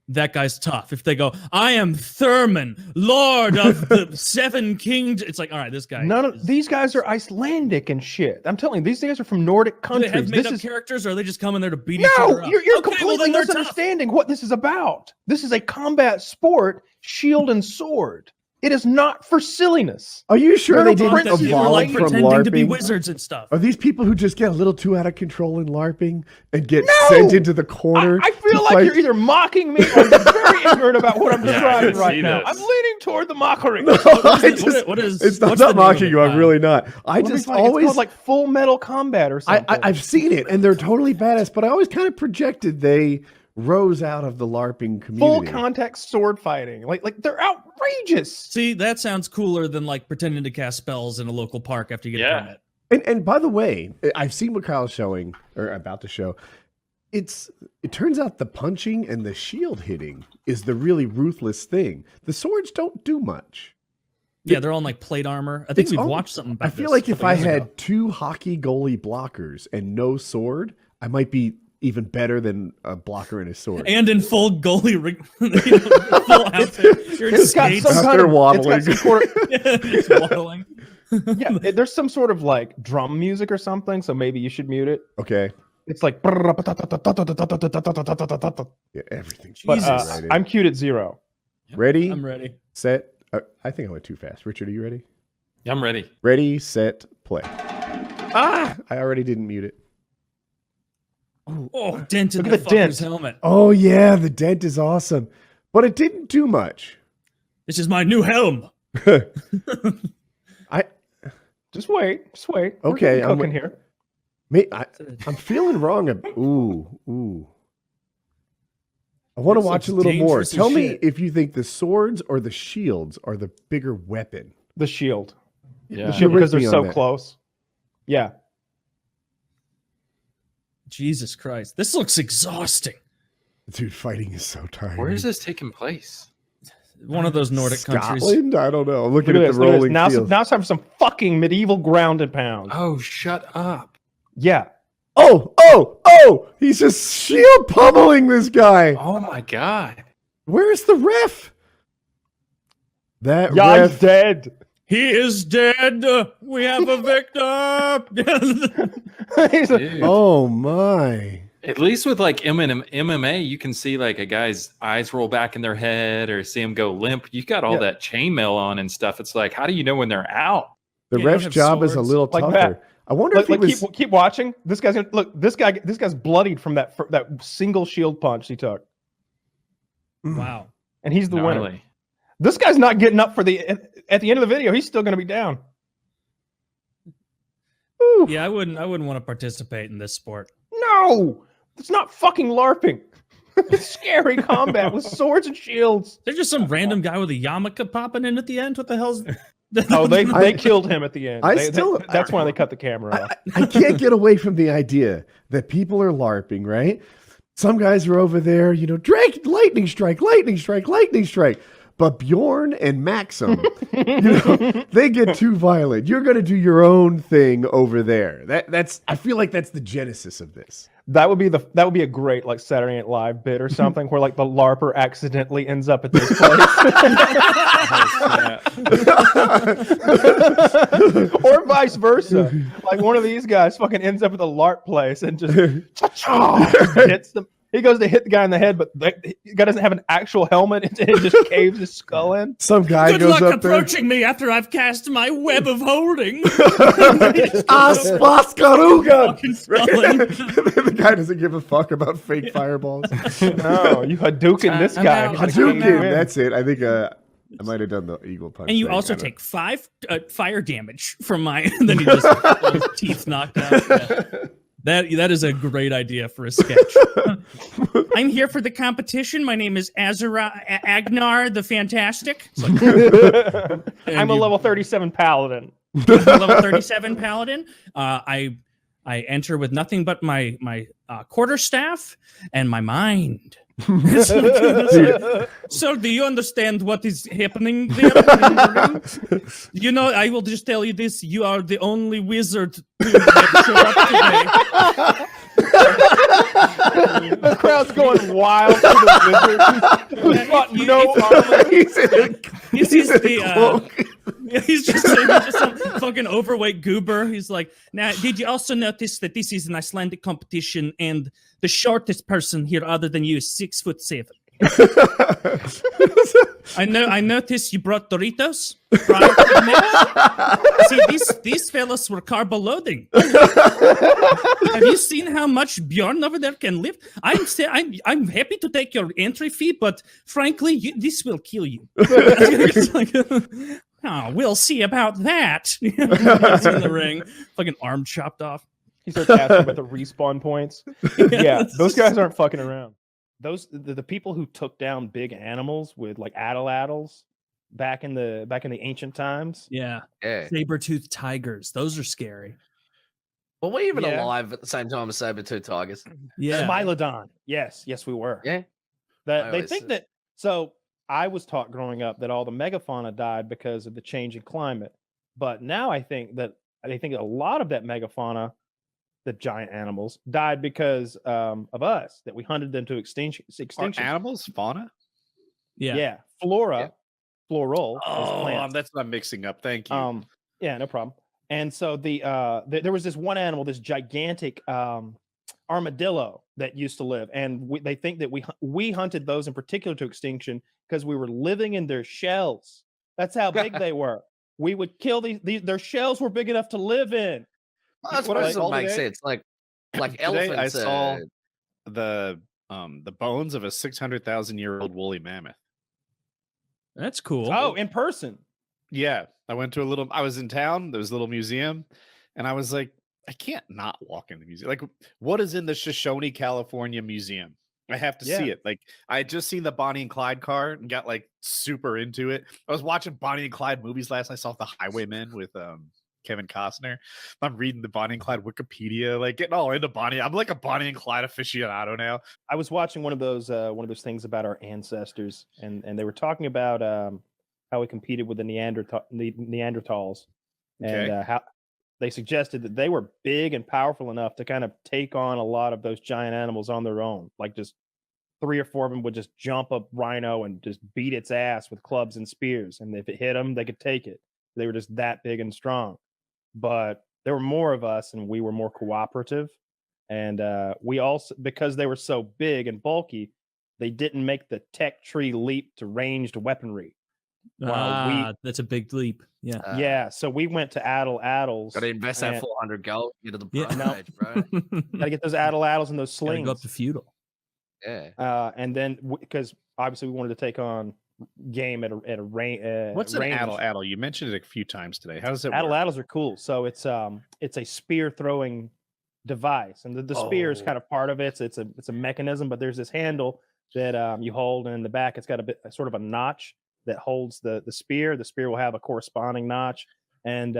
that guy's tough. If they go, I am Thurman, Lord of the Seven Kingdoms, it's like, all right, this guy. None of these guys are Icelandic and shit. I'm telling you, these guys are from Nordic countries. Do they have made up characters or are they just coming there to beat No, each other up? you're completely misunderstanding what this is about. This is a combat sport, shield and sword. It is not for silliness. Are you sure they didn't evolve like from pretending LARPing? to be wizards and stuff. Are these people who just get a little too out of control in LARPing and get sent into the corner? I feel like you're either mocking me or you're very ignorant about what I'm describing right now. I'm leaning toward the mockery. No, it's not mocking you. I'm really not. It's called like Full Metal Combat or something. I've seen it, and they're totally badass. But I always kind of projected they rose out of the LARPing community. Full contact sword fighting. Like they're outrageous. See, that sounds cooler than like pretending to cast spells in a local park after you get a permit. And by the way, I've seen what Kyle's showing or about to show. It turns out the punching and the shield hitting is the really ruthless thing. The swords don't do much. Yeah, they're on like plate armor. I think we've watched something about I feel like if I had 2 hockey goalie blockers and no sword, I might be even better than a blocker and a sword. And in full goalie full outfit. You're in skates. They're waddling. It's waddling. Yeah, there's some sort of like drum music or something, so maybe you should mute it. Okay. It's like everything. But I'm queued at 0. Ready? I'm ready. Set. I think I went too fast. Richard, are you ready? I'm ready. Ready, set, play. I already didn't mute it. Oh, dent in the fucker's helmet. Oh yeah, the dent is awesome, but it didn't do much. This is my new helm. Just wait. Okay, I'm cooking here. I'm feeling wrong. Ooh. I want to watch a little more. Tell me if you think the swords or the shields are the bigger weapon. The shield. Yeah. The shield because they're so close. Yeah. Jesus Christ. This looks exhausting. Dude, fighting is so tiring. Where is this taking place? One of those Nordic countries. Scotland? I don't know. Look at the rolling now fields. Now it's time for some fucking medieval ground and pound. Oh, shut up. Yeah. Oh! He's just shield pummeling this guy. Oh my God. Where's the ref? That ref ref dead. He is dead. We have a victor. Oh my. At least with like MMA, you can see like a guy's eyes roll back in their head or see him go limp. You got all that chainmail on and stuff. It's like, how do you know when they're out? The ref's job is a little tougher. I wonder if he was... keep watching. This guy's gonna look. This guy's bloodied from that single shield punch he took. Wow. And he's the winner. This guy's not getting up at the end of the video. He's still going to be down. Ooh. Yeah, I wouldn't want to participate in this sport. No, it's not fucking LARPing. It's scary combat with swords and shields. There's just some random guy with a yarmulke popping in at the end. What the hell's? Oh, they killed him at the end. That's why they cut the camera off. I can't get away from the idea that people are LARPing, right? Some guys are over there, Drake, lightning strike, lightning strike, lightning strike. But Bjorn and Maxim, they get too violent. You're going to do your own thing over there. I feel like that's the genesis of this. That would be a great like Saturday Night Live bit or something where like the LARPer accidentally ends up at this place. Or vice versa. Like one of these guys fucking ends up at the LARP place and just hits them. He goes to hit the guy in the head, but the guy doesn't have an actual helmet, and it just caves his skull in. Some guy Good goes luck up there. approaching me after I've cast my web of holding. Aspaskarugan! The guy doesn't give a fuck about fake fireballs. No, you Hadouken this guy. Hadouken, that's it. I think I might have done the eagle punch. And you also take 5 fire damage from mine, and then he just his teeth knocked out. Yeah. That is a great idea for a sketch. I'm here for the competition. My name is Agnar the Fantastic. I'm a level 37 paladin. Level 37 paladin. I enter with nothing but my quarterstaff and my mind. So do you understand what is happening there in the ring? I will just tell you this. You are the only wizard who showed up today. The crowd's going wild for the wizard who's got no armor. He's just some fucking overweight goober. He's like, now, did you also notice that this is an Icelandic competition and the shortest person here other than you is 6'7"? I noticed you brought Doritos prior to the match. See, these fellas were carbo loading. Have you seen how much Bjorn over there can lift? I'm happy to take your entry fee, but frankly, this will kill you. It's like, oh, we'll see about that. He's in the ring, fucking arm chopped off. He starts asking about the respawn points. Yeah, those guys aren't fucking around. The people who took down big animals with like atlatls back in the ancient times. Yeah. Saber-toothed tigers. Those are scary. Were we even alive at the same time as saber-toothed tigers? Yeah. Smilodon. Yes, we were. Yeah. They think that. So I was taught growing up that all the megafauna died because of the changing climate, but now I think a lot of that megafauna, the giant animals, died because of us, that we hunted them to extinction. Are animals fauna? Yeah. Flora, floral. Oh, that's what I'm mixing up. Thank you. Yeah, no problem. And so there was this one animal, this gigantic armadillo that used to live, and they think that we hunted those in particular to extinction because we were living in their shells. That's how big they were. We would kill these. Their shells were big enough to live in. Well, that's what doesn't make sense. Like elephants. I saw the bones of a 600,000-year-old woolly mammoth. That's cool. Oh, in person. Yeah, I was in town. There was a little museum, and I was like, I can't not walk in the museum. Like, what is in the Shoshone, California museum? I have to see it. Like, I had just seen the Bonnie and Clyde car and got like super into it. I was watching Bonnie and Clyde movies last night. I saw The Highwaymen with Kevin Costner. I'm reading the Bonnie and Clyde Wikipedia, like getting all into Bonnie. I'm like a Bonnie and Clyde aficionado now. I was watching one of those things about our ancestors, and they were talking about how we competed with the Neanderthals, and how they suggested that they were big and powerful enough to kind of take on a lot of those giant animals on their own. Like just 3 or 4 of them would just jump a rhino and just beat its ass with clubs and spears, and if it hit them, they could take it. They were just that big and strong. But there were more of us, and we were more cooperative. And we also, because they were so big and bulky, they didn't make the tech tree leap to ranged weaponry. That's a big leap. Yeah. Yeah. So we went to Addles. Got to invest that 400 gold into the bronze age, bro. Got to get those Addles and those slings. Go up to feudal. Yeah. And then because obviously we wanted to take on game at a range. What's an addle? You mentioned it a few times today. How does it work? Addles are cool. So it's a spear throwing device, and the spear is kind of part of it. It's a mechanism, but there's this handle that you hold, and in the back it's got sort of a notch that holds the spear. The spear will have a corresponding notch, and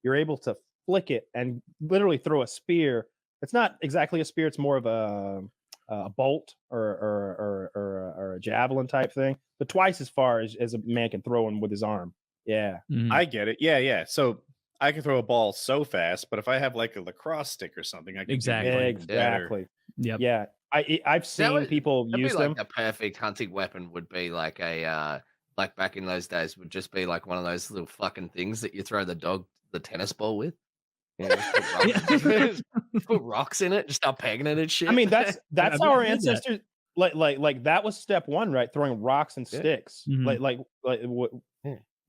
you're able to flick it and literally throw a spear. It's not exactly a spear; it's more of a bolt or a javelin type thing, but twice as far as a man can throw him with his arm. Yeah, I get it. Yeah. So I can throw a ball so fast, but if I have like a lacrosse stick or something, I can exactly. Yeah. I've seen people use them. A perfect hunting weapon would be like a like back in those days would just be like one of those little fucking things that you throw the tennis ball with. Just put rocks in it, just start pegging it and shit. I mean, that's how our ancestors like that was step one, right? Throwing rocks and sticks.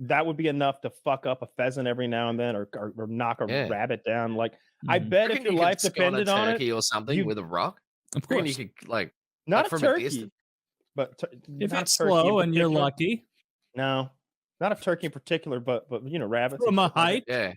That would be enough to fuck up a pheasant every now and then, or knock a rabbit down. Like I bet if your life depended on it, turkey or something with a rock. Of course, you could like not from a turkey, but if it's slow and you're lucky. No, not a turkey in particular, but rabbits from a height. Yeah,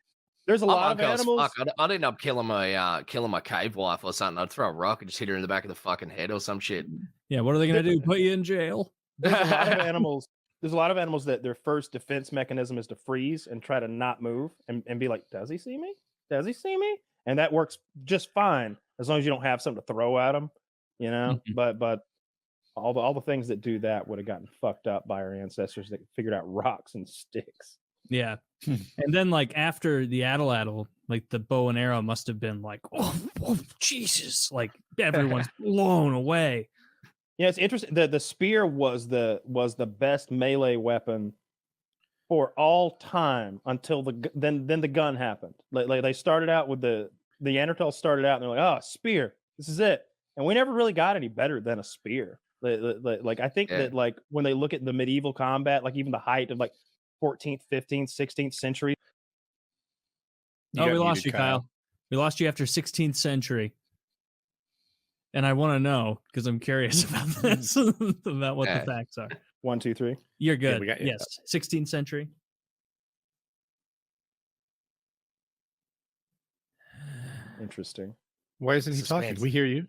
there's a lot of animals. I'd end up killing my cave wife or something. I'd throw a rock and just hit her in the back of the fucking head or some shit. Yeah, what are they gonna do? Put you in jail? There's a lot of animals. There's a lot of animals that their first defense mechanism is to freeze and try to not move and be like, does he see me? Does he see me? And that works just fine as long as you don't have something to throw at him, But all the things that do that would have gotten fucked up by our ancestors that figured out rocks and sticks. Yeah. And then like after the addle, like the bow and arrow must have been like, oh Jesus, like everyone's blown away. Yeah, it's interesting. The spear was the best melee weapon for all time until then the gun happened. Like they started out with the Neanderthals started out and they're like, oh, spear, this is it, and we never really got any better than a spear. Like I think that like when they look at the medieval combat, like even the height of like 14th, 15th, 16th century. Oh, we lost you, Kyle. We lost you after 16th century. And I want to know because I'm curious about this, about what the facts are. 1, 2, 3. You're good. Yes, 16th century. Interesting. Why isn't he talking? We hear you.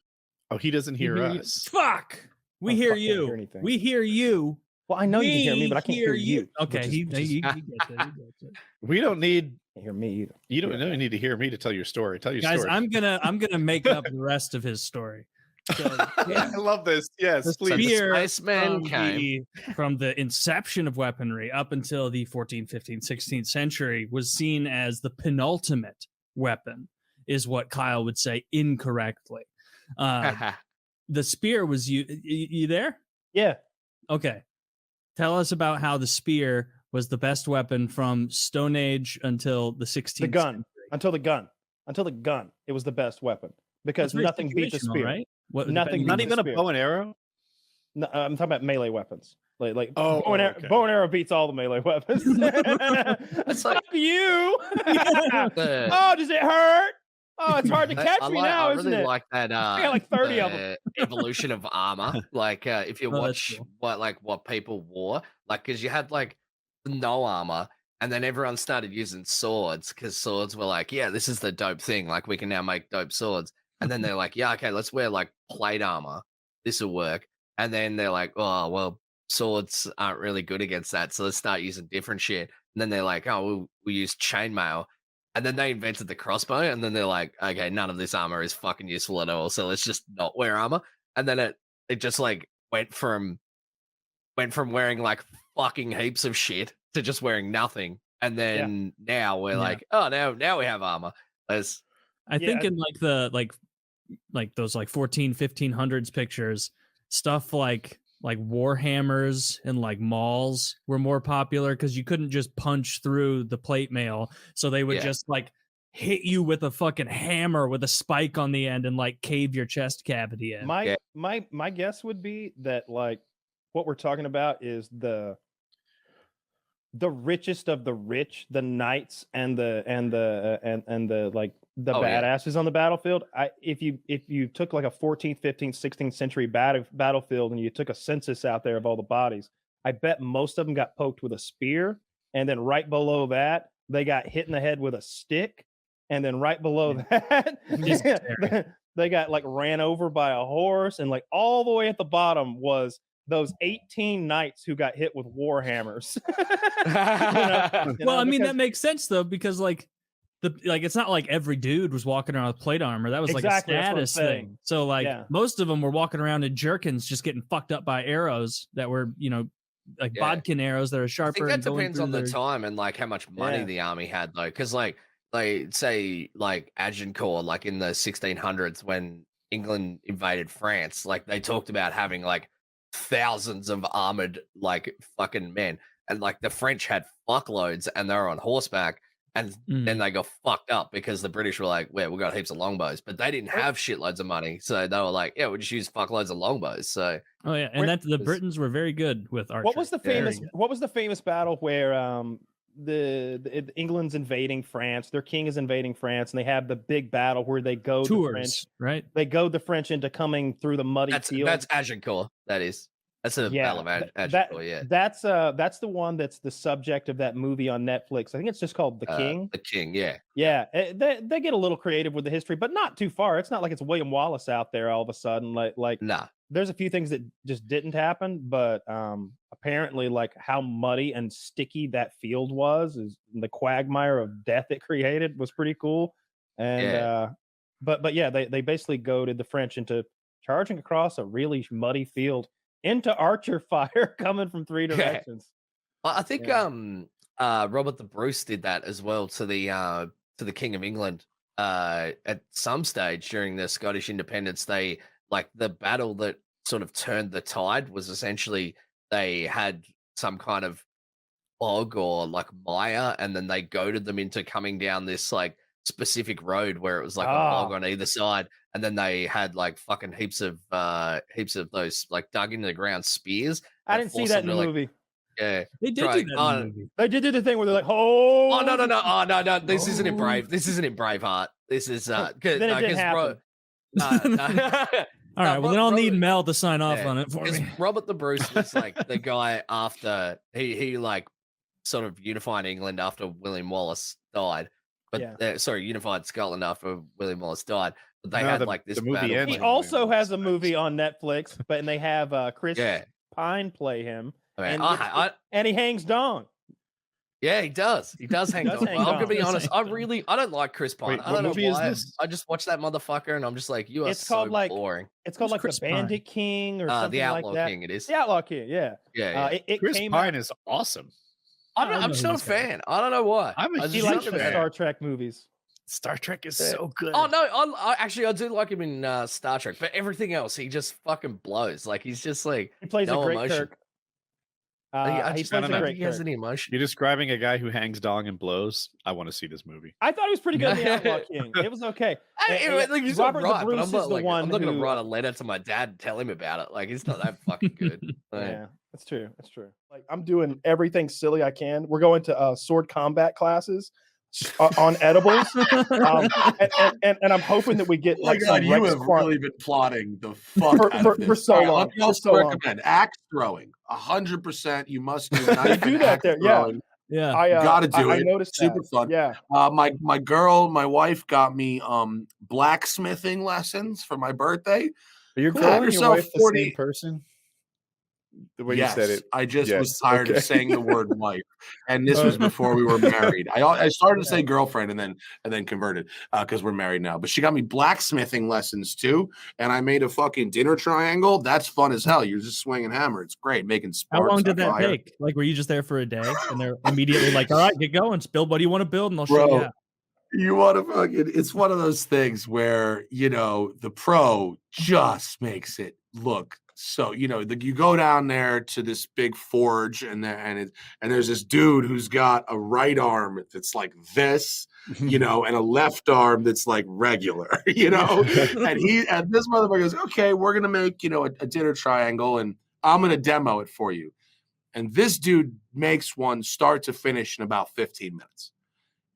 Oh, he doesn't hear us. Fuck. We hear you. We hear you. Well, I know you can hear me, but I can't hear you. Okay, he gets it. We don't need hear me either. You don't need to hear me to tell your story. Tell your Guys, story. I'm gonna make up the rest of his story. So, yeah, I love this. Yes, please. From the inception of weaponry up until the 14th, 15th, 16th century was seen as the penultimate weapon, is what Kyle would say incorrectly. The spear was you there? Yeah. Okay. Tell us about how the spear was the best weapon from Stone Age until the 16th The gun. century. Until the gun. It was the best weapon. Because nothing beat the spear. Right? Nothing. Not even a bow and arrow? No, I'm talking about melee weapons. Like bow and arrow beats all the melee weapons. It's like you. Oh, does it hurt? Oh, it's hard to catch me now, isn't it? I really like that. I got like 30 of them. Evolution of armor. Like if you watch what people wore, like because you had like no armor, and then everyone started using swords because swords were like, yeah, this is the dope thing. Like we can now make dope swords. And then they're like, yeah, okay, let's wear like plate armor. This will work. And then they're like, oh, well, swords aren't really good against that. So let's start using different shit. And then they're like, oh, we'll use chainmail. And then they invented the crossbow. And then they're like, okay, none of this armor is fucking useful at all. So let's just not wear armor. And then it just like went from wearing like fucking heaps of shit to just wearing nothing. And then now we're like, oh, now we have armor. I think in like the like those like 1500s pictures, stuff like warhammers and like mauls were more popular because you couldn't just punch through the plate mail, so they would just like hit you with a fucking hammer with a spike on the end and like cave your chest cavity in. My guess would be that like what we're talking about is the richest of the rich, the knights and the badasses on the battlefield. If you took like a 14th, 15th, 16th century battlefield and you took a census out there of all the bodies, I bet most of them got poked with a spear, and then right below that they got hit in the head with a stick, and then right below that they got like ran over by a horse, and like all the way at the bottom was those 18 knights who got hit with war hammers. Well, I mean, that makes sense though, because like it's not like every dude was walking around with plate armor. That was like a status thing. So like most of them were walking around in jerkins, just getting fucked up by arrows that were, like bodkin arrows that are sharper. I think that depends on the time and like how much money the army had though. Because like say like Agincourt, like in the 1600s when England invaded France, like they talked about having like thousands of armored like fucking men, and like the French had fuckloads and they were on horseback, and then they got fucked up because the British were like, well, we got heaps of longbows, but they didn't have shitloads of money, so they were like, yeah, we'll just use fuckloads of longbows. So and the Britons were very good with archery. What was the famous battle where the England's invading France, their king is invading France, and they have the big battle where they goad the French, right? They goad the French into coming through the muddy field. That's Agincourt. That's a battle of Agincourt. That's the one that's the subject of that movie on Netflix. I think it's just called The King. The King, yeah. Yeah, they get a little creative with the history, but not too far. It's not like it's William Wallace out there all of a sudden. Like nah. There's a few things that just didn't happen, but apparently, like how muddy and sticky that field was, is the quagmire of death it created was pretty cool. And but yeah, they basically goaded the French into charging across a really muddy field into archer fire coming from three directions. I think Robert the Bruce did that as well to the King of England. At some stage during the Scottish independence, they like the battle that sort of turned the tide was essentially they had some kind of bog or like mire, and then they goaded them into coming down this like specific road where it was like a bog on either side, and then they had like fucking heaps of those like dug into the ground spears. I didn't see that in the movie. Yeah, they did do that in the movie. They did do the thing where they're like, no, this isn't in Brave. This isn't in Braveheart. This is then it didn't happen. All right, well, then I'll need Mel to sign off on it for me. Robert the Bruce was like the guy after he like sort of unified England after William Wallace died. But unified Scotland after William Wallace died. But they had like this battle. He also has a movie on Netflix, and they have Chris Pine play him. And he hangs dong. Yeah, he does. He does hang dong. I'm gonna be honest. I don't like Chris Pine. I don't know why. I just watch that motherfucker, and I'm just like, you are so boring. It's called like the Bandit King or something the Outlaw like that. King. It is the Outlaw King. Yeah, yeah. Chris Pine is awesome. I'm just not a fan. I don't know why. He likes Star Trek movies. Star Trek is so good. Oh no, I do like him in Star Trek, but everything else he just fucking blows. Like he's just like he plays a great emotion. Kirk. I don't know if he has any emotion. You're describing a guy who hangs dong and blows. I want to see this movie. I thought he was pretty good in The Outlaw King. It was okay. He's Robert the Bruce is the one. I'm not going to write a letter to my dad and tell him about it. Like it's not that fucking good. Yeah, that's true. That's true. Like I'm doing everything silly I can. We're going to sword combat classes on edibles, and I'm hoping that we get like you have really been plotting the fuck for so long. Let me also recommend axe throwing. 100%. You must do. They do that there. Throwing. Yeah. You got to do it. I noticed super that. fun. Yeah. My wife got me blacksmithing lessons for my birthday. Are you calling your wife the same person? The way you said it. I just was tired of saying the word wife, and this was before we were married. I started to say girlfriend and then converted because we're married now. But she got me blacksmithing lessons too, and I made a fucking dinner triangle. That's fun as hell. You're just swinging hammer. It's great making sparks. How long did that take? Like, were you just there for a day, and they're immediately like, "All right, get going, build what do you want to build, and I'll show you how." You want to fucking? It's one of those things where the pro just makes it look so, you go down there to this big forge, and there's this dude who's got a right arm that's like this, and a left arm that's like regular, and this motherfucker goes, okay, we're gonna make a dinner triangle, and I'm gonna demo it for you. And this dude makes one start to finish in about 15 minutes.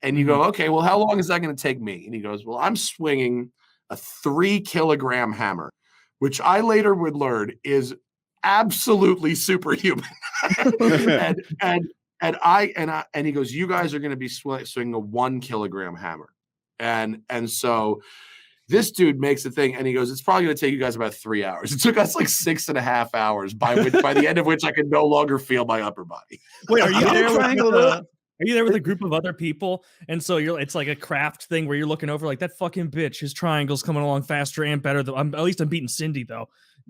And you go, okay, well, how long is that going to take me? And he goes, well, I'm swinging a 3-kilogram hammer, which I later would learn is absolutely superhuman. and he goes, you guys are going to be swinging a 1-kilogram hammer. And so this dude makes a thing, and he goes, it's probably going to take you guys about 3 hours. It took us like 6.5 hours, by the end of which I could no longer feel my upper body. Wait, are you there with a group of other people? And so it's like a craft thing where you're looking over like, that fucking bitch, his triangle's coming along faster and better. At least I'm beating Cindy though.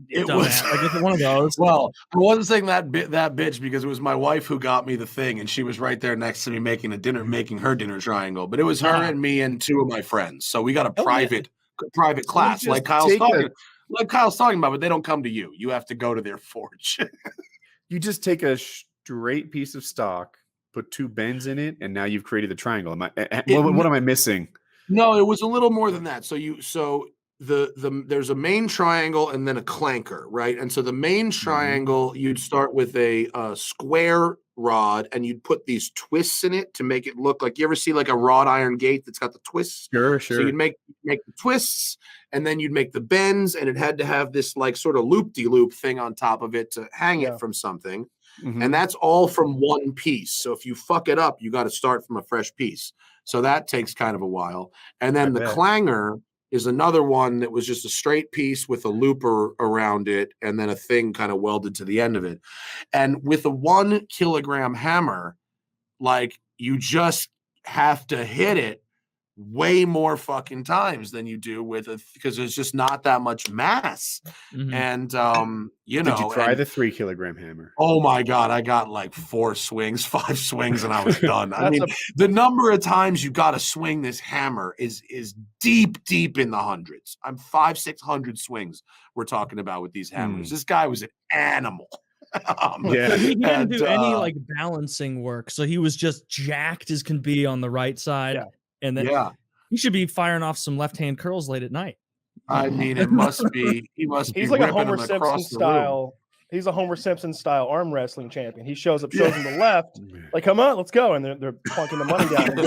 It was like one of those. Well, I wasn't saying that bitch because it was my wife who got me the thing, and she was right there next to me making her dinner triangle. But it was her and me and 2 of my friends. So we got a private class, like Kyle's talking about, but they don't come to you. You have to go to their forge. You just take a straight piece of stock, put 2 bends in it, and now you've created the triangle. What am I missing? No, it was a little more than that. So there's a main triangle and then a clanker, right? And so the main triangle, you'd start with a square rod, and you'd put these twists in it to make it look like, you ever see like a wrought iron gate that's got the twists? Sure. So you'd make the twists, and then you'd make the bends, and it had to have this like sort of loop-de-loop thing on top of it to hang it from something. And that's all from one piece. So if you fuck it up, you got to start from a fresh piece. So that takes kind of a while. And then the clanger is another one that was just a straight piece with a looper around it, and then a thing kind of welded to the end of it. And with a 1-kilogram hammer, like, you just have to hit it way more fucking times than you do because there's just not that much mass. And did you try the 3-kilogram hammer? Oh my God, I got like 5 swings, and I was done. I mean, the number of times you got to swing this hammer is deep in the hundreds. I'm 500-600 swings we're talking about with these hammers. This guy was an animal. He didn't do any like balancing work, so he was just jacked as can be on the right side. And then he should be firing off some left-hand curls late at night. I mean, it must be. He's like a Homer Simpson style. He's a Homer Simpson style arm wrestling champion. He shows him the left, like, come on, let's go, and they're plunking the money down.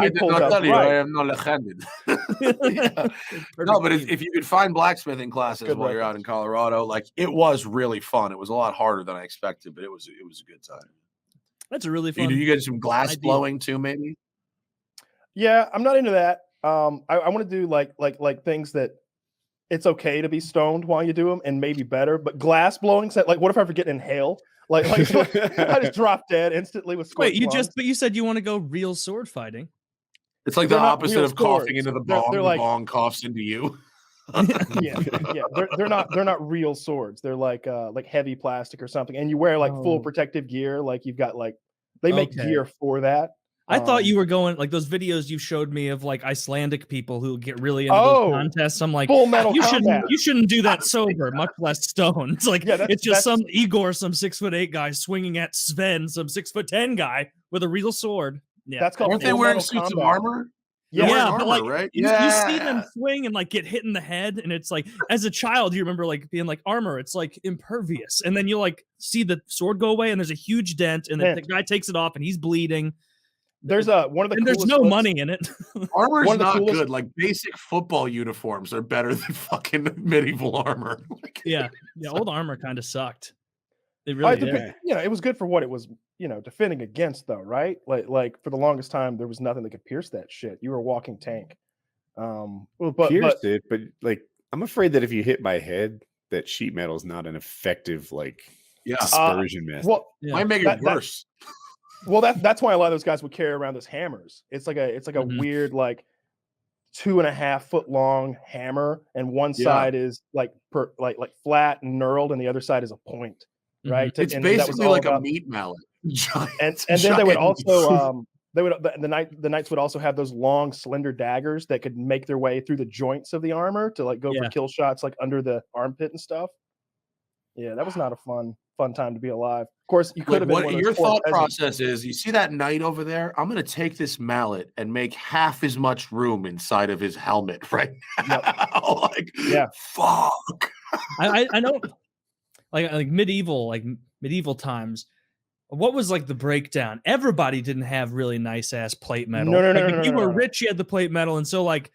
I did not tell you, I am not left-handed. No, but if you could find blacksmithing classes while you're out in Colorado, like, it was really fun. It was a lot harder than I expected, but it was a good time. That's a really fun. You get some glass blowing too, maybe. Yeah, I'm not into that. I want to do like things that it's okay to be stoned while you do them, and maybe better. But glass blowing, like, what if I forget to inhale? Like I just drop dead instantly with. Wait, you said you want to go real sword fighting. It's like the opposite of coughing into the bong. The bong coughs into you. yeah. They're not real swords. They're like heavy plastic or something, and you wear like full protective gear. Like you've got they make gear for that. I thought you were going like those videos you showed me of like Icelandic people who get really into those contests. I'm like, Full Metal Combat. You shouldn't do that sober, much less stoned. It's like it's just some Igor, some 6'8" guy swinging at Sven, some 6'10" guy with a real sword. Yeah, that's called. Weren't they wearing suits of armor? Yeah, armor, but like, right? You see them swing and like get hit in the head, and it's like, as a child, you remember like being like, armor, it's like impervious, and then you like see the sword go away, and there's a huge dent, and the guy takes it off, and he's bleeding. There's one of the. And there's no money in it. Armor's not good. Like basic football uniforms are better than fucking medieval armor. Yeah, old armor kind of sucked. It really did. It was good for what it was, defending against, though, right? Like for the longest time, there was nothing that could pierce that shit. You were a walking tank. Pierced it, but like I'm afraid that if you hit my head, that sheet metal is not an effective dispersion method. Well, might make it worse. Well, that's why a lot of those guys would carry around those hammers. It's like a weird 2.5 foot long hammer, and one side is like flat and knurled, and the other side is a point. Right? It's basically like a meat mallet. And then they would also They would the knights would also have those long, slender daggers that could make their way through the joints of the armor to like go for kill shots like under the armpit and stuff. Yeah, that was not a fun time to be alive. Of course, you could have been. What your thought process is? You see that knight over there? I'm going to take this mallet and make half as much room inside of his helmet right now. Like, fuck. I know, like medieval times. What was like the breakdown? Everybody didn't have really nice ass plate metal. No. If you were rich, you had the plate metal, and so like.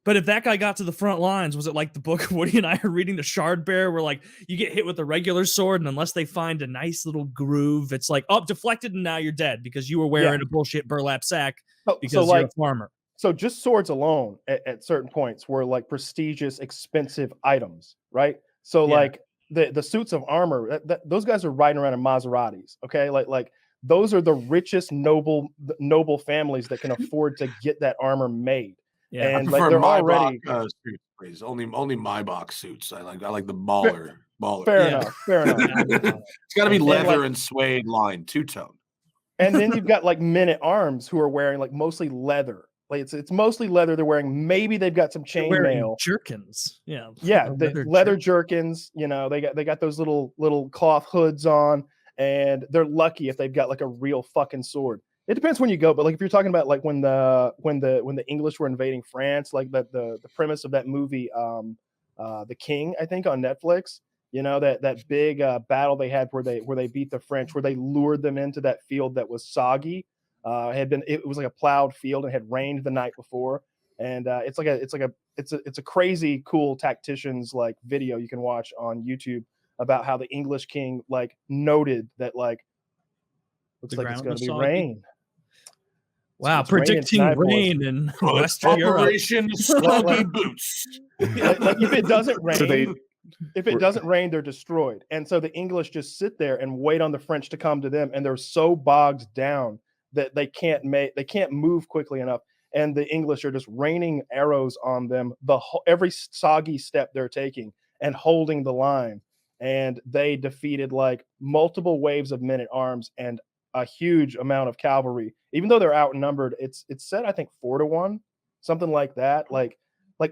But if that guy got to the front lines, was it like the book Woody and I are reading, the Shard Bear, where like you get hit with a regular sword, and unless they find a nice little groove, it's like, oh, deflected, and now you're dead because you were wearing a bullshit burlap sack because you're a farmer. So just swords alone at certain points were like prestigious, expensive items, right? So like the suits of armor, those guys are riding around in Maseratis, okay? Like those are the richest noble families that can afford to get that armor made. Yeah, and I prefer like they're already suits, please. Only Maybach suits. I like the baller. Fair enough. It's got to be leather and suede lined, two-tone. And then you've got like men at arms who are wearing like mostly leather. Like it's mostly leather they're wearing. Maybe they've got some chainmail jerkins. Yeah, the leather jerkins. You know, they got those little cloth hoods on, and they're lucky if they've got like a real fucking sword. It depends when you go, but like if you're talking about like when the English were invading France, like the premise of that movie, The King, I think on Netflix, you know, that big battle they had where they beat the French, where they lured them into that field that was soggy, it was like a plowed field and had rained the night before, and it's a crazy cool tacticians like video you can watch on YouTube about how the English king like noted that like looks like it's going to be rain. Wow, predicting rain in Western Europe. Operation Soggy Boots. Like if it doesn't rain, if it doesn't rain, they're destroyed. And so the English just sit there and wait on the French to come to them, and they're so bogged down that they can't move quickly enough. And the English are just raining arrows on them every soggy step they're taking and holding the line. And they defeated like multiple waves of men at arms and a huge amount of cavalry, even though they're outnumbered. It's said, I think 4-1, something like that. Like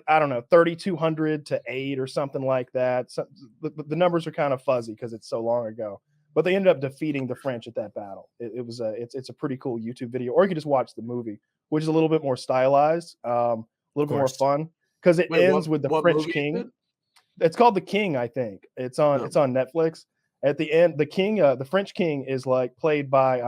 I don't know, 3,200 to 8 or something like that. So the numbers are kind of fuzzy because it's so long ago. But they ended up defeating the French at that battle. It's a pretty cool YouTube video, or you can just watch the movie, which is a little bit more stylized, a little bit more fun because it ends with the French king. It's called The King, I think. It's on Netflix. At the end, the king, the French king, is like played by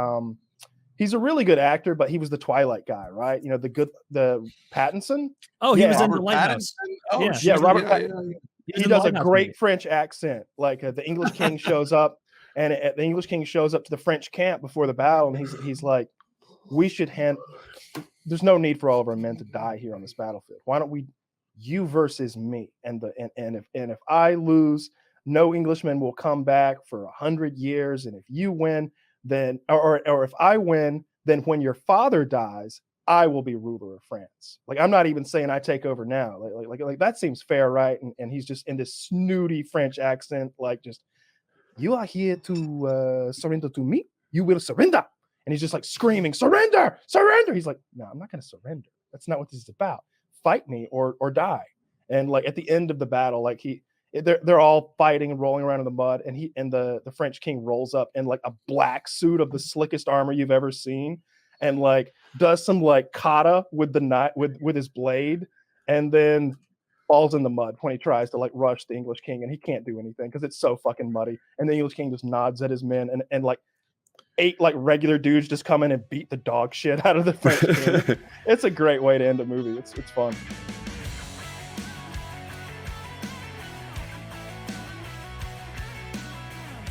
he's a really good actor, but he was the Twilight guy, right? You know, the Pattinson. Oh, he was in the Lighthouse. Oh, yeah, Robert Pattinson. He does a great French accent. Like the English king shows up, and the English king shows up to the French camp before the battle, and he's like, "We should there's no need for all of our men to die here on this battlefield. Why don't we, you versus me? And if I lose, no Englishman will come back for 100 years. And if you win, then or if I win, then when your father dies, I will be ruler of France. Like, I'm not even saying I take over now. Like that seems fair, right? And he's just in this snooty French accent, like just, you are here to surrender to me. You will surrender. And he's just like screaming, surrender, surrender. He's like, no, I'm not going to surrender. That's not what this is about. Fight me or die. And like at the end of the battle, like they're all fighting and rolling around in the mud, and the French king rolls up in like a black suit of the slickest armor you've ever seen, and like does some like kata with the knife with his blade, and then falls in the mud when he tries to like rush the English king, and he can't do anything because it's so fucking muddy. And the English king just nods at his men, and like 8 like regular dudes just come in and beat the dog shit out of the French king. It's a great way to end a movie. It's fun.